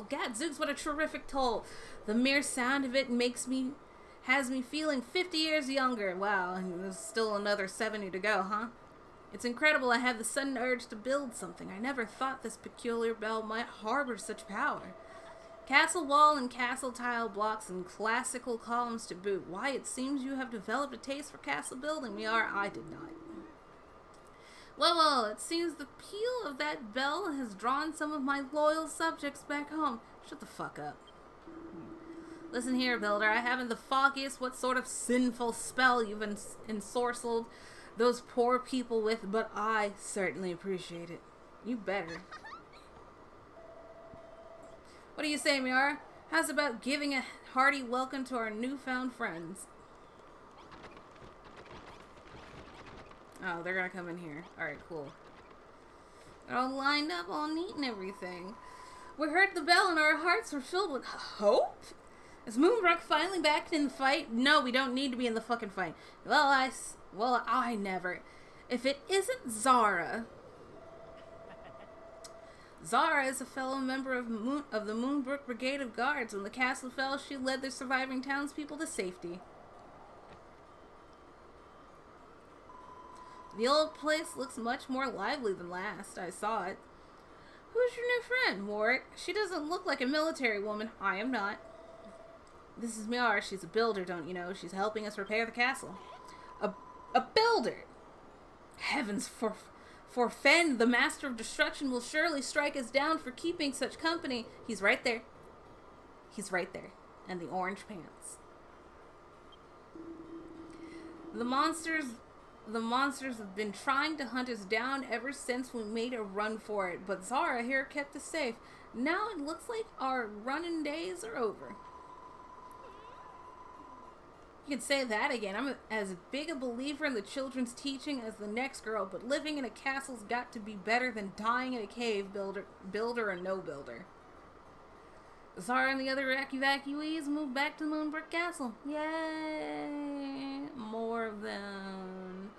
Speaker 1: Gadzooks, what a terrific toll. The mere sound of it has me feeling 50 years younger. Wow, there's still another 70 to go, huh? It's incredible I have the sudden urge to build something. I never thought this peculiar bell might harbor such power. Castle wall and castle tile blocks and classical columns to boot. Why, it seems you have developed a taste for castle building. I did not. Well, it seems the peal of that bell has drawn some of my loyal subjects back home. Shut the fuck up. Listen here, builder. I haven't the foggiest what sort of sinful spell you've ensorcelled those poor people with, but I certainly appreciate it. You better. What do you say, Miara? How's about giving a hearty welcome to our newfound friends? Oh, they're gonna come in here. Alright, cool. They're all lined up, all neat and everything. We heard the bell and our hearts were filled with hope. Is Moonbrook finally back in the fight? No, we don't need to be in the fucking fight. Well, I never. If it isn't Zara. Zara is a fellow member of the Moonbrook Brigade of Guards. When the castle fell, she led the surviving townspeople to safety. The old place looks much more lively than last I saw it. Who's your new friend, Warwick? She doesn't look like a military woman. I am not. This is Miara. She's a builder, don't you know? She's helping us repair the castle. A builder! Heavens forfend, the master of destruction will surely strike us down for keeping such company. He's right there. He's right there. And the orange pants. The monsters have been trying to hunt us down ever since we made a run for it, but Zara here kept us safe. Now it looks like our running days are over. You can say that again. I'm as big a believer in the children's teaching as the next girl, but living in a castle's got to be better than dying in a cave, builder or no builder. Zara and the other evacuees moved back to Moonbrook Castle. Yay! More of them.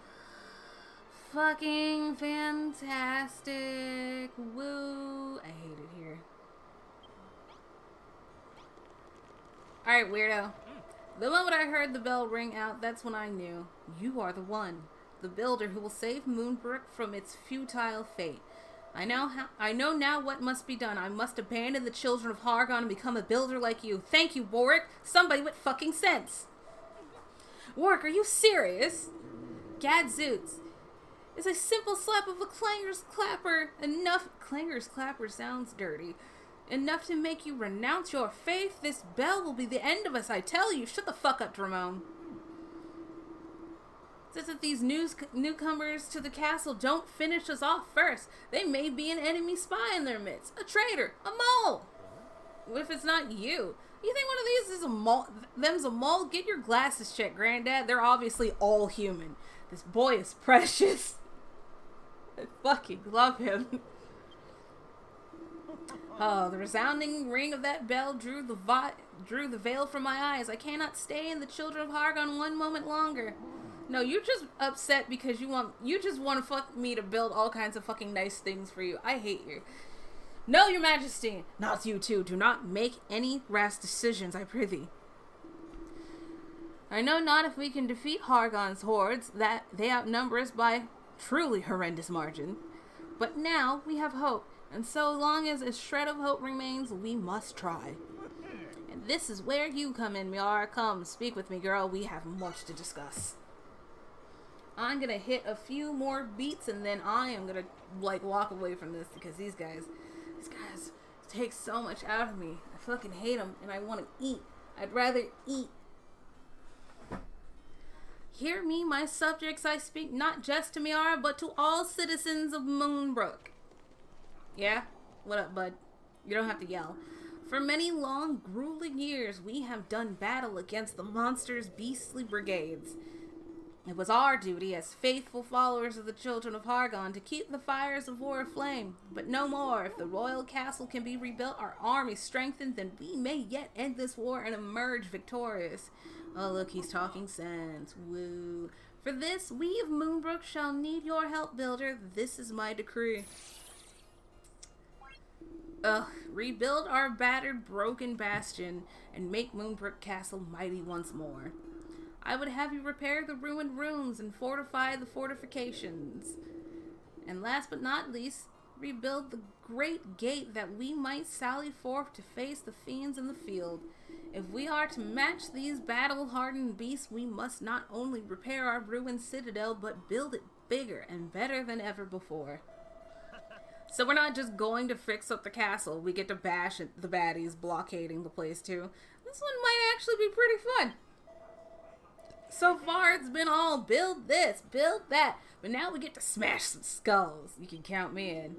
Speaker 1: Fucking fantastic. Woo. I hate it here. Alright, weirdo. The moment I heard the bell ring out, that's when I knew. You are the one. The builder who will save Moonbrook from its futile fate. I know now what must be done. I must abandon the children of Hargon and become a builder like you. Thank you, Warwick. Somebody with fucking sense. Warwick, are you serious? Gadzooks. Is a simple slap of a clangor's clapper enough? Clangor's clapper sounds dirty. Enough to make you renounce your faith? This bell will be the end of us, I tell you. Shut the fuck up, Dramone. Says that these newcomers to the castle don't finish us off first. They may be an enemy spy in their midst. A traitor. A mole. What if it's not you? You think one of these is a mole? Them's a mole? Get your glasses checked, Granddad. They're obviously all human. This boy is precious. I fucking love him. Oh, the resounding ring of that bell drew the veil from my eyes. I cannot stay in the children of Hargon one moment longer. No, you're just upset because you just want to fuck me to build all kinds of fucking nice things for you. I hate you. No, your majesty. Not you too. Do not make any rash decisions, I prithee. I know not if we can defeat Hargon's hordes, that they outnumber us by truly horrendous margin. But now we have hope. And so long as a shred of hope remains, we must try. And this is where you come in, Miara. Come, speak with me, girl. We have much to discuss. I'm gonna hit a few more beats and then I am gonna, walk away from this because these guys take so much out of me. I fucking hate them and I want to eat. I'd rather eat. Hear me, my subjects. I speak not just to Miara, but to all citizens of Moonbrook. Yeah? What up, bud? You don't have to yell. For many long, grueling years, we have done battle against the monsters' beastly brigades. It was our duty as faithful followers of the children of Hargon to keep the fires of war aflame. But no more. If the royal castle can be rebuilt, our army strengthened, then we may yet end this war and emerge victorious. Oh, look, he's talking sense. Woo. For this, we of Moonbrook shall need your help, builder. This is my decree. Rebuild our battered, broken bastion and make Moonbrook Castle mighty once more. I would have you repair the ruined rooms and fortify the fortifications. And last but not least, rebuild the great gate that we might sally forth to face the fiends in the field. If we are to match these battle-hardened beasts, we must not only repair our ruined citadel, but build it bigger and better than ever before. So we're not just going to fix up the castle. We get to bash the baddies blockading the place too. This one might actually be pretty fun. So far it's been all build this, build that. But now we get to smash some skulls. You can count me in.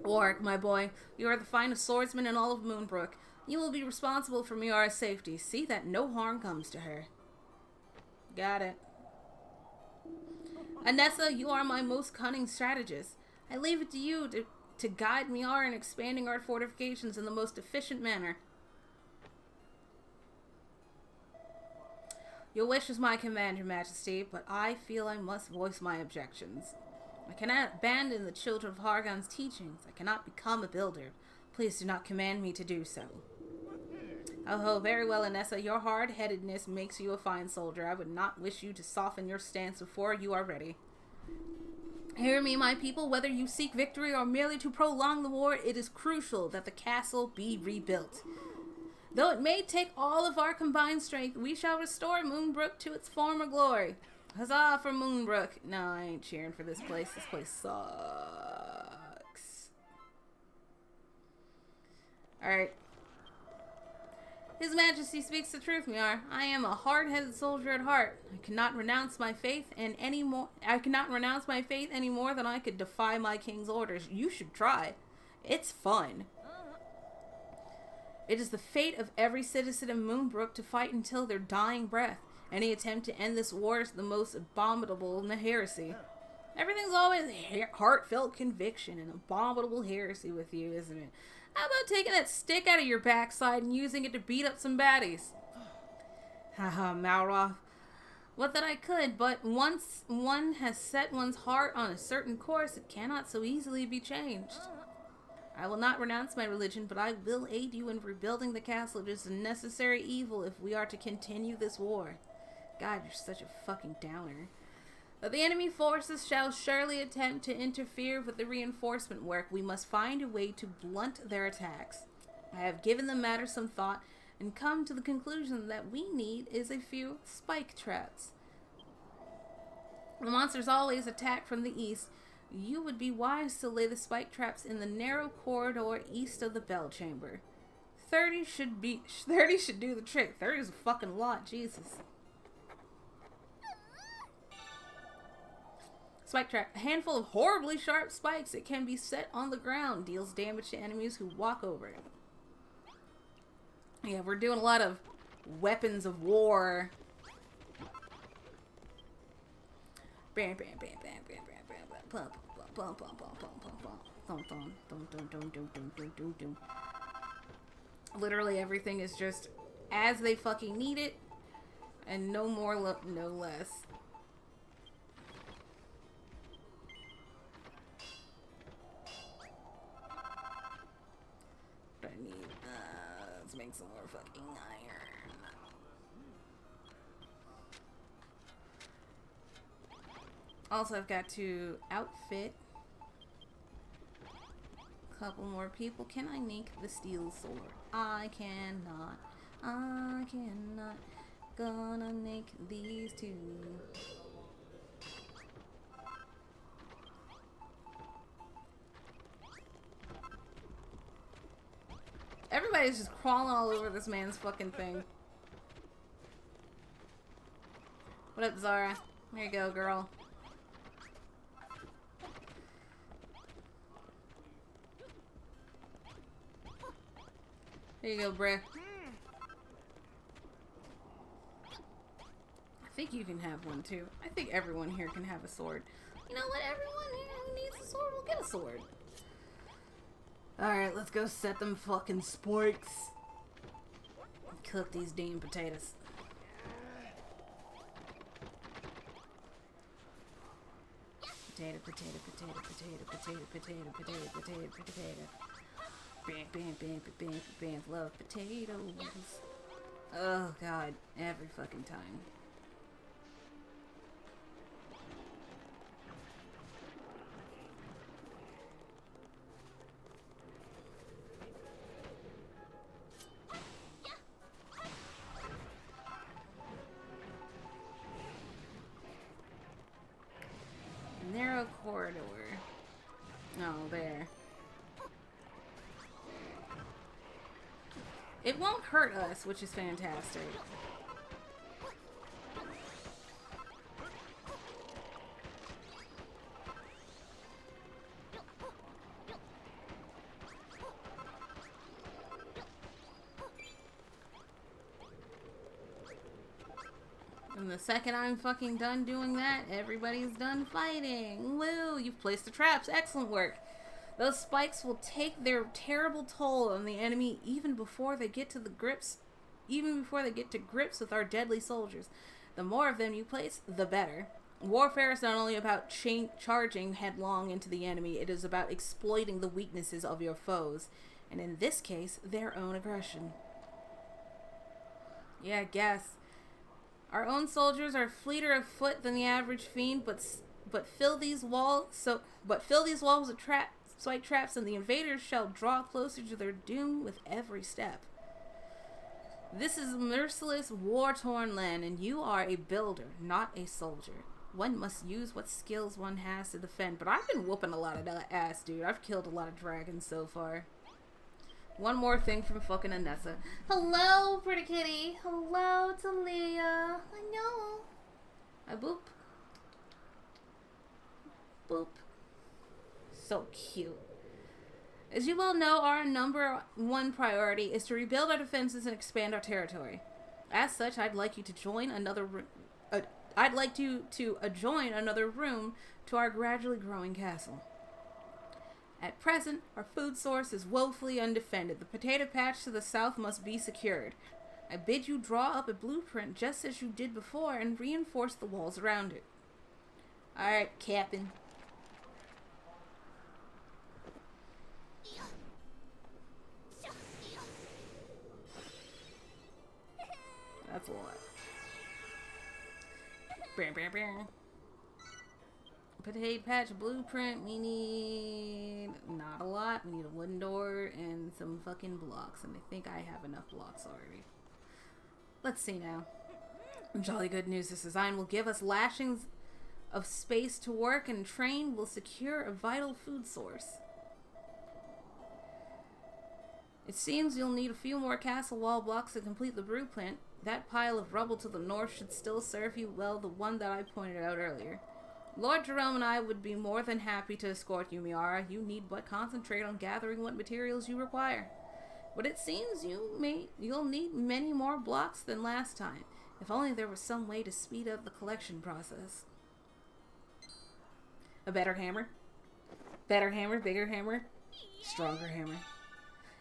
Speaker 1: Warwick, my boy, you are the finest swordsman in all of Moonbrook. You will be responsible for Miara's safety. See that no harm comes to her. Got it. Anessa, you are my most cunning strategist. I leave it to you to guide Miara in expanding our fortifications in the most efficient manner. Your wish is my command, Your Majesty, but I feel I must voice my objections. I cannot abandon the children of Hargon's teachings. I cannot become a builder. Please do not command me to do so. Oh, very well, Anessa. Your hard-headedness makes you a fine soldier. I would not wish you to soften your stance before you are ready. Hear me, my people. Whether you seek victory or merely to prolong the war, it is crucial that the castle be rebuilt. Though it may take all of our combined strength, we shall restore Moonbrook to its former glory. Huzzah for Moonbrook. No, I ain't cheering for this place. This place sucks. Alright. His Majesty speaks the truth, Miar. I am a hard-headed soldier at heart. I cannot renounce my faith any more than I could defy my king's orders. You should try. It's fun. It is the fate of every citizen of Moonbrook to fight until their dying breath. Any attempt to end this war is the most abominable heresy. Everything's always heartfelt conviction and abominable heresy with you, isn't it? How about taking that stick out of your backside and using it to beat up some baddies? Haha, Malroth. What that I could, but once one has set one's heart on a certain course, it cannot so easily be changed. I will not renounce my religion, but I will aid you in rebuilding the castle. It is a necessary evil if we are to continue this war. God, you're such a fucking downer. But the enemy forces shall surely attempt to interfere with the reinforcement work. We must find a way to blunt their attacks. I have given the matter some thought and come to the conclusion that we need is a few spike traps. The monsters always attack from the east. You would be wise to lay the spike traps in the narrow corridor east of the bell chamber. 30 should do the trick. 30 is a fucking lot, Jesus. Spike trap. A handful of horribly sharp spikes. It can be set on the ground. Deals damage to enemies who walk over it. Yeah, we're doing a lot of weapons of war. Bam, bam, bam, bam, bam, bam, bam, bam. Pump, pump, pump, pump, pump, pump, pump. Literally everything is just as they fucking need it. And no more, no less. Let's make some more fucking iron. Also, I've got to outfit a couple more people. Can I make the steel sword? I cannot. I cannot. Gonna make these two. Everybody's just crawling all over this man's fucking thing. What up, Zara? There you go, girl. There you go, bruh. I think you can have one, too. I think everyone here can have a sword. You know what? Everyone here who needs a sword will get a sword. Alright, let's go set them fucking spikes. Cook these damn potatoes. Potato, potato, potato, potato, potato, potato, potato, potato, potato. Bam, bam, bam, bam, bam, love potatoes. Oh god, every fucking time. Narrow corridor. Oh, there. It won't hurt us, which is fantastic. And the second I'm fucking done doing that, everybody's done fighting. Woo! You've placed the traps. Excellent work. Those spikes will take their terrible toll on the enemy even before they get to grips with our deadly soldiers. The more of them you place, the better. Warfare is not only about charging headlong into the enemy, it is about exploiting the weaknesses of your foes, and in this case, their own aggression. Yeah, I guess. Our own soldiers are fleeter of foot than the average fiend, but fill these walls with spike traps, and the invaders shall draw closer to their doom with every step. This is a merciless, war-torn land, and you are a builder, not a soldier. One must use what skills one has to defend, but I've been whooping a lot of ass, dude. I've killed a lot of dragons so far. One more thing from fucking Anessa. Hello, pretty kitty. Hello, Talia. I know. I boop. Boop. So cute. As you well know, our number one priority is to rebuild our defenses and expand our territory. As such, I'd like you to join another join another room to our gradually growing castle. At present, our food source is woefully undefended. The potato patch to the south must be secured. I bid you draw up a blueprint just as you did before and reinforce the walls around it. Alright, Captain. That's a lot. Bam, bam, bam. Potato patch blueprint. We need not a lot. We need a wooden door and some fucking blocks. And I think I have enough blocks already. Let's see now. Jolly good news. This design will give us lashings of space to work, and train will secure a vital food source. It seems you'll need a few more castle wall blocks to complete the blueprint. That pile of rubble to the north should still serve you well, the one that I pointed out earlier. Lord Jerome and I would be more than happy to escort you, Miara. You need but concentrate on gathering what materials you require. But it seems you'll need many more blocks than last time. If only there was some way to speed up the collection process. A better hammer? Better hammer, bigger hammer, stronger hammer.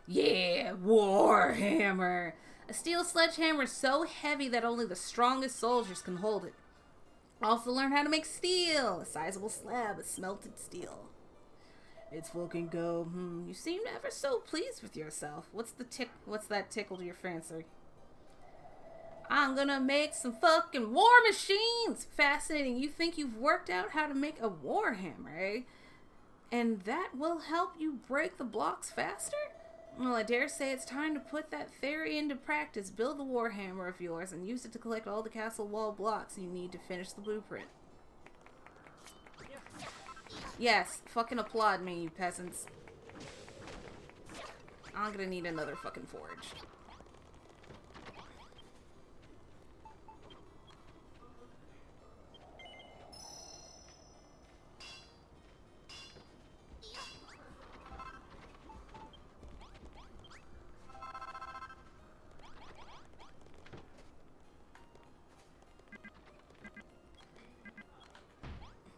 Speaker 1: Yeah, war hammer! A steel sledgehammer so heavy that only the strongest soldiers can hold it. Also learn how to make steel, a sizable slab of smelted steel. It's fucking go. You seem ever so pleased with yourself. What's that tickle to your fancy? I'm gonna make some fucking war machines! Fascinating. You think you've worked out how to make a war hammer, eh? And that will help you break the blocks faster? Well, I dare say it's time to put that theory into practice. Build the warhammer of yours and use it to collect all the castle wall blocks you need to finish the blueprint. Yes, fucking applaud me, you peasants. I'm gonna need another fucking forge.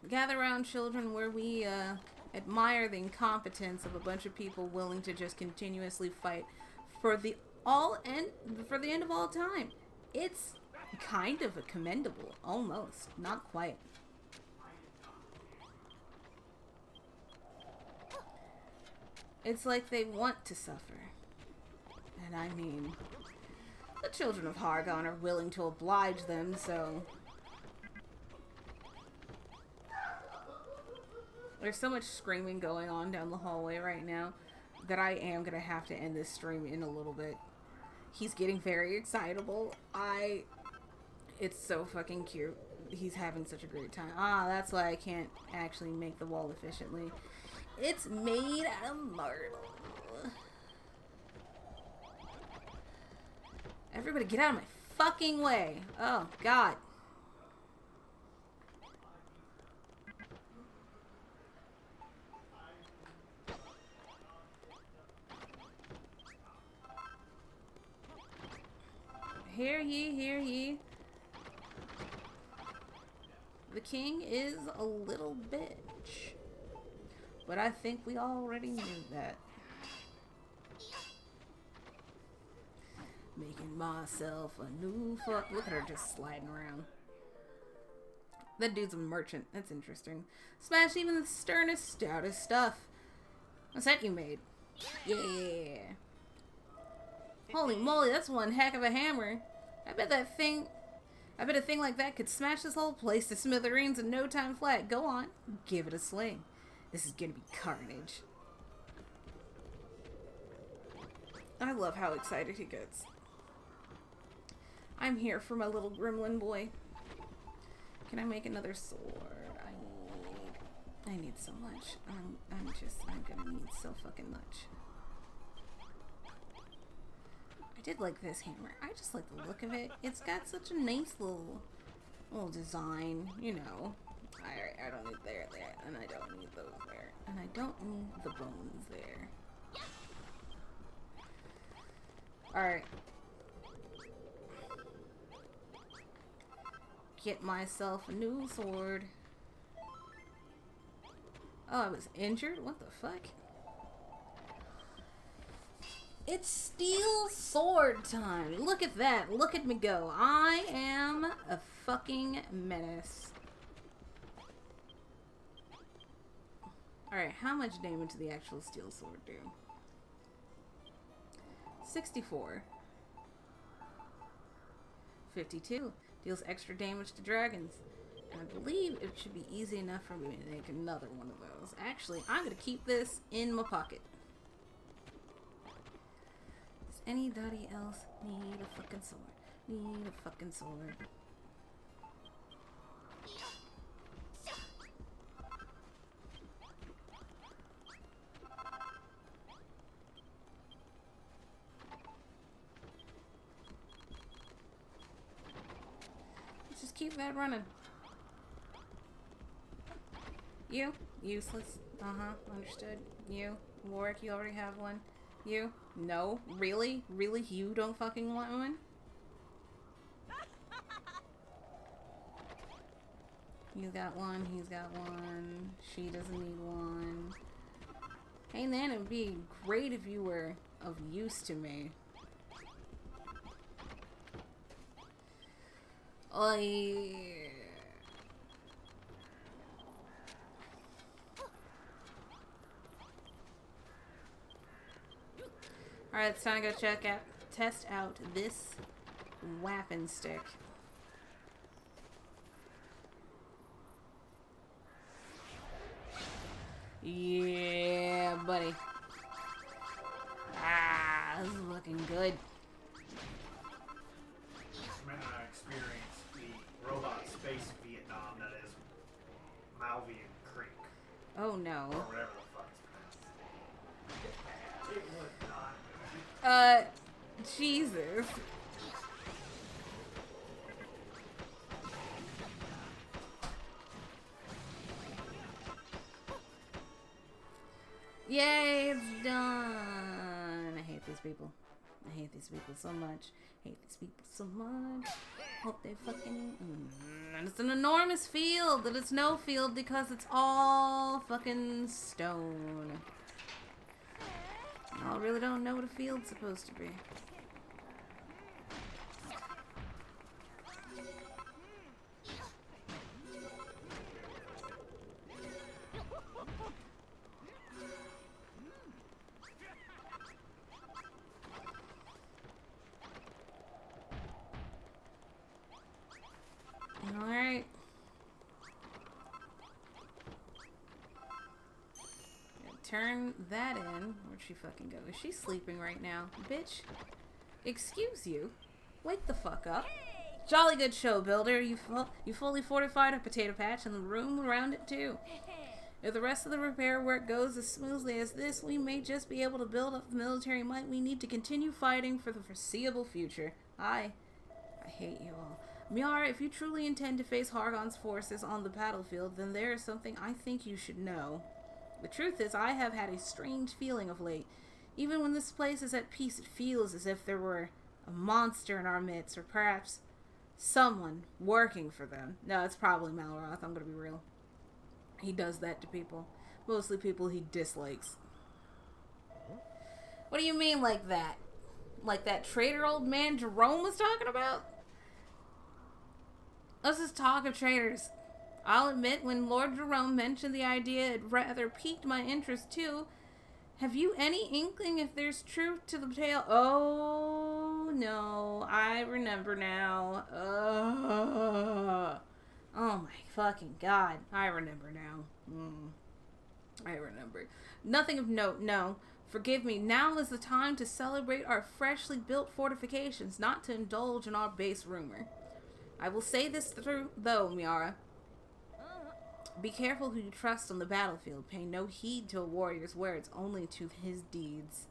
Speaker 1: Gather around, children, where we admire the incompetence of a bunch of people willing to just continuously fight for the end of all time. It's kind of a commendable, almost, not quite. It's like they want to suffer. And I mean, the children of Hargon are willing to oblige them, so... There's so much screaming going on down the hallway right now that I am going to have to end this stream in a little bit. He's getting very excitable. It's so fucking cute. He's having such a great time. That's why I can't actually make the wall efficiently. It's made out of marble. Everybody get out of my fucking way. Oh, God. Hear ye, hear ye. The king is a little bitch. But I think we already knew that. Making myself a new fuck. Look at her just sliding around. That dude's a merchant. That's interesting. Smash even the sternest, stoutest stuff. What's that you made? Yeah. Holy moly, that's one heck of a hammer. I bet a thing like that could smash this whole place to smithereens in no time flat. Go on, give it a sling. This is gonna be carnage. I love how excited he gets. I'm here for my little gremlin boy. Can I make another sword? I need so much. I'm gonna need so fucking much. I did like this hammer. I just like the look of it. It's got such a nice little design, you know. I don't need there, and I don't need those there, and I don't need the bones there. Alright. Get myself a new sword. Oh, I was injured? What the fuck? It's steel sword time. Look at that. Look at me go. I am a fucking menace. Alright, how much damage did the actual steel sword do? 64. 52. Deals extra damage to dragons. And I believe it should be easy enough for me to make another one of those. Actually, I'm going to keep this in my pocket. Does anybody else need a fucking sword? Need a fucking sword. Just keep that running. You? Useless. Uh-huh. Understood. You? Warwick, you already have one. You? No? Really? Really? You don't fucking want one? He's got one. He's got one. She doesn't need one. Hey, man, it'd be great if you were of use to me. Alright, it's time to go test out this weapon stick. Yeah, buddy. Ah, this is looking good.
Speaker 2: Man, I experienced the robot space Vietnam that is Malvian Creek.
Speaker 1: Oh no.
Speaker 2: Or whatever the fuck it's pronounced. It was not.
Speaker 1: Jesus. Yay, it's done. I hate these people. I hate these people so much. Hate these people so much. Hope they fucking... And it's an enormous field, and it's no field because it's all fucking stone. I really don't know what a field's supposed to be. Alright. Turn that in. Where'd she fucking go? Is she sleeping right now? Bitch. Excuse you. Wake the fuck up. Jolly good show, builder. You fully fortified a potato patch and the room around it too. If the rest of the repair work goes as smoothly as this, we may just be able to build up the military might we need to continue fighting for the foreseeable future. I hate you all. Miara, if you truly intend to face Hargon's forces on the battlefield, then there is something I think you should know. The truth is, I have had a strange feeling of late. Even when this place is at peace, it feels as if there were a monster in our midst, or perhaps someone working for them. No, it's probably Malroth, I'm gonna be real. He does that to people. Mostly people he dislikes. What do you mean like that? Like that traitor old man Jerome was talking about? Let's just talk of traitors. I'll admit, when Lord Jerome mentioned the idea, it rather piqued my interest too. Have you any inkling if there's truth to the tale? Oh, no. I remember now. Oh my fucking god. I remember now. I remember. Nothing of note, no. Forgive me, now is the time to celebrate our freshly built fortifications, not to indulge in our base rumor. I will say this through, though, Miara. Be careful who you trust on the battlefield. Pay no heed to a warrior's words, only to his deeds.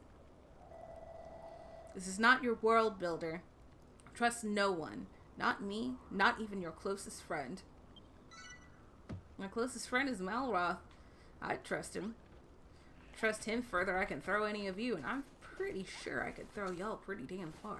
Speaker 1: This is not your world builder. Trust no one. Not me, not even your closest friend. My closest friend is Malroth. I'd trust him. Trust him further, I can throw any of you, and I'm pretty sure I could throw y'all pretty damn far.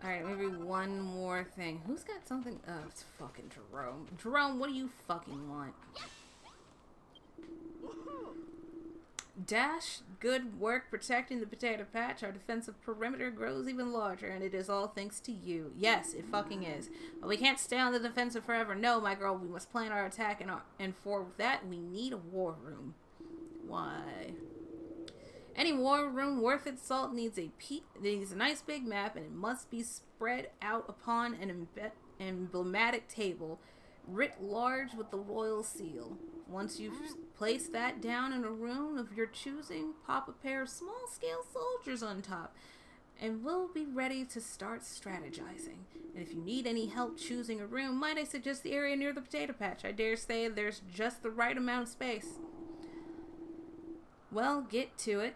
Speaker 1: Alright, maybe one more thing. Who's got something? Oh, it's fucking Jerome. Jerome, what do you fucking want? Dash, good work protecting the potato patch. Our defensive perimeter grows even larger, and it is all thanks to you. Yes, it fucking is. But we can't stay on the defensive forever. No, my girl, we must plan our attack, and for that, we need a war room. Why? Any war room worth its salt needs a nice big map, and it must be spread out upon an emblematic table, writ large with the royal seal. Once you've placed that down in a room of your choosing, pop a pair of small-scale soldiers on top, and we'll be ready to start strategizing. And if you need any help choosing a room, might I suggest the area near the potato patch? I dare say there's just the right amount of space. Well, get to it.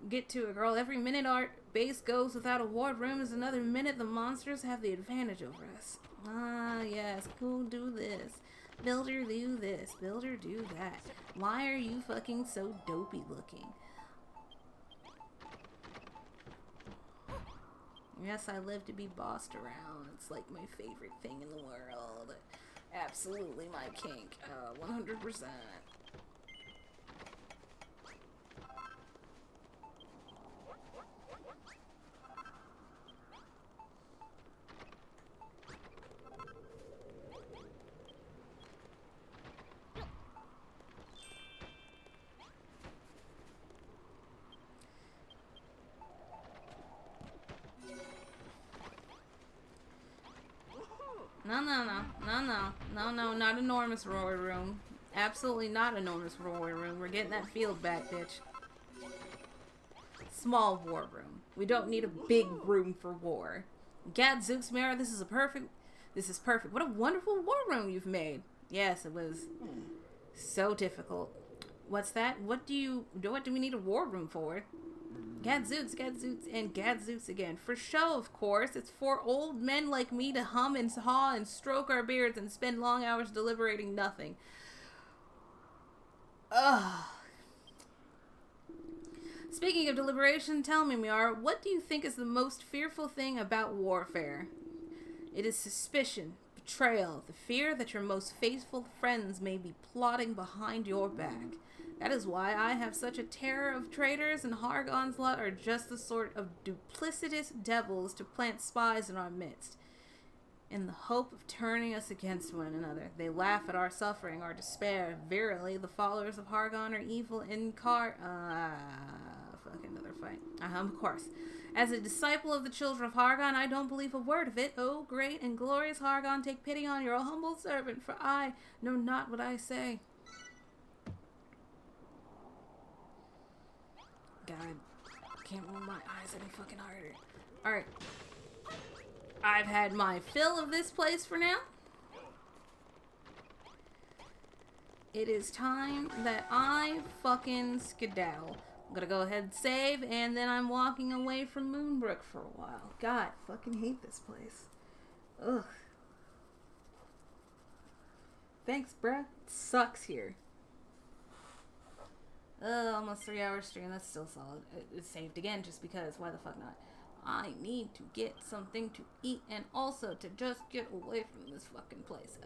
Speaker 1: Get to it, girl. Every minute our base goes without a ward room is another minute the monsters have the advantage over us. Ah, yes. Cool, do this. Builder, do this. Builder, do that. Why are you fucking so dopey looking? Yes, I live to be bossed around. It's like my favorite thing in the world. Absolutely my kink. 100%. No, not enormous roar room. Absolutely not enormous roar room. We're getting that field back, bitch. Small war room. We don't need a big room for war. Gadzooks, Mara, this is perfect. What a wonderful war room you've made. Yes, it was so difficult. What's that? What do we need a war room for? Gadzooks, and gadzooks again. For show, of course. It's for old men like me to hum and haw and stroke our beards and spend long hours deliberating nothing. Ugh. Speaking of deliberation, tell me, Miara, what do you think is the most fearful thing about warfare? It is suspicion, betrayal, the fear that your most faithful friends may be plotting behind your back. That is why I have such a terror of traitors, and Hargon's lot are just the sort of duplicitous devils to plant spies in our midst, in the hope of turning us against one another. They laugh at our suffering, our despair. Verily, the followers of Hargon are evil fuck, another fight. Of course. As a disciple of the children of Hargon, I don't believe a word of it. Oh, great and glorious Hargon, take pity on your humble servant, for I know not what I say. God, I can't roll my eyes any fucking harder. Alright. I've had my fill of this place for now. It is time that I fucking skedaddle. I'm gonna go ahead and save, and then I'm walking away from Moonbrook for a while. God, fucking hate this place. Ugh. Thanks, bruh. It sucks here. Almost 3 hours stream. That's still solid. It saved again just because. Why the fuck not? I need to get something to eat and also to just get away from this fucking place.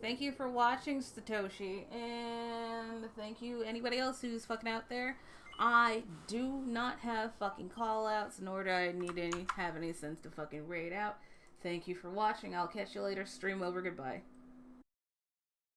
Speaker 1: Thank you for watching, Satoshi, and thank you anybody else who's fucking out there. I do not have fucking call-outs, nor do I need have any sense to fucking raid out. Thank you for watching. I'll catch you later. Stream over. Goodbye.